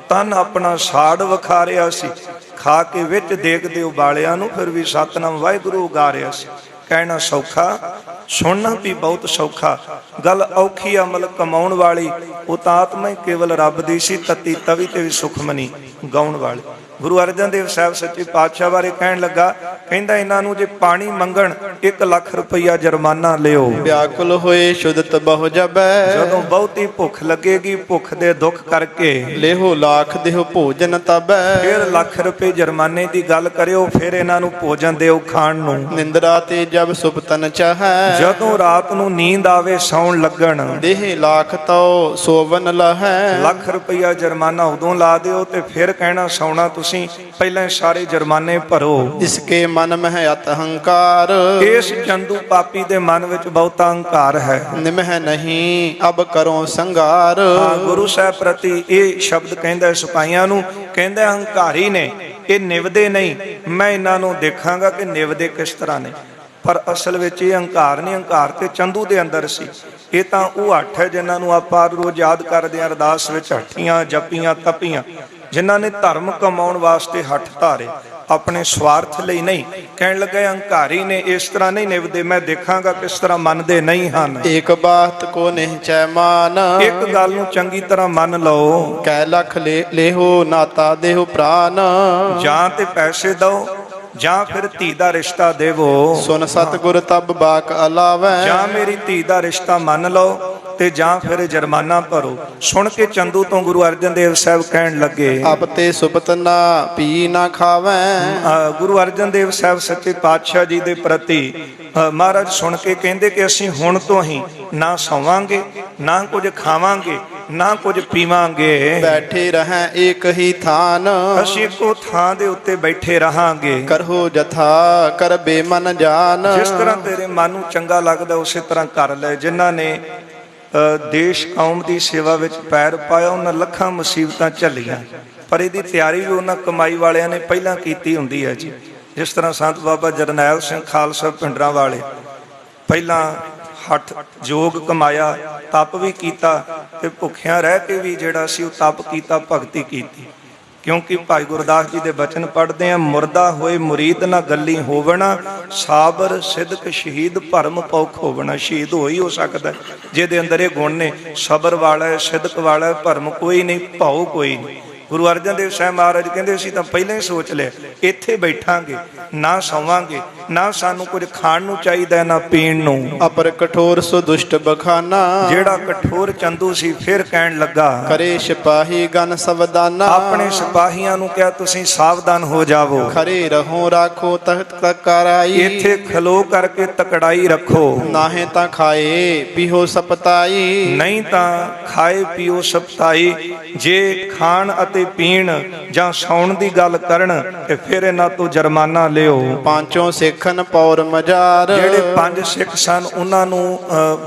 ਤਨ ਆਪਣਾ ਸਾੜ ਵਿਖਾਰਿਆ ਸੀ। ਖਾ ਕੇ ਵਿੱਚ ਦੇਖਦੇ ਉਬਾਲਿਆਂ ਨੂੰ, ਫਿਰ ਵੀ ਸਤਨਾਮ ਵਾਹਿਗੁਰੂ ਉਗਾਰਿਆ ਸੀ। ਕਹਿਣਾ ਸੌਖਾ, ਸੁਣਨਾ ਵੀ ਬਹੁਤ ਸੌਖਾ। ਗੱਲ ਔਖੀ ਅਮਲ ਕਮਾਉਣ ਵਾਲੀ, ਉਹ ਤਾਂ ਆਤਮਾ ਹੀ ਕੇਵਲ ਰੱਬ ਦੀ ਸੀ। ਤਤੀ ਤਵੀ ਤੇ ਵੀ ਸੁਖਮਨੀ ਗਾਉਣ ਵਾਲੀ। ਗੁਰੂ ਅਰਜਨ ਦੇਵ ਸਾਹਿਬ ਸੱਚੇ ਪਾਤਸ਼ਾਹ ਬਾਰੇ ਕਹਿਣ ਲੱਗਾ, ਕਹਿੰਦਾ ਇਹਨਾਂ ਨੂੰ ਜੇ ਪਾਣੀ ਮੰਗਣ 1 ਲੱਖ ਰੁਪਇਆ ਜੁਰਮਾਨਾ ਲਿਓ। ਵਿਆਕੁਲ ਹੋਏ ਸ਼ੁਦਤ ਬਹੁ ਜਬੈ, ਜਦੋਂ ਬਹੁਤੀ ਭੁੱਖ ਲੱਗੇਗੀ, ਭੁੱਖ ਦੇ ਦੁੱਖ ਕਰਕੇ ਲੇਹੋ ਲਾਖ ਦੇਹੋ ਭੋਜਨ ਤਬੈ। ਫਿਰ 1 ਲੱਖ ਰੁਪਏ ਜੁਰਮਾਨੇ ਦੀ ਗੱਲ ਕਰਿਓ, ਫਿਰ ਇਹਨਾਂ ਨੂੰ ਭੋਜਨ ਦਿਓ ਖਾਣ ਨੂੰ। ਨਿੰਦਰਾ ਤੇ ਜਬ ਸੁਪਤਨ ਚਾਹੈ, ਜਦੋਂ ਰਾਤ ਨੂੰ ਨੀਂਦ ਆਵੇ ਸੌਣ ਲੱਗਣ, ਦੇਹ ਲਾਖ ਤਉ ਸੋਵਨ ਲਹੈ। 1 ਲੱਖ ਰੁਪਇਆ ਜੁਰਮਾਨਾ ਉਦੋਂ ਲਾ ਦਿਓ, ਤੇ ਫਿਰ ਕਹਿਣਾ ਸੌਣਾ ਤੁਸੀਂ ਪਹਿਲਾਂ ਸਾਰੇ ਜੁਰਮਾਨੇ ਭਰੋ। ਇਸਕੇ ਮਨ ਮਹਿ ਅਤ ਹੰਕਾਰ, ਇਸ ਚੰਦੂ ਪਾਪੀ ਦੇ ਮਨ ਵਿੱਚ ਬਹੁਤਾ ਹੰਕਾਰ ਹੈ। ਨਿਮਹਿ ਨਹੀਂ ਅਬ ਕਰੋ ਸੰਘਾਰ। ਗੁਰੂ ਸਾਹਿਬ ਪ੍ਰਤੀ ਇਹ ਸ਼ਬਦ ਕਹਿੰਦਾ ਸਿਪਾਹੀਆਂ ਨੂੰ, ਕਹਿੰਦਾ ਹੰਕਾਰੀ ਨੇ ਇਹ ਨਿਵਦੇ ਨਹੀਂ, ਮੈਂ ਇਹਨਾਂ ਨੂੰ ਦੇਖਾਂਗਾ ਕਿ ਨਿਵਦੇ ਕਿਸ ਤਰ੍ਹਾਂ ਨੇ। ਪਰ ਅਸਲ ਵਿੱਚ ਇਹ ਹੰਕਾਰ ਨਹੀਂ, ਹੰਕਾਰ ਤੇ ਚੰਦੂ ਦੇ ਅੰਦਰ ਸੀ। ਇਹ ਤਾਂ ਉਹ ਹੱਠ ਹੈ ਜਿਨ੍ਹਾਂ ਨੂੰ ਆਪਾਂ ਰੋਜ਼ ਯਾਦ ਕਰਦੇ ਹਾਂ ਅਰਦਾਸ ਵਿੱਚ, ਹੱਠੀਆਂ ਜਪੀਆਂ ਤਪੀਆਂ, ਜਿਨ੍ਹਾਂ ਨੇ ਧਰਮ ਕਮਾਉਣ ਵਾਸਤੇ ਹੱਠ ਧਾਰੇ, ਆਪਣੇ ਸਵਾਰਥ ਲਈ ਨਹੀਂ। ਕਹਿਣ ਲੱਗੇ ਹੰਕਾਰੀ ਨੇ ਇਸ ਤਰ੍ਹਾਂ ਨਹੀਂ ਨਿਭਦੇ, ਮੈਂ ਦੇਖਾਂਗਾ ਕਿਸ ਤਰ੍ਹਾਂ ਮੰਨਦੇ ਨਹੀਂ ਹਨ। ਏਕ ਬਾਤ ਕੋ ਨਿਹਚੈ ਮਾਨ, ਇੱਕ ਗੱਲ ਨੂੰ ਚੰਗੀ ਤਰ੍ਹਾਂ ਮੰਨ ਲਓ, ਕੈ ਲਖ ਲੇਹੋ ਨਾਤਾ ਦੇਹੁ ਪ੍ਰਾਨ। ਜਾਂ ਤੇ ਪੈਸੇ ਦਓ ਜਾਂ ਫਿਰ ਧੀ ਦਾ ਰਿਸ਼ਤਾ ਦੇਵੋ। ਸੁਨ ਸਤਿਗੁਰ ਤਬ ਬਾਕ ਅਲਾਵੈ, ਜਾਂ ਮੇਰੀ ਧੀ ਦਾ ਰਿਸ਼ਤਾ ਮੰਨ ਲਓ ਤੇ ਜਾਂ ਫਿਰ ਜੁਰਮਾਨਾ ਭਰੋ। ਸੁਣ ਕੇ ਚੰਦੂ ਤੋਂ ਗੁਰੂ ਅਰਜਨ ਦੇਵ ਸਾਹਿਬ ਕਹਿਣ ਲੱਗੇ, ਅਬ ਤੇ ਸੁਪਤ ਨਾ ਪੀ ਨਾ ਖਾਵੈ। ਗੁਰੂ ਅਰਜਨ ਦੇਵ ਸਾਹਿਬ ਸੱਚੇ ਪਾਤਸ਼ਾਹ ਜੀ ਦੇ ਪ੍ਰਤੀ ਮਹਾਰਾਜ ਸੁਣ ਕੇ ਕਹਿੰਦੇ ਕਿ ਅਸੀਂ ਹੁਣ ਤੋਂ ਹੀ ਨਾ ਸੌਵਾਂਗੇ, ਨਾ ਕੁਝ ਖਾਵਾਂਗੇ, ਨਾ ਕੁਝ ਪੀਵਾਂਗੇ, ਬੈਠੇ ਰਹੈ ਏਕ ਹੀ ਥਾਨ। ਅਸੀਂ ਇੱਕੋ ਥਾਂ ਦੇ ਉੱਤੇ ਬੈਠੇ ਰਹਾਂਗੇ। ਕਰਹੁ ਜਥਾ ਕਰਬੇ ਮਨ ਜਾਨ, ਜਿਸ ਤਰ੍ਹਾਂ ਤੇਰੇ ਮਨ ਨੂੰ ਚੰਗਾ ਲੱਗਦਾ ਉਸੇ ਤਰ੍ਹਾਂ ਕਰ ਲੈ। ਜਿਨ੍ਹਾਂ ਨੇ ਦੇਸ਼ ਕੌਮ ਦੀ ਸੇਵਾ ਵਿੱਚ ਪੈਰ ਪਾਇਆ ਉਹਨਾਂ ਲੱਖਾਂ ਮੁਸੀਬਤਾਂ ਝੱਲੀਆਂ, ਪਰ ਇਹਦੀ ਤਿਆਰੀ ਵੀ ਉਹਨਾਂ ਕਮਾਈ ਵਾਲਿਆਂ ਨੇ ਪਹਿਲਾਂ ਕੀਤੀ ਹੁੰਦੀ ਹੈ ਜੀ। ਜਿਸ ਤਰ੍ਹਾਂ ਸੰਤ ਬਾਬਾ ਜਰਨੈਲ ਸਿੰਘ ਖਾਲਸਾ ਪਿੰਡਰਾਂ ਵਾਲੇ ਪਹਿਲਾਂ ਹੱਠ ਜੋਗ ਕਮਾਇਆ, ਤਪ ਵੀ ਕੀਤਾ ਤੇ ਭੁੱਖਿਆਂ ਰਹਿ ਕੇ ਵੀ ਜਿਹੜਾ ਸੀ ਉਹ ਤਪ ਕੀਤਾ, ਭਗਤੀ ਕੀਤੀ। ਕਿਉਂਕਿ ਭਾਈ ਗੁਰਦਾਸ ਜੀ ਦੇ ਬਚਨ ਪੜ੍ਹਦੇ ਆ, ਮੁਰਦਾ ਹੋਏ ਮੁਰੀਦ ਨਾ ਗੱਲੀ ਹੋਵਣਾ, ਸਾਬਰ ਸਿਦਕ ਸ਼ਹੀਦ ਭਰਮ ਪੌਖ ਹੋਵਣਾ। ਸ਼ਹੀਦ ਹੋ ਹੀ ਹੋ ਸਕਦਾ ਜਿਹਦੇ ਅੰਦਰ ਇਹ ਗੁਣ ਨੇ, ਸਬਰ ਵਾਲਾ ਹੈ, ਸਿਦਕ ਵਾਲਾ ਹੈ, ਭਰਮ ਕੋਈ ਨਹੀਂ, ਭਾਉ ਕੋਈ ਨਹੀਂ। ਗੁਰੂ ਅਰਜਨ ਦੇਵ ਸਾਹਿਬ ਮਹਾਰਾਜ ਕਹਿੰਦੇ ਅਸੀਂ ਤਾਂ ਪਹਿਲਾਂ ਹੀ ਸੋਚ ਲਿਆ ਇੱਥੇ ਬੈਠਾਂਗੇ, ਨਾ ਸੌਵਾਂਗੇ, ਨਾ ਸਾਨੂੰ ਕੁਝ ਖਾਣ ਨੂੰ ਚਾਹੀਦਾ ਨਾ ਪੀਣ ਨੂੰ। ਅਪਰ ਕਠੋਰ ਸੋ ਦੁਸ਼ਟ ਬਖਾਨਾ, ਜਿਹੜਾ ਕਠੋਰ ਚੰਦੂ ਸੀ ਫਿਰ ਕਹਿਣ ਲੱਗਾ, ਕਰੇ ਸਿਪਾਹੀ ਗਨ ਸਵਦਾਨਾ। ਆਪਣੇ ਸਿਪਾਹੀਆਂ ਨੂੰ ਕਿਹਾ ਤੁਸੀਂ ਸਾਵਧਾਨ ਹੋ ਜਾਵੋ, ਖਰੇ ਰਹੋ ਰਾਖੋ ਤਖਤ ਤਕਾਰਾਈ। ਇੱਥੇ ਖਲੋ ਕਰਕੇ ਤਕੜਾਈ ਰੱਖੋ, ਨਾਹੇ ਤਾਂ ਖਾਏ ਪੀਹੋ ਸਪਤਾਈ। ਨਹੀਂ ਤਾਂ ਖਾਏ ਪੀਓ ਸਪਤਾਈ। ਜੇ ਖਾਣ ਅਤੇ ਪੀਣ ਜਾਂ ਸੌਣ ਦੀ ਗੱਲ ਕਰਨ ਤੇ ਫਿਰ ਇਹਨਾਂ ਤੋਂ ਜੁਰਮਾਨਾ ਲਿਓ। ਪਾਂਚੋਂ ਸਿੱਖਨ ਪੌਰ ਮਜਾਰ, ਜਿਹੜੇ 5 ਸਿੱਖ ਸਨ ਉਹਨਾਂ ਨੂੰ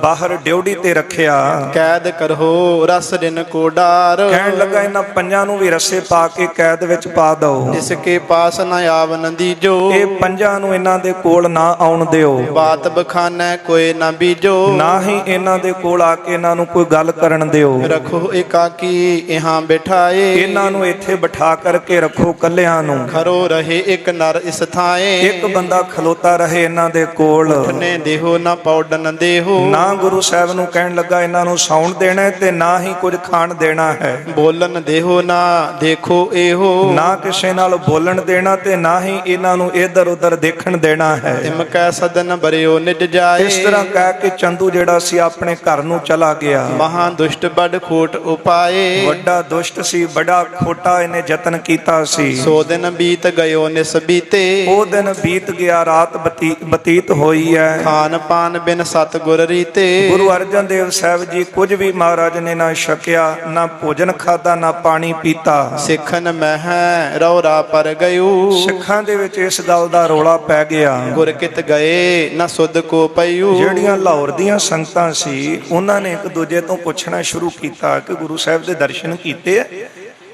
ਬਾਹਰ ਡਿਊਟੀ ਤੇ ਰੱਖਿਆ। ਕੈਦ ਕਰੋ ਰਸ ਦਿਨ ਕੋ ਡਾਰ, ਕਹਿਣ ਲੱਗਾ ਇਹਨਾਂ 5 ਨੂੰ ਵੀ ਰੱਸੇ ਪਾ ਕੇ ਕੈਦ ਵਿੱਚ ਪਾ ਦਿਓ। ਇਸ ਕੇ ਪਾਸ ਨਾ ਆਵਨ ਦੀਜੋ, ਇਹ 5 ਨੂੰ ਇਹਨਾਂ ਦੇ ਕੋਲ ਨਾ ਆਉਣ ਦਿਓ। ਬਾਤ ਬਖਾਨੈ ਕੋਏ ਨਾ ਬੀਜੋ, ਨਾ ਹੀ ਇਹਨਾਂ ਦੇ ਕੋਲ ਆ ਕੇ ਇਹਨਾਂ ਨੂੰ ਕੋਈ ਗੱਲ ਕਰਨ ਦਿਓ। ਰੱਖੋ ਇਕਾਕੀ ਇਹਾਂ ਬਿਠਾਏ, ਇਹਨਾਂ ਨੂੰ ਇੱਥੇ ਬਿਠਾ ਕਰਕੇ ਰੱਖੋ ਕੱਲਿਆਂ ਨੂੰ। ਖਰੋ ਰਹੇ ਇੱਕ ਨਰ ਇਸ ਥਾਏ, ਇੱਕ ਬੰਦਾ ਖਲੋਤਾ ਰਹੇ ਇਹਨਾਂ ਦੇ ਕੋਲ। ਉੱਠਨੇ ਦੇਹੋ ਨਾ ਪੌੜਨ ਦੇਹੋ, ਨਾ ਗੁਰੂ ਸਾਹਿਬ ਨੂੰ ਕਹਿਣ ਲੱਗਾ ਇਹਨਾਂ ਨੂੰ ਸੌਣ ਦੇਣਾ ਤੇ ਨਾ ਹੀ ਕੁਝ ਖਾਣ ਦੇਣਾ ਹੈ। ਬੋਲਣ ਦੇਹੋ ਨਾ ਦੇਖੋ ਇਹੋ, ਨਾ ਕਿਸੇ ਨਾਲ ਬੋਲਣ ਦੇਣਾ ਤੇ ਨਾ ਹੀ ਇਹਨਾਂ ਨੂੰ ਇੱਧਰ ਉੱਧਰ ਦੇਖਣ ਦੇਣਾ ਹੈ। ਤਿਮ ਕੈ ਸਦਨ ਬਰਿਓ ਨਿਜ ਜਾਏ, ਇਸ ਤਰ੍ਹਾਂ ਕਹਿ ਕੇ ਚੰਦੂ ਜਿਹੜਾ ਸੀ ਆਪਣੇ ਘਰ ਨੂੰ ਚਲਾ ਗਿਆ। ਮਹਾ ਦੁਸ਼ਟ ਬੜ ਖੋਟ ਉਪਾਏ, ਵੱਡਾ ਦੁਸ਼ਟ ਸੀ, ਬੜਾ ਖੋਟਾ ਇਹਨੇ ਯਤਨ ਕੀਤਾ ਸੀ। ਸੋ ਦਿਨ ਬੀਤ ਗਇਓ ਨਿਸ ਬੀਤੇ, ਉਹ ਦਿਨ ਬੀਤ ਗਿਆ, ਰਾਤ ਬਤੀਤ ਹੋਈ ਹੈ। ਖਾਨ ਪਾਨ ਬਿਨ ਸਤਿਗੁਰ ਰੀਤੇ, ਗੁਰੂ ਅਰਜਨ ਦੇਵ ਸਾਹਿਬ ਜੀ ਕੁਝ ਵੀ ਮਹਾਰਾਜ ਨੇ ਨਾ ਛਕਿਆ, ਨਾ ਭੋਜਨ ਖਾਦਾ, ਨਾ ਪਾਣੀ ਪੀਤਾ। ਸਿੱਖਨ ਮਹਿ ਰੌਰਾ ਪਰ ਗਇਓ, ਸਿੱਖਾਂ ਦੇ ਵਿੱਚ ਇਸ ਗੱਲ ਦਾ ਰੌਲਾ ਪੈ ਗਿਆ। ਗੁਰ ਕਿਤ ਗਏ ਨਾ ਸੁਧ ਕੋ ਪਈਓ, ਜਿਹੜੀਆਂ ਲਾਹੌਰ ਦੀਆਂ ਸੰਗਤਾਂ ਸੀ ਉਹਨਾਂ ਨੇ ਇੱਕ ਦੂਜੇ ਤੋਂ ਪੁੱਛਣਾ ਸ਼ੁਰੂ ਕੀਤਾ ਕਿ ਗੁਰੂ ਸਾਹਿਬ ਦੇ ਦਰਸ਼ਨ ਕੀਤੇ ਆ?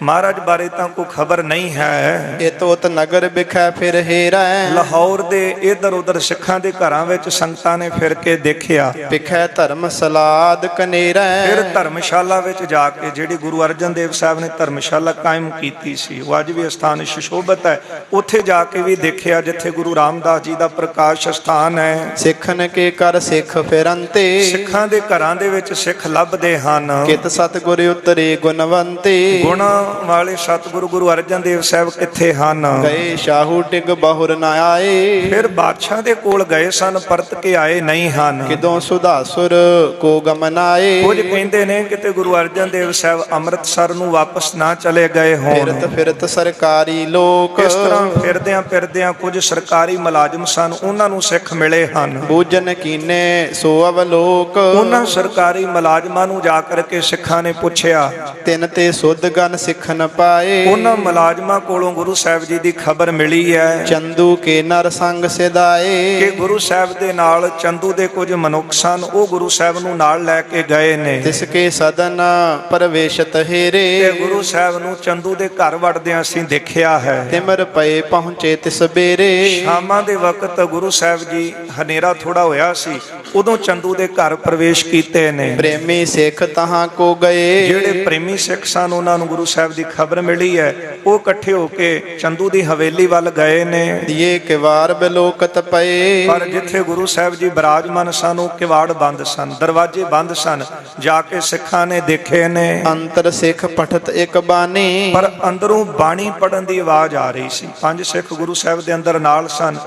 ਮਹਾਰਾਜ ਬਾਰੇ ਤਾਂ ਕੋਈ ਖਬਰ ਨਹੀਂ ਹੈ। ਇਹ ਤੋਤ ਨਗਰ ਵਿਖੇ ਫਿਰ ਹੇਰੈ, ਲਾਹੌਰ ਦੇ ਇਧਰ ਉਧਰ ਸਿੱਖਾਂ ਦੇ ਘਰਾਂ ਵਿੱਚ ਸੰਗਤਾਂ ਨੇ ਫਿਰ ਕੇ ਦੇਖਿਆ। ਵਿਖੇ ਧਰਮ ਸਲਾਦ ਕਨੇਰੈ, ਫਿਰ ਧਰਮਸ਼ਾਲਾ ਵਿੱਚ ਜਾ ਕੇ ਜਿਹੜੀ ਗੁਰੂ ਅਰਜਨ ਦੇਵ ਸਾਹਿਬ ਨੇ ਧਰਮਸ਼ਾਲਾ ਕਾਇਮ ਕੀਤੀ ਸੀ, ਉਹ ਅੱਜ ਵੀ ਅਸਥਾਨ ਸੁਸ਼ੋਭਿਤ ਹੈ। ਉੱਥੇ ਜਾ ਕੇ ਵੀ ਦੇਖਿਆ ਜਿੱਥੇ ਗੁਰੂ ਰਾਮਦਾਸ ਜੀ ਦਾ ਪ੍ਰਕਾਸ਼ ਸਥਾਨ ਹੈ। ਸਿੱਖਨ ਕੇ ਕਰ ਸਿੱਖ ਫਿਰੰਤੇ, ਸਿੱਖਾਂ ਦੇ ਘਰਾਂ ਦੇ ਵਿੱਚ ਸਿੱਖ ਲੱਭਦੇ ਹਨ। ਕਿਤ ਸਤਿਗੁਰ ਉਤਰੇ ਗੁਣਵੰਤੇ, ਗੁਣ ਵਾਲੇ ਸਤਿਗੁਰੂ ਗੁਰੂ ਅਰਜਨ ਦੇਵ ਸਾਹਿਬ ਕਿੱਥੇ ਹਨ? ਗਏ ਸ਼ਾਹੂ ਟਿਗ ਬਹੁਰ ਨਾ ਆਏ, ਫਿਰ ਬਾਦਸ਼ਾਹ ਦੇ ਕੋਲ ਗਏ ਸਨ, ਪਰਤ ਕੇ ਆਏ ਨਹੀਂ ਹਨ। ਕਿਦੋਂ ਸੁਧਾਸੁਰ ਕੋ ਗਮਨ ਆਏ, ਕੁਝ ਕਹਿੰਦੇ ਨੇ ਕਿਤੇ ਗੁਰੂ ਅਰਜਨ ਦੇਵ ਸਾਹਿਬ ਅੰਮ੍ਰਿਤਸਰ ਨੂੰ ਵਾਪਸ ਨਾ ਚਲੇ ਗਏ ਹੋਣ। ਫਿਰਤ ਫਿਰਤ ਸਰਕਾਰੀ ਲੋਕ, ਇਸ ਤਰ੍ਹਾਂ ਫਿਰਦਿਆਂ ਫਿਰਦਿਆਂ ਕੁਝ ਸਰਕਾਰੀ ਮੁਲਾਜ਼ਮ ਸਨ, ਉਹਨਾਂ ਨੂੰ ਸਿੱਖ ਮਿਲੇ ਹਨ। ਬੂਝਨ ਕੀਨੇ ਸੋ ਅਵਲੋਕ, ਉਹਨਾਂ ਸਰਕਾਰੀ ਮੁਲਾਜ਼ਮਾਂ ਨੂੰ ਜਾ ਕਰਕੇ ਸਿੱਖਾਂ ਨੇ ਪੁੱਛਿਆ, ਤਿੰਨ ਤੇ ਸੁਧ ਗਨ ਸਿੱਖ ਸਿੱਖਣ ਪਾਏ। ਉਹਨਾਂ ਮੁਲਾਜ਼ਮਾਂ ਕੋਲੋਂ ਗੁਰੂ ਸਾਹਿਬ ਜੀ ਦੀ ਖਬਰ ਮਿਲੀ ਹੈ ਚੰਦੂ ਕੇ ਨਰ ਸੰਗ ਸਿਧਾਏ। ਕਿ ਗੁਰੂ ਸਾਹਿਬ ਦੇ ਨਾਲ ਚੰਦੂ ਦੇ ਕੁਝ ਮਨੁੱਖ ਸਨ, ਉਹ ਗੁਰੂ ਸਾਹਿਬ ਨੂੰ ਨਾਲ ਲੈ ਕੇ ਗਏ ਨੇ ਤਿਸ ਕੇ ਸਦਨ ਪ੍ਰਵੇਸ਼ਤ ਤੇ ਹੇਰੇ। ਗੁਰੂ ਸਾਹਿਬ ਨੂੰ ਚੰਦੂ ਦੇ ਘਰ ਵੜਦਿਆਂ ਅਸੀਂ ਦੇਖਿਆ ਹੈ। ਤਿਮਰ ਪਏ ਪਹੁੰਚੇ ਤਿਸ ਬੇਰੇ। ਸ਼ਾਮਾਂ ਦੇ ਵਕਤ ਗੁਰੂ ਸਾਹਿਬ ਜੀ ਹਨੇਰਾ ਥੋੜਾ ਹੋਇਆ ਸੀ, ਉਦੋਂ ਚੰਦੂ ਦੇ ਘਰ ਪ੍ਰਵੇਸ਼ ਕੀਤੇ ਨੇ। ਪ੍ਰੇਮੀ ਸਿੱਖ ਤਹਾਂ ਕੋ ਗਏ। ਜਿਹੜੇ ਪ੍ਰੇਮੀ ਸਿੱਖ ਸਨ ਉਹਨਾਂ ਨੂੰ ਗੁਰੂ ਸਾਹਿਬ ਦੀ ਖਬਰ ਮਿਲੀ ਹੈ, ਉਹ ਇਕੱਠੇ ਹੋ ਕੇ ਚੰਦੂ ਦੀ ਹਵੇਲੀ ਵੱਲ ਗਏ ਨੇ। ਦੀਏ ਕਿਵਾਰ ਬਿਲੋਕਤ ਪਏ। ਪਰ ਜਿੱਥੇ ਗੁਰੂ ਸਾਹਿਬ ਜੀ ਬਿਰਾਜਮਾਨ ਸਨ ਉਹ ਕਿਵਾੜ ਬੰਦ ਸਨ, ਦਰਵਾਜ਼ੇ ਬੰਦ ਸਨ। ਜਾ ਕੇ ਸਿੱਖਾਂ ਨੇ ਦੇਖੇ ਨੇ, ਅੰਤਰ ਸਿੱਖ ਪਠਤ ਇੱਕ ਬਾਣੀ। ਪਰ ਅੰਦਰੋਂ ਬਾਣੀ ਪੜਨ ਦੀ ਆਵਾਜ਼ ਆ ਰਹੀ ਸੀ। 5 ਸਿੱਖ ਗੁਰੂ ਸਾਹਿਬ ਦੇ ਅੰਦਰ ਨਾਲ ਸਨ।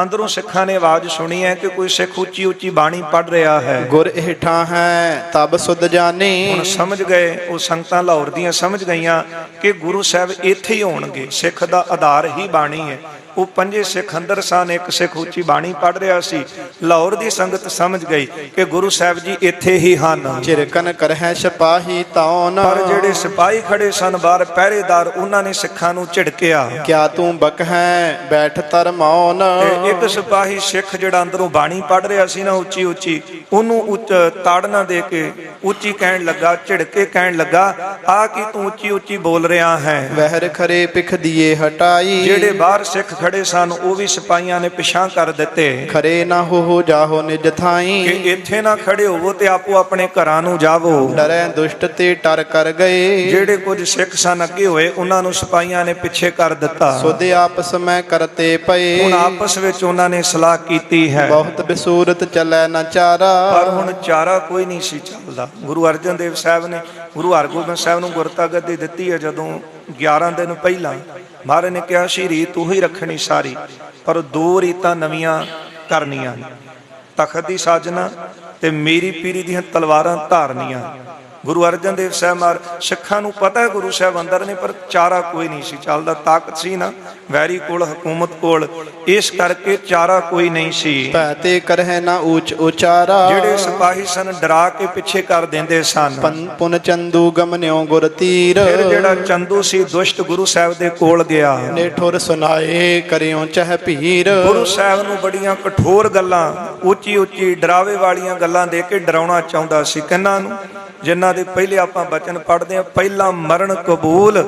ਅੰਦਰੋਂ ਸਿੱਖਾਂ ਨੇ ਆਵਾਜ਼ ਸੁਣੀ ਹੈ ਕਿ ਕੋਈ ਸਿੱਖ ਉੱਚੀ ਉੱਚੀ ਬਾਣੀ ਪੜ ਰਿਹਾ ਹੈ। ਗੁਰ ਹੇਠਾਂ ਹੈ ਤਬ ਸੁਧ ਜਾਣੀ। ਹੁਣ ਸਮਝ ਗਏ, ਉਹ ਸੰਗਤਾਂ ਲਾਹੌਰ ਦੀਆਂ ਸਮਝ ਗਈਆਂ ਕਿ ਗੁਰੂ ਸਾਹਿਬ ਇੱਥੇ ਹੀ ਹੋਣਗੇ। ਸਿੱਖ ਦਾ ਆਧਾਰ ਹੀ ਬਾਣੀ ਹੈ। ਉਹ 5 ਸਿੱਖ ਅੰਦਰ ਸਨ, ਇੱਕ ਸਿੱਖ ਉੱਚੀ ਬਾਣੀ ਪੜ ਰਿਹਾ ਸੀ। ਲਾਹੌਰ ਦੀ ਸੰਗਤ ਸਮਝ ਗਈ ਕਿ ਗੁਰੂ ਸਾਹਿਬ ਜੀ ਇੱਥੇ ਹੀ ਹਨ। ਚਿਰਕਨ ਕਰਹਿ ਸਿਪਾਹੀ ਤੌਨ। ਪਰ ਜਿਹੜੇ ਸਿਪਾਹੀ ਖੜੇ ਸਨ ਬਾਹਰ ਪਹਿਰੇਦਾਰ, ਉਹਨਾਂ ਨੇ ਸਿੱਖਾਂ ਨੂੰ ਝਿੜਕਿਆ। ਕਿਆ ਤੂੰ ਬਕ ਹੈ ਬੈਠ ਤਰ ਮੌਨ। ਤੇ ਇੱਕ ਸਿਪਾਹੀ ਸਿੱਖ ਜਿਹੜਾ ਅੰਦਰੋਂ ਬਾਣੀ ਪੜ ਰਿਹਾ ਸੀ ਨਾ ਉੱਚੀ ਉੱਚੀ, ਉਹਨੂੰ ਤਾੜਨਾ ਦੇ ਕੇ ਉੱਚੀ ਕਹਿਣ ਲੱਗਾ, ਝਿੜਕੇ ਕਹਿਣ ਲੱਗਾ, ਆ ਕੀ ਤੂੰ ਉੱਚੀ ਉੱਚੀ ਬੋਲ ਰਿਹਾ ਹੈ। ਵਹਿਰ ਖਰੇ ਪਿਖ ਦੀਏ ਹਟਾਈ। ਜਿਹੜੇ ਬਾਹਰ ਸਿੱਖ ਖੜੇ ਸਨ ਉਹ ਵੀ ਸਿਪਾਹੀਆਂ ਨੇ ਪਿਛਾਂ ਕਰ ਦਿੱਤੇ ਖਰੇ ਨਾ ਹੋ ਜਾਹੋ ਨਿਜ ਥਾਈ। ਕਿ ਇੱਥੇ ਨਾ ਖੜੇ ਹੋਵੋ ਤੇ ਆਪੋ ਆਪਣੇ ਘਰਾਂ ਨੂੰ ਜਾਵੋ। ਡਰੈ ਦੁਸ਼ਟ ਤੇ ਟਰ ਕਰ ਗਏ। ਜਿਹੜੇ ਕੁਝ ਸਿੱਖ ਸਨ ਅੱਗੇ ਹੋਏ, ਉਹਨਾਂ ਨੂੰ ਸਿਪਾਹੀਆਂ ਨੇ ਪਿੱਛੇ ਕਰ ਦਿੱਤਾ। ਸੁਧ ਆਪਸ ਮੈਂ ਕਰਤੇ ਪਏ। ਹੁਣ ਆਪਸ ਵਿੱਚ ਉਹਨਾਂ ਨੇ ਸਲਾਹ ਕੀਤੀ ਹੈ। ਬਹੁਤ ਬਿਸੂਰਤ ਚੱਲੈ ਨਾ ਚਾਰਾ। ਪਰ ਹੁਣ ਚਾਰਾ ਕੋਈ ਨਹੀਂ ਸੀ ਚੱਲਦਾ। ਗੁਰੂ ਅਰਜਨ ਦੇਵ ਸਾਹਿਬ ਨੇ ਗੁਰੂ ਹਰਗੋਬਿੰਦ ਸਾਹਿਬ ਨੂੰ ਗੁਰਤਾ ਗੱਦੀ ਦਿੱਤੀ ਹੈ। ਜਦੋਂ 11 ਦਿਨ ਪਹਿਲਾਂ ਮਹਾਰਾਜ ਨੇ ਕਿਹਾ ਸੀ ਰੀਤ ਤੂੰ ਹੀ ਰੱਖਣੀ ਸਾਰੀ, ਪਰ 2 ਰੀਤਾਂ ਨਵੀਆਂ ਕਰਨੀਆਂ, ਤਖਤ ਦੀ ਸਾਜਨਾ ਤੇ ਮੇਰੀ ਪੀਰੀ ਦੀਆਂ ਤਲਵਾਰਾਂ ਧਾਰਨੀਆਂ। ਗੁਰੂ ਅਰਜਨ ਦੇਵ ਸਾਹਿਬ ਮਹਾਰਾਜ ਸਿੱਖਾਂ ਨੂੰ ਪਤਾ ਹੈ ਗੁਰੂ ਸਾਹਿਬ ਅੰਦਰ ਨੇ, ਪਰ ਚਾਰਾ ਕੋਈ ਨਹੀਂ ਸੀ ਚੱਲਦਾ। ਤਾਕਤ ਸੀ ਨਾ ਵੈਰੀ ਕੋਲ, ਹਕੂਮਤ ਕੋਲ, ਇਸ ਕਰਕੇ ਚਾਰਾ ਕੋਈ ਨਹੀਂ ਸੀ। ਭੈ ਤੇ ਕਰਹਿ ਨਾ ਊਚ ਉਚਾਰਾ। ਜਿਹੜੇ ਸਿਪਾਹੀ ਸਨ ਡਰਾ ਕੇ ਪਿੱਛੇ ਕਰ ਦਿੰਦੇ ਸਨ। ਪੁਨ ਚੰਦੂ ਗਮਨਿਓ ਗੁਰ ਤੀਰ। ਫਿਰ ਜਿਹੜਾ ਚੰਦੂ ਸੀ ਦੁਸ਼ਟ ਗੁਰੂ ਸਾਹਿਬ ਦੇ ਕੋਲ ਗਿਆ। ਨੇਠੁਰ ਸੁਨਾਏ ਕਰਿਓ ਚਹ ਭੀਰ। ਗੁਰੂ ਸਾਹਿਬ ਨੂੰ ਬੜੀਆਂ ਕਠੋਰ ਗੱਲਾਂ, ਉੱਚੀ ਉੱਚੀ ਡਰਾਵੇ ਵਾਲੀਆਂ ਗੱਲਾਂ ਦੇ ਕੇ ਡਰਾਉਣਾ ਚਾਹੁੰਦਾ ਸੀ। ਕਿਹਨਾਂ ਨੂੰ? ਜਿਨ੍ਹਾਂ ਦੇ ਪਹਿਲੇ ਆਪਾਂ ਬਚਨ ਪੜ੍ਹਦੇ ਹਾਂ, ਪਹਿਲਾ ਮਰਨ ਕਬੂਲ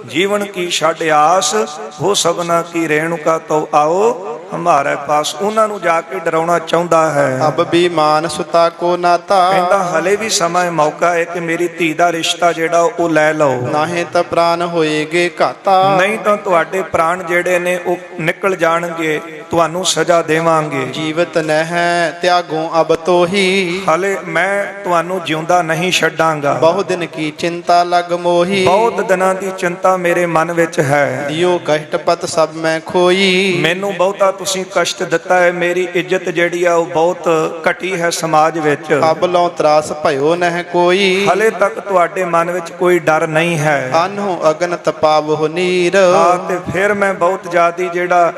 ਜੀਵਨ ਕੀ ਛੱਡ ਆਸ, ਹੋ ਸਭਨਾ ਕੀ ਰੇਣੁਕਾ ਤੋ ਆਓ ਹਮਾਰੇ ਪਾਸ। ਉਹਨਾਂ ਨੂੰ ਜਾ ਕੇ ਡਰਾਉਣਾ ਚਾਹੁੰਦਾ ਹੈ। ਅਬ ਵੀ ਮਾਨ ਸੁਤਾ ਕੋ ਨਾਤਾ। ਕਹਿੰਦਾ ਹਲੇ ਵੀ ਸਮਾਂ ਮੌਕਾ ਹੈ ਕਿ ਮੇਰੀ ਧੀ ਦਾ ਰਿਸ਼ਤਾ ਜਿਹੜਾ ਉਹ ਲੈ ਲਓ, ਨਾਹੀਂ ਤਾਂ ਪ੍ਰਾਨ ਹੋਏਗੇ ਘਾਤਾ। ਨਹੀਂ ਤਾਂ ਤੁਹਾਡੇ ਪ੍ਰਾਣ ਜਿਹੜੇ ਨੇ ਉਹ ਨਿਕਲ ਜਾਣਗੇ, ਤੁਹਾਨੂੰ ਸਜ਼ਾ ਦੇਵਾਂਗੇ। ਜੀਵਤ ਨਹਿ ਤਿਆਗੋ ਅਬ ਤੋਹੀ। ਹਲੇ ਮੈਂ ਤੁਹਾਨੂੰ ਜਿਉਂਦਾ ਨਹੀਂ ਛੱਡਾਂਗਾ। ਬਹੁ ਦਿਨ ਕੀ ਚਿੰਤਾ ਲਗ ਮੋਹੀ। ਬਹੁਤ ਦਿਨਾਂ ਦੀ ਚਿੰਤਾ ਮੇਰੇ ਮਨ ਵਿੱਚ ਹੈ। ਦਿਓ ਕਸ਼ਟ ਪਤ ਸਭ ਮੈਂ ਖੋਈ। ਮੈਨੂੰ ਬਹੁਤਾ ਤੁਸੀਂ ਕਸ਼ਟ ਦਿੱਤਾ ਹੈ। ਮੇਰੀ ਇੱਜ਼ਤ ਜਿਹੜੀ ਆ ਉਹ ਬਹੁਤ ਘਟੀ ਹੈ ਸਮਾਜ ਵਿੱਚ। ਅਬ ਲਉ ਤਰਾਸ ਭਇਓ ਨਹਿ ਕੋਈ। ਹਲੇ ਤੱਕ ਤੁਹਾਡੇ ਮਨ ਵਿੱਚ ਕੋਈ ਡਰ ਨਹੀਂ ਹੈ। ਅਨਹੁ ਅਗਨ ਤਪਾਵਹੁ ਨੀਰ। ਹਾਂ, ਤੇ ਫਿਰ ਮੈਂ ਬਹੁਤ ਜ਼ਿਆਦੀ ਜਿਹੜਾ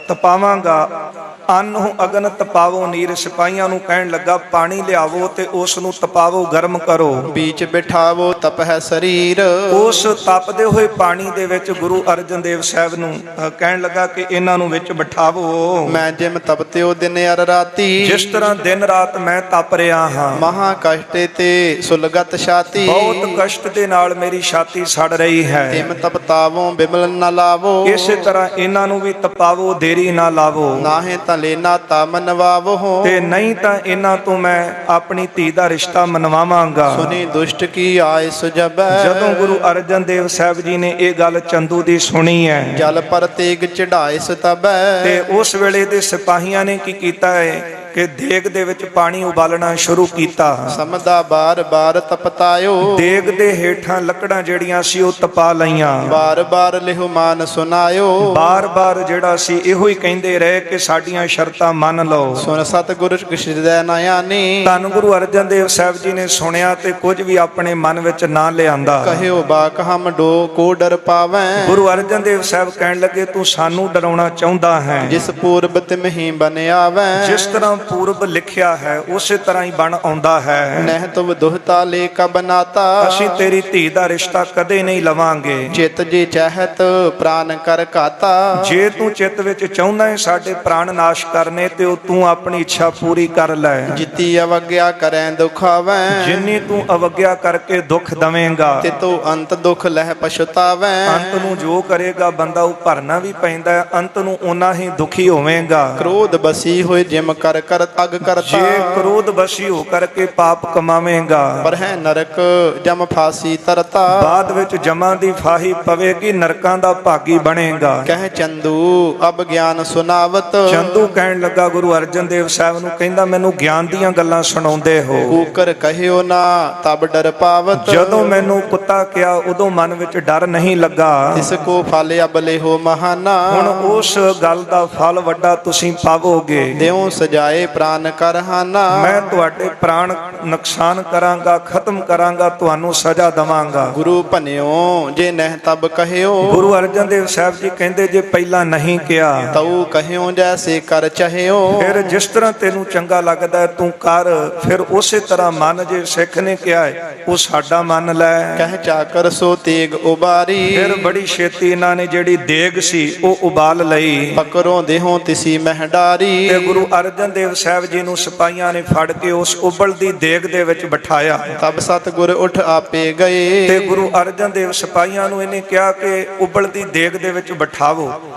ਤਪਾਵਾਂਗਾ। ਅੰਨ ਅਗਨ ਤਪਾਵੋ ਨੀਰ। ਸਿਪਾਹੀਆਂ ਨੂੰ ਕਹਿਣ ਲੱਗਾ ਪਾਣੀ ਲਿਆਵੋ ਤੇ ਉਸ ਨੂੰ ਤਪਾਵੋ, ਗਰਮ ਕਰੋ। ਬੀਚ ਬਿਠਾਵੋ ਤਪਹਿ ਸਰੀਰ। ਉਸ ਤਪਦੇ ਹੋਏ ਪਾਣੀ ਦੇ ਵਿੱਚ ਗੁਰੂ ਅਰਜਨ ਦੇਵ ਸਾਹਿਬ ਨੂੰ ਕਹਿਣ ਲੱਗਾ ਕਿ ਇਹਨਾਂ ਨੂੰ ਵਿੱਚ ਬਿਠਾਵੋ। ਮੈਂ ਜਿਮ ਤਪਤਿਓ ਦਿਨ ਅਰ ਰਾਤੀ। ਜਿਸ ਤਰ੍ਹਾਂ ਦਿਨ ਰਾਤ ਮੈਂ ਤਪ ਰਿਹਾ ਹਾਂ। ਮਹਾ ਕਸ਼ਟੇ ਤੇ ਸੁਲਗਤ ਛਾਤੀ। ਬਹੁਤ ਕਸ਼ਟ ਦੇ ਨਾਲ ਮੇਰੀ ਛਾਤੀ ਸੜ ਰਹੀ ਹੈ। ਤਿਮ ਤਪਤਾਵੋ ਬਿਮਲ ਨ ਲਾਵੋ। ਇਸੇ ਤਰ੍ਹਾਂ ਇਹਨਾਂ ਨੂੰ ਵੀ ਤਪਾਵੋ, ਦੇਰੀ ਨਾ ਲਾਵੋ। ਨਾਹੀਂ ਤਾਂ ਲੈਣਾ ਤਾ ਮਨਵਾਵੋ। ਤੇ ਨਹੀਂ ਤਾਂ ਇਹਨਾਂ ਤੋਂ ਮੈਂ ਆਪਣੀ ਧੀ ਦਾ ਰਿਸ਼ਤਾ ਮਨਵਾਵਾਂਗਾ। ਸੁਨੀ ਦੁਸ਼ਟ ਕੀ ਆਏ ਸੁਜਬੈ। ਜਦੋਂ ਗੁਰੂ ਅਰਜਨ ਦੇਵ ਸਾਹਿਬ ਜੀ ਨੇ ਇਹ ਗੱਲ ਚੰਦੂ ਦੀ ਸੁਣੀ ਹੈ, ਜਲ ਪਰ ਤੇਗ ਚੜਾਏ ਸਤਬੈ। ਤੇ ਉਸ ਵੇਲੇ ਦੇ ਸਿਪਾਹੀਆਂ ਨੇ ਕੀ ਕੀਤਾ ਹੈ ਕਿ ਦੇਗ ਦੇ ਵਿੱਚ ਪਾਣੀ ਉਬਾਲਣਾ ਸ਼ੁਰੂ ਕੀਤਾ। ਸਮਦਾ ਬਾਰ ਬਾਰ ਤਪਤਾਇਓ। ਦੇਗ ਦੇ ਹੇਠਾਂ ਲੱਕੜਾਂ ਜਿਹੜੀਆਂ ਸੀ ਉਹ ਤਪਾ ਲਈਆਂ। ਬਾਰ ਬਾਰ ਲਿਹੁ ਮਾਨ ਸੁਨਾਇਓ। ਬਾਰ ਬਾਰ ਜਿਹੜਾ ਸੀ ਇਹੋ ਹੀ ਕਹਿੰਦੇ ਰਹੇ ਕਿ ਸਾਡੀਆਂ ਸ਼ਰਤਾਂ ਮੰਨ ਲਓ। ਸੁਨ ਸਤਿਗੁਰ ਕਿਛਦੈ ਨਾ ਆਨੀ। ਧੰਨ ਗੁਰੂ ਅਰਜਨ ਦੇਵ ਸਾਹਿਬ ਜੀ ਨੇ ਸੁਣਿਆ ਤੇ ਕੁਝ ਵੀ ਆਪਣੇ ਮਨ ਵਿੱਚ ਨਾ ਲਿਆਂਦਾ। ਕਹਿਓ ਬਾਕ ਹਮ ਡੋ ਕੋ ਡਰ ਪਾਵੈ। ਗੁਰੂ ਅਰਜਨ ਦੇਵ ਸਾਹਿਬ ਕਹਿਣ ਲੱਗੇ ਤੂੰ ਸਾਨੂੰ ਡਰਾਉਣਾ ਚਾਹੁੰਦਾ ਹੈ। ਜਿਸ ਪੂਰਬ ਤਿਮਹੀ ਬਨ ਆਵੈ। ਜਿਸ ਤਰ੍ਹਾਂ ਪੂਰਬ ਲਿਖਿਆ ਹੈ ਉਸੇ ਤਰ੍ਹਾਂ ਹੀ ਬਣ ਆਉਂਦਾ ਹੈ। ਨਹਿ ਤੁਮ ਦੁਹਤਾ ਲੇ ਕਬ ਨਾਤਾ, ਅਸੀਂ ਤੇਰੀ ਧੀ ਦਾ ਰਿਸ਼ਤਾ ਕਦੇ ਨਹੀਂ ਲਵਾਂਗੇ। ਚਿਤ ਜੇ ਚਾਹਤ ਪ੍ਰਾਨ ਕਰ ਘਾਤਾ, ਜੇ ਤੂੰ ਚਿੱਤ ਵਿੱਚ ਚਾਹੁੰਦਾ ਹੈ ਸਾਡੇ ਪ੍ਰਾਣ ਨਾਸ਼ ਕਰਨੇ ਤੇ ਉਹ ਤੂੰ ਆਪਣੀ ਇੱਛਾ ਪੂਰੀ ਕਰ ਲੈ। ਜਿਤੀ ਅਵਗਿਆ ਕਰੈ ਦੁਖਾਵੈ, ਜਿੰਨੀ ਤੂੰ ਅਵਗਿਆ ਕਰਕੇ ਦੁੱਖ ਦਵੇਂਗਾ ਤਿਤੋ ਅੰਤ ਦੁਖ ਲਹਿ ਪਛਤਾਵੈ। ਅੰਤ ਨੂੰ ਜੋ ਕਰੇਗਾ ਬੰਦਾ ਉਹ ਭਰਨਾ ਵੀ ਪੈਂਦਾ ਹੈ, ਅੰਤ ਨੂੰ ਓਨਾ ਹੀ ਦੁਖੀ ਹੋਵੇਗਾ। ਕ੍ਰੋਧ ਬਸੀ ਹੋਏ ਜਿਮ ਕਰ ਕਰ ਅਗ ਕਰਤਾ, ਜੇ ਕ੍ਰੋਧ ਵਸ਼ੀ ਹੋ ਕਰਕੇ ਪਾਪ ਕਮਾਵੇਂਗਾ ਪਰ ਹੈ ਨਰਕ ਜਮ ਫਾਸੀ ਤਰਤਾ। ਬਾਅਦ ਵਿੱਚ ਜਮਾਂ ਦੀ ਫਾਹੀ ਪਵੇਗੀ, ਨਰਕਾਂ ਦਾ ਭਾਗੀ ਬਣੇਗਾ। ਕਹਿ ਚੰਦੂ ਅਬ ਗਿਆਨ ਸੁਨਾਵਤ, ਚੰਦੂ ਕਹਿਣ ਲੱਗਾ ਗੁਰੂ ਅਰਜਨ ਦੇਵ ਸਾਹਿਬ ਨੂੰ, ਕਹਿੰਦਾ ਮੈਨੂੰ ਗਿਆਨ ਦੀਆਂ ਗੱਲਾਂ ਸੁਣਾਉਂਦੇ ਹੋ। ਕੂਕਰ ਕਹਿਓ ਨਾ ਤਬ ਡਰ ਪਾਵਤ, ਜਦੋਂ ਮੈਨੂੰ ਕੁੱਤਾ ਕਿਹਾ ਉਦੋਂ ਮਨ ਵਿੱਚ ਡਰ ਨਹੀਂ ਲੱਗਾ। ਇਸ ਕੋ ਫਲ ਅਬਲੇ ਹੋ ਮਹਾਨਾ, ਹੁਣ ਉਸ ਗੱਲ ਦਾ ਫਲ ਵੱਡਾ ਤੁਸੀਂ ਪਾਵੋਗੇ। ਦਿਉ ਸਜਾਏ ਪ੍ਰਾਨ ਕਰ ਹਾਨਾ, ਮੈਂ ਤੁਹਾਡੇ ਪ੍ਰਾਣ ਨੁਕਸਾਨ ਕਰਾਂਗਾ, ਖਤਮ ਕਰਾਂਗਾ, ਤੁਹਾਨੂੰ ਸਜ਼ਾ ਦਵਾਂਗਾ। ਗੁਰੂ ਭਨਿਓ ਜੇ ਨਹਿ ਤਬ ਕਹਿਓ, ਗੁਰੂ ਅਰਜਨ ਦੇਵ ਸਾਹਿਬ ਜੀ ਕਹਿੰਦੇ ਜੇ ਪਹਿਲਾਂ ਨਹੀਂ ਕਿਹਾ ਤਉ ਕਹਿਓ ਜੈਸੇ ਕਰ ਚਾਹਿਓ। ਫਿਰ ਜਿਸ ਤਰ੍ਹਾਂ ਤੈਨੂੰ ਚੰਗਾ ਲੱਗਦਾ ਹੈ ਤੂੰ ਕਰ, ਫਿਰ ਉਸੇ ਤਰ੍ਹਾਂ ਮੰਨ। ਜੇ ਸਿੱਖ ਨੇ ਕਿਹਾ ਹੈ ਉਹ ਸਾਡਾ ਮੰਨ ਲੈ। ਕਹਿ ਚਾਕਰ ਸੋ ਤੇਗ ਉਬਾਰੀ, ਫਿਰ ਬੜੀ ਛੇਤੀ ਇਹਨਾਂ ਨੇ ਜਿਹੜੀ ਦੇਗ ਸੀ ਉਹ ਉਬਾਲ ਲਈ ਪਕਰੋਂ ਦੇਹੋਂ ਤਿਸੀ ਮਹਿਡਾਰੀ। ਤੇ ਗੁਰੂ ਅਰਜਨ ਦੇਵ ਸਾਹਿਬ ਜੀ ਨੂੰ ਸਿਪਾਹੀਆਂ ਨੇ ਫੜ ਕੇ ਉਸ ਉਬਲਦੀ ਦੇਗ ਦੇ ਵਿੱਚ ਬਿਠਾਇਆ। ਤਬ ਸਤਿਗੁਰ ਉਠ ਆਪੇ ਗਏ, ਤੇ ਗੁਰੂ ਅਰਜਨ ਦੇਵ ਸਿਪਾਹੀਆਂ ਨੂੰ ਇਹਨੇ ਕਿਹਾ ਕਿ ਉਬਲਦੀ ਦੇਗ ਦੇ ਵਿੱਚ ਬਿਠਾਵੋ,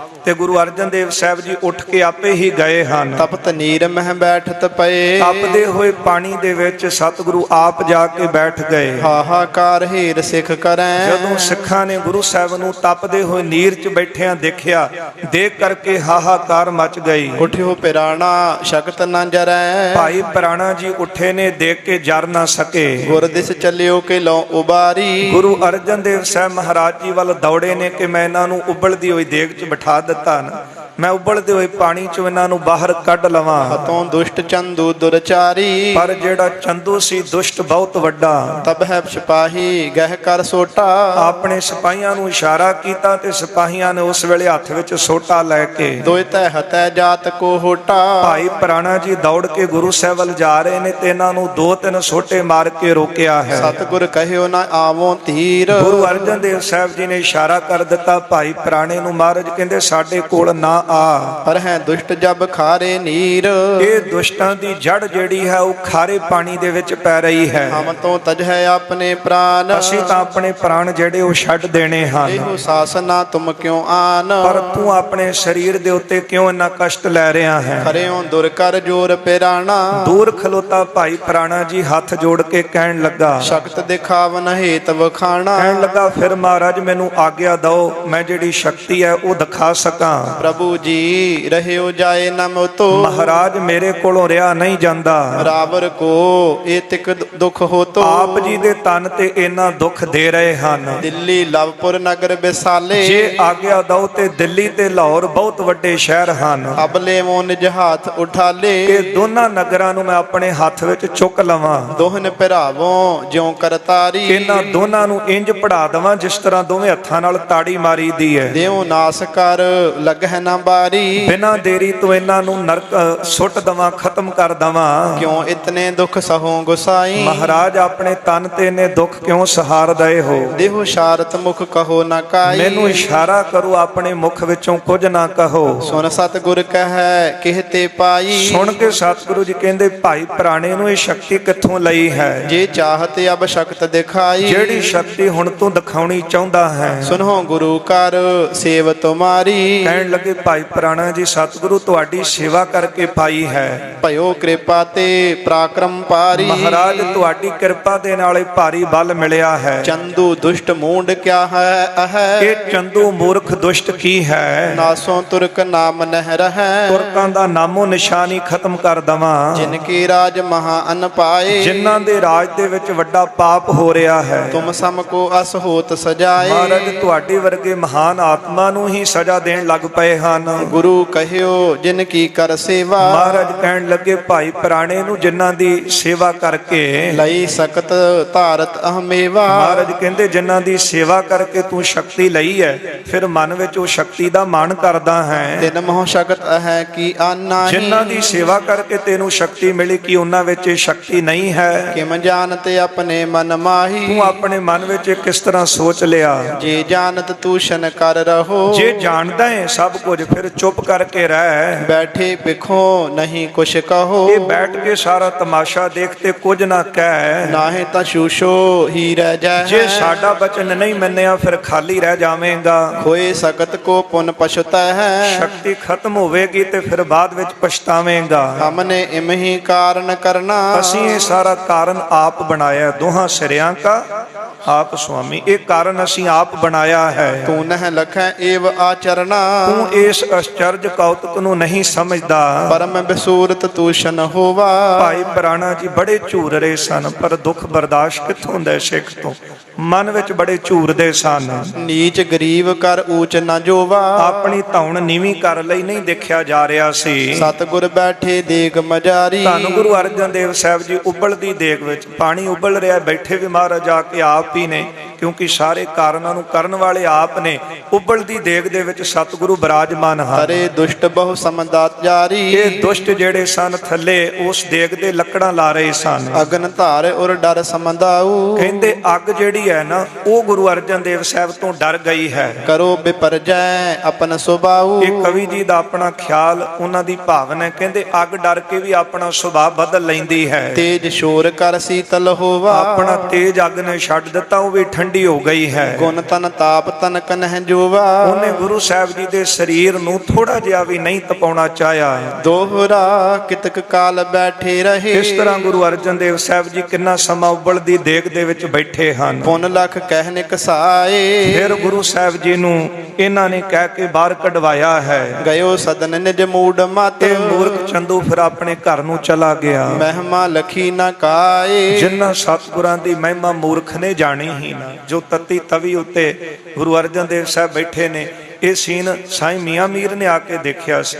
ਤੇ ਗੁਰੂ ਅਰਜਨ ਦੇਵ ਸਾਹਿਬ ਜੀ ਉੱਠ ਕੇ ਆਪੇ ਹੀ ਗਏ ਹਨ। ਤਪਤ ਨੀਰ ਮਹਿ ਬੈਠਤ ਪਏ, ਤਪਦੇ ਹੋਏ ਪਾਣੀ ਦੇ ਵਿੱਚ ਸਤਿਗੁਰੂ ਆਪ ਜਾ ਕੇ ਬੈਠ ਗਏ। ਹਾਹਾਕਾਰ ਹੀਰ ਸਿੱਖ ਕਰੈ, ਜਦੋਂ ਸਿੱਖਾਂ ਨੇ ਗੁਰੂ ਸਾਹਿਬ ਨੂੰ ਤਪਦੇ ਹੋਏ ਨੀਰ 'ਚ ਬੈਠਿਆਂ ਦੇਖਿਆ, ਦੇਖ ਕਰਕੇ ਹਾਹਾਕਾਰ ਮਚ ਗਈ। ਉਠਿਓ ਪਿਰਾਣਾ ਸ਼ਕਤ ਨਾ ਜਰੈ, ਭਾਈ ਪ੍ਰਾਣਾ ਜੀ ਉੱਠੇ ਨੇ, ਦੇਖ ਕੇ ਜਰ ਨਾ ਸਕੇ। ਗੁਰ ਦਿਸ ਚੱਲਿਓ ਕਿ ਲੋ ਉਬਾਰੀ। ਗੁਰੂ ਅਰਜਨ ਦੇਵ ਸਾਹਿਬ ਮਹਾਰਾਜ ਜੀ ਵੱਲ ਦੌੜੇ ਨੇ ਕਿ ਮੈਂ ਇਹਨਾਂ ਨੂੰ ਉਬਲਦੀ ਹੋਈ ਦੇਗ 'ਚ ਬਿਠਾ ਦਿੱਤਾ ਨਾ, ਮੈਂ ਉਬਲਦੇ ਹੋਏ ਪਾਣੀ 'ਚੋਂ ਇਹਨਾਂ ਨੂੰ ਬਾਹਰ ਕੱਢ ਲਵਾਂ। ਹਤੋਂ ਦੁਸ਼ਟ ਚੰਦੂ ਦੁਰਚਾਰੀ, ਪਰ ਜਿਹੜਾ ਚੰਦੂ ਸੀ ਦੁਸ਼ਟ ਬਹੁਤ ਵੱਡਾ। ਤਬ ਹੈ ਸਿਪਾਹੀ ਗਹਿ ਕਰ ਸੋਟਾ, ਆਪਣੇ ਸਿਪਾਹੀਆਂ ਨੂੰ ਇਸ਼ਾਰਾ ਕੀਤਾ ਤੇ ਸਿਪਾਹੀਆਂ ਨੇ ਉਸ ਵੇਲੇ ਹੱਥ ਵਿੱਚ ਸੋਟਾ ਲੈ ਕੇ ਦੋਇ ਤੈ ਹਤੈ ਜਾਤ ਕੋ ਹੋਟਾ। ਭਾਈ ਪ੍ਰਾਣਾ ਜੀ ਦੌੜ ਕੇ ਗੁਰੂ ਸਾਹਿਬ ਵੱਲ ਜਾ ਰਹੇ ਨੇ ਤੇ ਇਹਨਾਂ ਨੂੰ 2-3 ਸੋਟੇ ਮਾਰ ਕੇ ਰੋਕਿਆ ਹੈ। ਸਤਿਗੁਰ ਕਹਿਓ ਨਾ ਆਵੋ ਧੀਰ, ਗੁਰੂ ਅਰਜਨ ਦੇਵ ਸਾਹਿਬ ਜੀ ਨੇ ਇਸ਼ਾਰਾ ਕਰ ਦਿੱਤਾ ਭਾਈ ਪ੍ਰਾਣੇ ਨੂੰ। ਮਹਾਰਾਜ ਕਹਿੰਦੇ ਸਾਡੇ ਕੋਲ ਨਾ ਆ। ਪਰ ਹੈ ਦੁਸ਼ਟ ਜਬ ਖਾਰੇ ਨੀਰ, ਇਹ ਦੁਸ਼ਟਾਂ ਦੀ ਜੜ ਜਿਹੜੀ ਹੈ ਉਹ ਖਾਰੇ ਪਾਣੀ ਦੇ ਵਿੱਚ ਪੈ ਰਹੀ ਹੈ। ਹਮ ਤੋਂ ਤਜ ਹੈ ਆਪਣੇ ਪ੍ਰਾਨ, ਅਸੀਂ ਤਾਂ ਆਪਣੇ ਪ੍ਰਾਣ ਜਿਹੜੇ ਉਹ ਛੱਡ ਦੇਣੇ ਹਨ। ਇਹੋ ਸਾਸਨਾ ਤੁਮ ਕਿਉ ਆਨ, ਪਰ ਤੂੰ ਆਪਣੇ ਸਰੀਰ ਦੇ ਉੱਤੇ ਕਿਉਂ ਇੰਨਾ ਕਸ਼ਟ ਲੈ ਰਿਹਾ ਹੈ? ਖਰਿਓ ਦੁਰ ਕਰ ਜੋਰ ਪਿਰਾਣਾ, ਦੂਰ ਖਲੋਤਾ ਭਾਈ ਪ੍ਰਾਣਾ ਜੀ ਹੱਥ ਜੋੜ ਕੇ ਕਹਿਣ ਲੱਗਾ, ਸ਼ਕਤ ਦਿਖਾਵਨ ਹੇਤ ਵਖਾਣਾ। ਕਹਿਣ ਲੱਗਾ ਫਿਰ ਮਹਾਰਾਜ ਮੈਨੂੰ ਆਗਿਆ ਦਿਓ, ਮੈਂ ਜਿਹੜੀ ਸ਼ਕਤੀ ਹੈ ਉਹ ਦਿਖਾ ਸਕਾਂ। ਪ੍ਰਭੂ ਜੀ ਰਹਿਓ ਜਾਏ ਨਮ ਤੋ, ਮਹਾਰਾਜ ਮੇਰੇ ਕੋਲੋਂ ਰਿਹਾ ਨਹੀਂ ਜਾਂਦਾ। ਰਾਵਰ ਕੋ ਇਹ ਤਿਕ ਦੁਖ ਹੋ ਤੋ, ਆਪ ਜੀ ਦੇ ਤਨ ਤੇ ਇੰਨਾ ਦੁੱਖ ਦੇ ਰਹੇ ਹਨ। ਦਿੱਲੀ ਲਵਪੁਰ ਨਗਰ ਬਿਸਾਲੇ, ਜੇ ਆਗਿਆ ਦਿਓ ਤੇ ਦਿੱਲੀ ਤੇ ਲਾਹੌਰ ਬਹੁਤ ਵੱਡੇ ਸ਼ਹਿਰ ਹਨ। ਅਬਲੇ ਮੋ ਨਿਜ ਹੱਥ ਉਠਾਲੇ, ਇਹ ਦੋਨਾਂ ਨਗਰਾਂ ਨੂੰ ਮੈਂ ਆਪਣੇ ਹੱਥ ਵਿੱਚ ਚੁੱਕ ਲਵਾਂ। ਦੋਹਨ ਭਰਾਵੋ ਜਿਉ ਕਰਤਾਰੀ, ਇਹਨਾਂ ਦੋਨਾਂ ਨੂੰ ਇੰਜ ਪੜਾ ਦੇਵਾਂ ਜਿਸ ਤਰ੍ਹਾਂ ਦੋਵੇਂ ਹੱਥਾਂ ਨਾਲ ਤਾੜੀ ਮਾਰੀ ਦੀ ਹੈ। ਦਿਉ ਨਾਸ ਕਰ ਲੱਗਹਿ ਨਾ ਬਾਰੀ, ਬਿਨਾਂ ਦੇਰੀ ਤੋਂ ਇਹਨਾਂ ਨੂੰ ਨਰਕ ਸੁੱਟ ਦਵਾਂ, ਖਤਮ ਕਰ ਦਵਾਂ। ਕਿਉ ਇਤਨੇ ਦੁਖ ਸਹੋ ਗੁਸਾਈ, ਮਹਾਰਾਜ ਆਪਣੇ ਤਨ ਤੇ ਨੇ ਦੁੱਖ ਕਿਉਂ ਸਹਾਰ ਦਏ ਹੋ? ਦੇਹੁ ਸ਼ਾਰਤ ਮੁਖ ਕਹੋ ਨਾ ਕਾਈ, ਮੈਨੂੰ ਇਸ਼ਾਰਾ ਕਰੋ, ਆਪਣੇ ਮੁਖ ਵਿੱਚੋਂ ਕੁਝ ਨਾ ਕਹੋ। ਸੁਨ ਸਤਿਗੁਰ ਕਹੈ ਕਿਹਤੇ ਪਾਈ, ਸੁਣ ਕੇ ਸਤਿਗੁਰੂ ਜੀ ਕਹਿੰਦੇ ਭਾਈ ਪ੍ਰਾਣੇ ਨੂੰ ਇਹ ਸ਼ਕਤੀ ਕਿੱਥੋਂ ਲਈ ਹੈ? ਜੇ ਚਾਹਤ ਅਬ ਸ਼ਕਤ ਦਿਖਾਈ, ਜਿਹੜੀ ਸ਼ਕਤੀ ਹੁਣ ਤੂੰ ਦਿਖਾਉਣੀ ਚਾਹੁੰਦਾ ਹੈ। ਸੁਨੋ ਗੁਰੂ ਕਰ ਸੇਵ ਤੁਮਾਰੀ, ਕਹਿਣ ਲੱਗੇ ਭਾਈ ਪ੍ਰਾਣਾ ਜੀ ਸਤਿਗੁਰੂ ਤੁਹਾਡੀ ਸੇਵਾ ਕਰਕੇ ਪਾਈ ਹੈ। ਭਇਓ ਕਿਰਪਾ ਤੇ ਪਰਾਕਰਮ ਪਾਰੀ, ਮਹਾਰਾਜ ਤੁਹਾਡੀ ਕਿਰਪਾ ਦੇ ਨਾਲੇ ਭਾਰੀ ਬਲ ਮਿਲਿਆ ਹੈ। ਚੰਦੂ ਦੁਸ਼ਟ ਮੂੰਡ ਕਿਆ ਹੈ ਅਹੈ, ਇਹ ਚੰਦੂ ਮੂਰਖ ਦੁਸ਼ਟ ਕੀ ਹੈ? ਨਾਸੋਂ ਤੁਰਕ ਨਾਮ ਨਹਿ ਰਹੈ, ਤੁਰਕਾਂ ਦਾ ਨਾਮੋ ਨਿਸ਼ਾਨੀ ਖਤਮ ਕਰ ਦਵਾਂ। ਜਿਨ ਕੀ ਰਾਜ ਮਹਾ ਅਨ ਪਾਏ, ਜਿਨ੍ਹਾਂ ਦੇ ਰਾਜ ਦੇ ਵਿੱਚ ਵੱਡਾ ਪਾਪ ਹੋ ਰਿਹਾ ਹੈ। ਤੁਮ ਸਮ ਕੋ ਅਸ ਹੋਤ ਸਜਾਏ, ਮਹਾਰਾਜ ਤੁਹਾਡੇ ਵਰਗੇ ਮਹਾਨ ਆਤਮਾ ਨੂੰ ਹੀ ਸਜ਼ਾ ਦੇਣ ਲੱਗ ਪਏ ਹਨ। ਮਨ। ਗੁਰੂ ਕਹਿਓ ਜਿਨ ਕੀ ਕਰ ਸੇਵਾ, ਮਹਾਰਾਜ ਕਹਿਣ ਲੱਗੇ ਭਾਈ ਪੁਰਾਣੇ ਨੂੰ ਜਿਨ੍ਹਾਂ ਦੀ ਸੇਵਾ ਕਰਕੇ ਲਈ ਸਕਤ ਧਾਰਤ ਅਹਮੇਵਾ। ਮਹਾਰਾਜ ਕਹਿੰਦੇ ਜਿਨ੍ਹਾਂ ਦੀ ਸੇਵਾ ਕਰਕੇ ਤੂੰ ਸ਼ਕਤੀ ਲਈ ਹੈ, ਫਿਰ ਮਨ ਵਿੱਚ ਉਹ ਸ਼ਕਤੀ ਦਾ ਮਾਣ ਕਰਦਾ ਹੈ। ਤਿਨ ਮੋਹ ਸ਼ਕਤ ਹੈ ਕੀ ਆਨਾ, ਜਿਨ੍ਹਾਂ ਦੀ ਸੇਵਾ ਕਰਕੇ ਤੈਨੂੰ ਸ਼ਕਤੀ ਮਿਲੀ, ਕਿ ਉਹਨਾਂ ਵਿੱਚ ਇਹ ਸ਼ਕਤੀ ਨਹੀਂ ਹੈ। ਕਿਮ ਜਾਣਤੇ ਆਪਣੇ ਮਨ ਮਾਹੀ, ਤੂੰ ਆਪਣੇ ਮਨ ਵਿੱਚ ਇਹ ਕਿਸ ਤਰ੍ਹਾਂ ਸੋਚ ਲਿਆ। ਜੇ ਜਾਣਤ ਤੂਸ਼ਨ ਕਰ ਰਹੋ, ਜੇ ਜਾਣਦਾ ਹੈ ਸਭ ਕੁਝ, ਫਿਰ ਚੁੱਪ ਕਰਕੇ ਰਹਿ। ਬੈਠੇ ਪਿਖੋ ਨਹੀਂ ਕੁਛ ਕਹੋ, ਇਹ ਬੈਠ ਕੇ ਸਾਰਾ ਤਮਾਸ਼ਾ ਦੇਖ ਤੇ ਕੁਝ ਨਾ ਕਹਿ। ਨਾਹੀਂ ਤਾਂ ਸ਼ੂਸ਼ੋ ਹੀ ਰਹਿ ਜਾਏ, ਜੇ ਸਾਡਾ ਬਚਨ ਨਹੀਂ ਮੰਨਿਆ ਫਿਰ ਖਾਲੀ ਰਹਿ ਜਾਵੇਂਗਾ। ਖੋਏ ਸਕਤ ਕੋ ਪੁਨ ਪਛਤਾ ਹੈ, ਸ਼ਕਤੀ ਖਤਮ ਹੋਵੇਗੀ ਤੇ ਫਿਰ ਬਾਅਦ ਵਿੱਚ ਪਛਤਾਵੇਂਗਾ। ਹਮਨੇ ਇਮਹੀ ਕਾਰਨ ਕਰਨਾ, ਅਸੀਂ ਇਹ ਸਾਰਾ ਕਾਰਨ ਆਪ ਬਣਾਇਆ, ਦੋਹਾਂ ਸਿਰਿਆਂ ਕਾ ਆਪ ਸੁਆਮੀ। ਇਹ ਕਾਰਨ ਅਸੀਂ ਆਪ ਬਣਾਇਆ ਹੈ। ਤੂੰ ਨਹਿ ਲਖੈ ਏਵ ਆਚਰਣਾ, ਤੂੰ ਇਸ ਅਚਰਜ ਕੌਤਕ ਨੂੰ ਨਹੀਂ ਸਮਝਦਾ। ਪਰਮ ਬਿਸੂਰਤ ਤੂਸ਼ਨ ਹੋਵਾ। ਭਾਈ ਪੁਰਾਣਾ ਜੀ ਬੜੇ ਝੂਰਰੇ ਸਨ, ਪਰ ਦੁੱਖ ਬਰਦਾਸ਼ਤ ਕਿੱਥੋਂ ਹੁੰਦਾ ਸਿੱਖ ਤੋਂ। ਮਨ ਵਿੱਚ ਬੜੇ ਝੂਰਦੇ ਸਨ। ਨੀਚ ਗਰੀਬ ਕਰ ਊਚ ਨਾ ਜੋਵਾ, ਆਪਣੀ ਧੌਣ ਨੀਵੀਂ ਕਰ ਲਈ ਨਹੀਂ ਦੇਖਿਆ ਜਾ ਰਿਹਾ ਸੀ। ਸਤਿਗੁਰ ਬੈਠੇ ਦੇਗ ਮਜਾਰੀ, ਧੰਨ ਗੁਰੂ ਅਰਜਨ ਦੇਵ ਸਾਹਿਬ ਜੀ ਉਬਲਦੀ ਦੇਗ ਵਿੱਚ ਪਾਣੀ ਉਬਲ ਰਿਹਾ, ਬੈਠੇ ਵੀ ਮਹਾਰਾਜ ਆ ਕੇ ਆਪ ਹੀ ਨੇ, ਕਿਉਂਕਿ ਸਾਰੇ ਕਾਰਨਾਂ ਨੂੰ ਕਰਨ ਵਾਲੇ ਆਪ ਨੇ। ਉਬਲਦੀ ਦੇਗ ਦੇ ਵਿੱਚ ਸਤਿਗੁਰੂ ਬਿਰਾਜਮਾਨ ਹਨ। ਹਰੇ ਦੁਸ਼ਟ ਬਹੁ ਸਮਦਾਤ ਜਾਰੀ, ਇਹ ਦੁਸ਼ਟ ਜਿਹੜੇ ਸਨ ਥੱਲੇ ਉਸ ਦੇਗ ਦੇ ਲੱਕੜਾਂ ਲਾ ਰਹੇ ਸਨ। ਅਗਨ ਧਾਰ ਔਰ ਡਰ ਸਮਦਾਊ, ਕਹਿੰਦੇ ਅੱਗ ਜਿਹੜੀ ਹੈ ਨਾ, ਉਹ ਗੁਰੂ ਅਰਜਨ ਦੇਵ ਸਾਹਿਬ ਤੋਂ ਡਰ ਗਈ ਹੈ। ਕਰੋ ਬਿਪਰਜੈ ਆਪਨ ਸੁਭਾਊ, ਇਹ ਕਵੀ ਜੀ ਦਾ ਆਪਣਾ ਖਿਆਲ, ਉਹਨਾਂ ਦੀ ਭਾਵਨਾ। ਕਹਿੰਦੇ ਅੱਗ ਡਰ ਕੇ ਵੀ ਆਪਣਾ ਸੁਭਾਅ ਬਦਲ ਲੈਂਦੀ ਹੈ। ਤੇਜ ਸ਼ੋਰ ਕਰ ਸੀਤਲ ਹੋਵਾ, ਆਪਣਾ ਤੇਜ ਅੱਗ ਨੇ ਛੱਡ ਦਿੱਤਾ, ਉਹ ਵੀ ਠੰਡੀ ਹੋ ਗਈ ਹੈ। ਗੁਣ ਤਨ ਤਾਪ ਤਨ ਕਨਹਿ ਜੋਵਾ, ਉਹਨੇ ਗੁਰੂ ਸਾਹਿਬ ਜੀ ਦੇ ਸਰੀਰ ਨੂੰ ਥੋੜਾ ਜਿਹਾ ਵੀ ਨਹੀਂ ਤਪਾਉਣਾ ਚਾਹਿਆ। ਦੋਹਰਾ ਕਿਤਕ ਕਾਲ ਬੈਠੇ ਰਹੇ, ਇਸ ਤਰ੍ਹਾਂ ਗੁਰੂ ਅਰਜਨ ਦੇਵ ਸਾਹਿਬ ਜੀ ਕਿੰਨਾ ਸਮਾਂ ਉਬਲਦੀ ਦੇਗ ਦੇ ਵਿੱਚ ਬੈਠੇ ਹਨ। ਪੁਨ ਲਖ ਕਹਿ ਕਸਾਏ, ਫਿਰ ਗੁਰੂ ਸਾਹਿਬ ਜੀ ਨੂੰ ਇਹਨਾਂ ਨੇ ਕਹਿ ਕੇ ਬਾਹਰ ਕਢਵਾਇਆ ਹੈ। ਗਇਓ ਸਦਨ ਨਿਜ ਮੂਡ ਮਤ, ਇਹ ਮੂਰਖ ਚੰਦੂ ਫਿਰ ਆਪਣੇ ਘਰ ਨੂੰ ਚਲਾ ਗਿਆ। ਮਹਿਮਾ ਲਖੀ ਨਾ ਕਾਏ, ਜਿਨ੍ਹਾਂ ਸਤਿਗੁਰਾਂ ਦੀ ਮਹਿਮਾ ਮੂਰਖ ਨੇ ਜਾਣੀ ਹੀ ਨਾ। ਜੋ ਤਤੀ ਤਵੀ ਉੱਤੇ ਗੁਰੂ ਅਰਜਨ ਦੇਵ ਸਾਹਿਬ ਬੈਠੇ ਨੇ, ਇਹ ਸੀਨ ਸਾਈਂ ਮੀਆਂ ਮੀਰ ਨੇ ਆ ਕੇ ਦੇਖਿਆ ਸੀ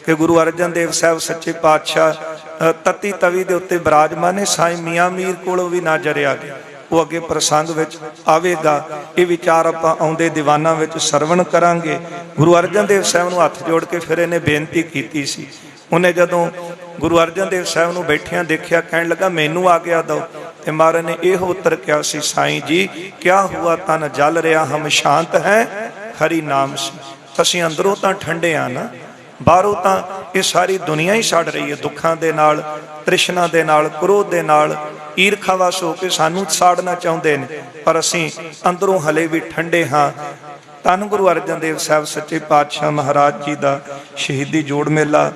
ਕਿ ਗੁਰੂ ਅਰਜਨ ਦੇਵ ਸਾਹਿਬ ਸੱਚੇ ਪਾਤਸ਼ਾਹ ਤਤੀ ਤਵੀ ਦੇ ਉੱਤੇ ਬਿਰਾਜਮਾਨ ਨੇ। ਸਾਈਂ ਮੀਆਂ ਮੀਰ ਕੋਲੋਂ ਵੀ ਨਾ ਜਰਿਆ ਗਿਆ। ਉਹ ਅੱਗੇ ਪ੍ਰਸੰਗ ਵਿੱਚ ਆਵੇਗਾ। ਇਹ ਵਿਚਾਰ ਆਪਾਂ ਆਉਂਦੇ ਦੀਵਾਨਾਂ ਵਿੱਚ ਸਰਵਣ ਕਰਾਂਗੇ। ਗੁਰੂ ਅਰਜਨ ਦੇਵ ਸਾਹਿਬ ਨੂੰ ਹੱਥ ਜੋੜ ਕੇ ਫਿਰ ਇਹਨੇ ਬੇਨਤੀ ਕੀਤੀ ਸੀ। ਉਹਨੇ ਜਦੋਂ ਗੁਰੂ ਅਰਜਨ ਦੇਵ ਸਾਹਿਬ ਨੂੰ ਬੈਠਿਆਂ ਦੇਖਿਆ, ਕਹਿਣ ਲੱਗਾ ਮੈਨੂੰ ਆਗਿਆ ਦਿਓ। ਤੇ ਮਹਾਰਾਜ ਨੇ ਇਹੋ ਉੱਤਰ ਕਿਹਾ ਸੀ, ਸਾਈਂ ਜੀ ਕਿਆ ਹੁਆ ਤਨ ਜਲ ਰਿਹਾ, ਹਮ ਸ਼ਾਂਤ ਹੈ ਹਰੀ ਨਾਮ ਸੀ। ਅਸੀਂ ਅੰਦਰੋਂ ਤਾਂ ਠੰਡੇ ਆ ਨਾ, ਬਾਹਰੋਂ ਤਾਂ ਇਹ ਸਾਰੀ ਦੁਨੀਆ ਹੀ ਸੜ ਰਹੀ ਹੈ ਦੁੱਖਾਂ ਦੇ ਨਾਲ, ਤ੍ਰਿਸ਼ਨਾ ਦੇ ਨਾਲ, ਕ੍ਰੋਧ ਦੇ ਨਾਲ, ਈਰਖਾਵਸ ਹੋ ਕੇ ਸਾਨੂੰ ਸਾੜਨਾ ਚਾਹੁੰਦੇ ਨੇ, ਪਰ ਅਸੀਂ ਅੰਦਰੋਂ ਹਲੇ ਵੀ ਠੰਡੇ ਹਾਂ। ਧੰਨ ਗੁਰੂ ਅਰਜਨ ਦੇਵ ਸਾਹਿਬ ਸੱਚੇ ਪਾਤਸ਼ਾਹ ਮਹਾਰਾਜ ਜੀ ਦਾ ਸ਼ਹੀਦੀ ਜੋੜ ਮੇਲਾ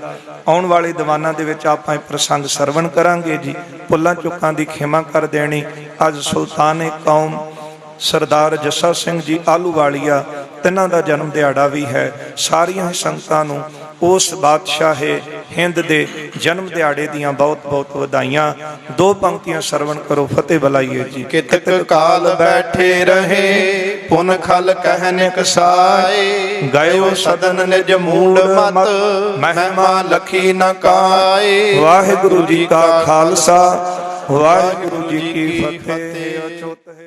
ਆਉਣ ਵਾਲੇ ਦੀਵਾਨਾਂ ਦੇ ਵਿੱਚ ਆਪਾਂ ਇਹ ਪ੍ਰਸੰਗ ਸਰਵਣ ਕਰਾਂਗੇ ਜੀ। ਭੁੱਲਾਂ ਚੁੱਕਾਂ ਦੀ ਖਿਮਾ ਕਰ ਦੇਣੀ। ਅੱਜ ਸੁਲਤਾਨ ਕੌਮ ਸਰਦਾਰ ਜੱਸਾ ਸਿੰਘ ਜੀ ਆਹਲੂਵਾਲੀਆ, ਤਿੰਨਾਂ ਦਾ ਜਨਮ ਦਿਹਾੜਾ ਵੀ ਹੈ। ਸਾਰੀਆਂ ਸੰਗਤਾਂ ਨੂੰ ਉਸ ਬਾਦਸ਼ਾਹੇ ਹਿੰਦ ਦੇ ਜਨਮ ਦਿਹਾੜੇ ਦੀਆਂ ਬਹੁਤ ਬਹੁਤ ਵਧਾਈਆਂ। ਦੋ ਪੰਕਤੀਆਂ ਸਰਵਣ ਕਰੋ, ਫਤਿਹ ਬੁਲਾਈਏ ਜੀ। ਕਿਤਕ ਕਾਲ ਬੈਠੇ ਰਹੇ, ਪੁਨ ਖਲ ਕਹਿਨ ਕਸਾਏ, ਗਇਓ ਸਦਨ ਨਿਜ ਮੂਡ ਮਤ, ਮਹਿਮਾ ਲਖੀ ਨ ਕਾਏ। ਵਾਹਿਗੁਰੂ ਜੀ ਕਾ ਖਾਲਸਾ, ਵਾਹਿਗੁਰੂ ਜੀ ਕੀ ਫਤਿਹ। ਅਚੋਤ ਹੈ।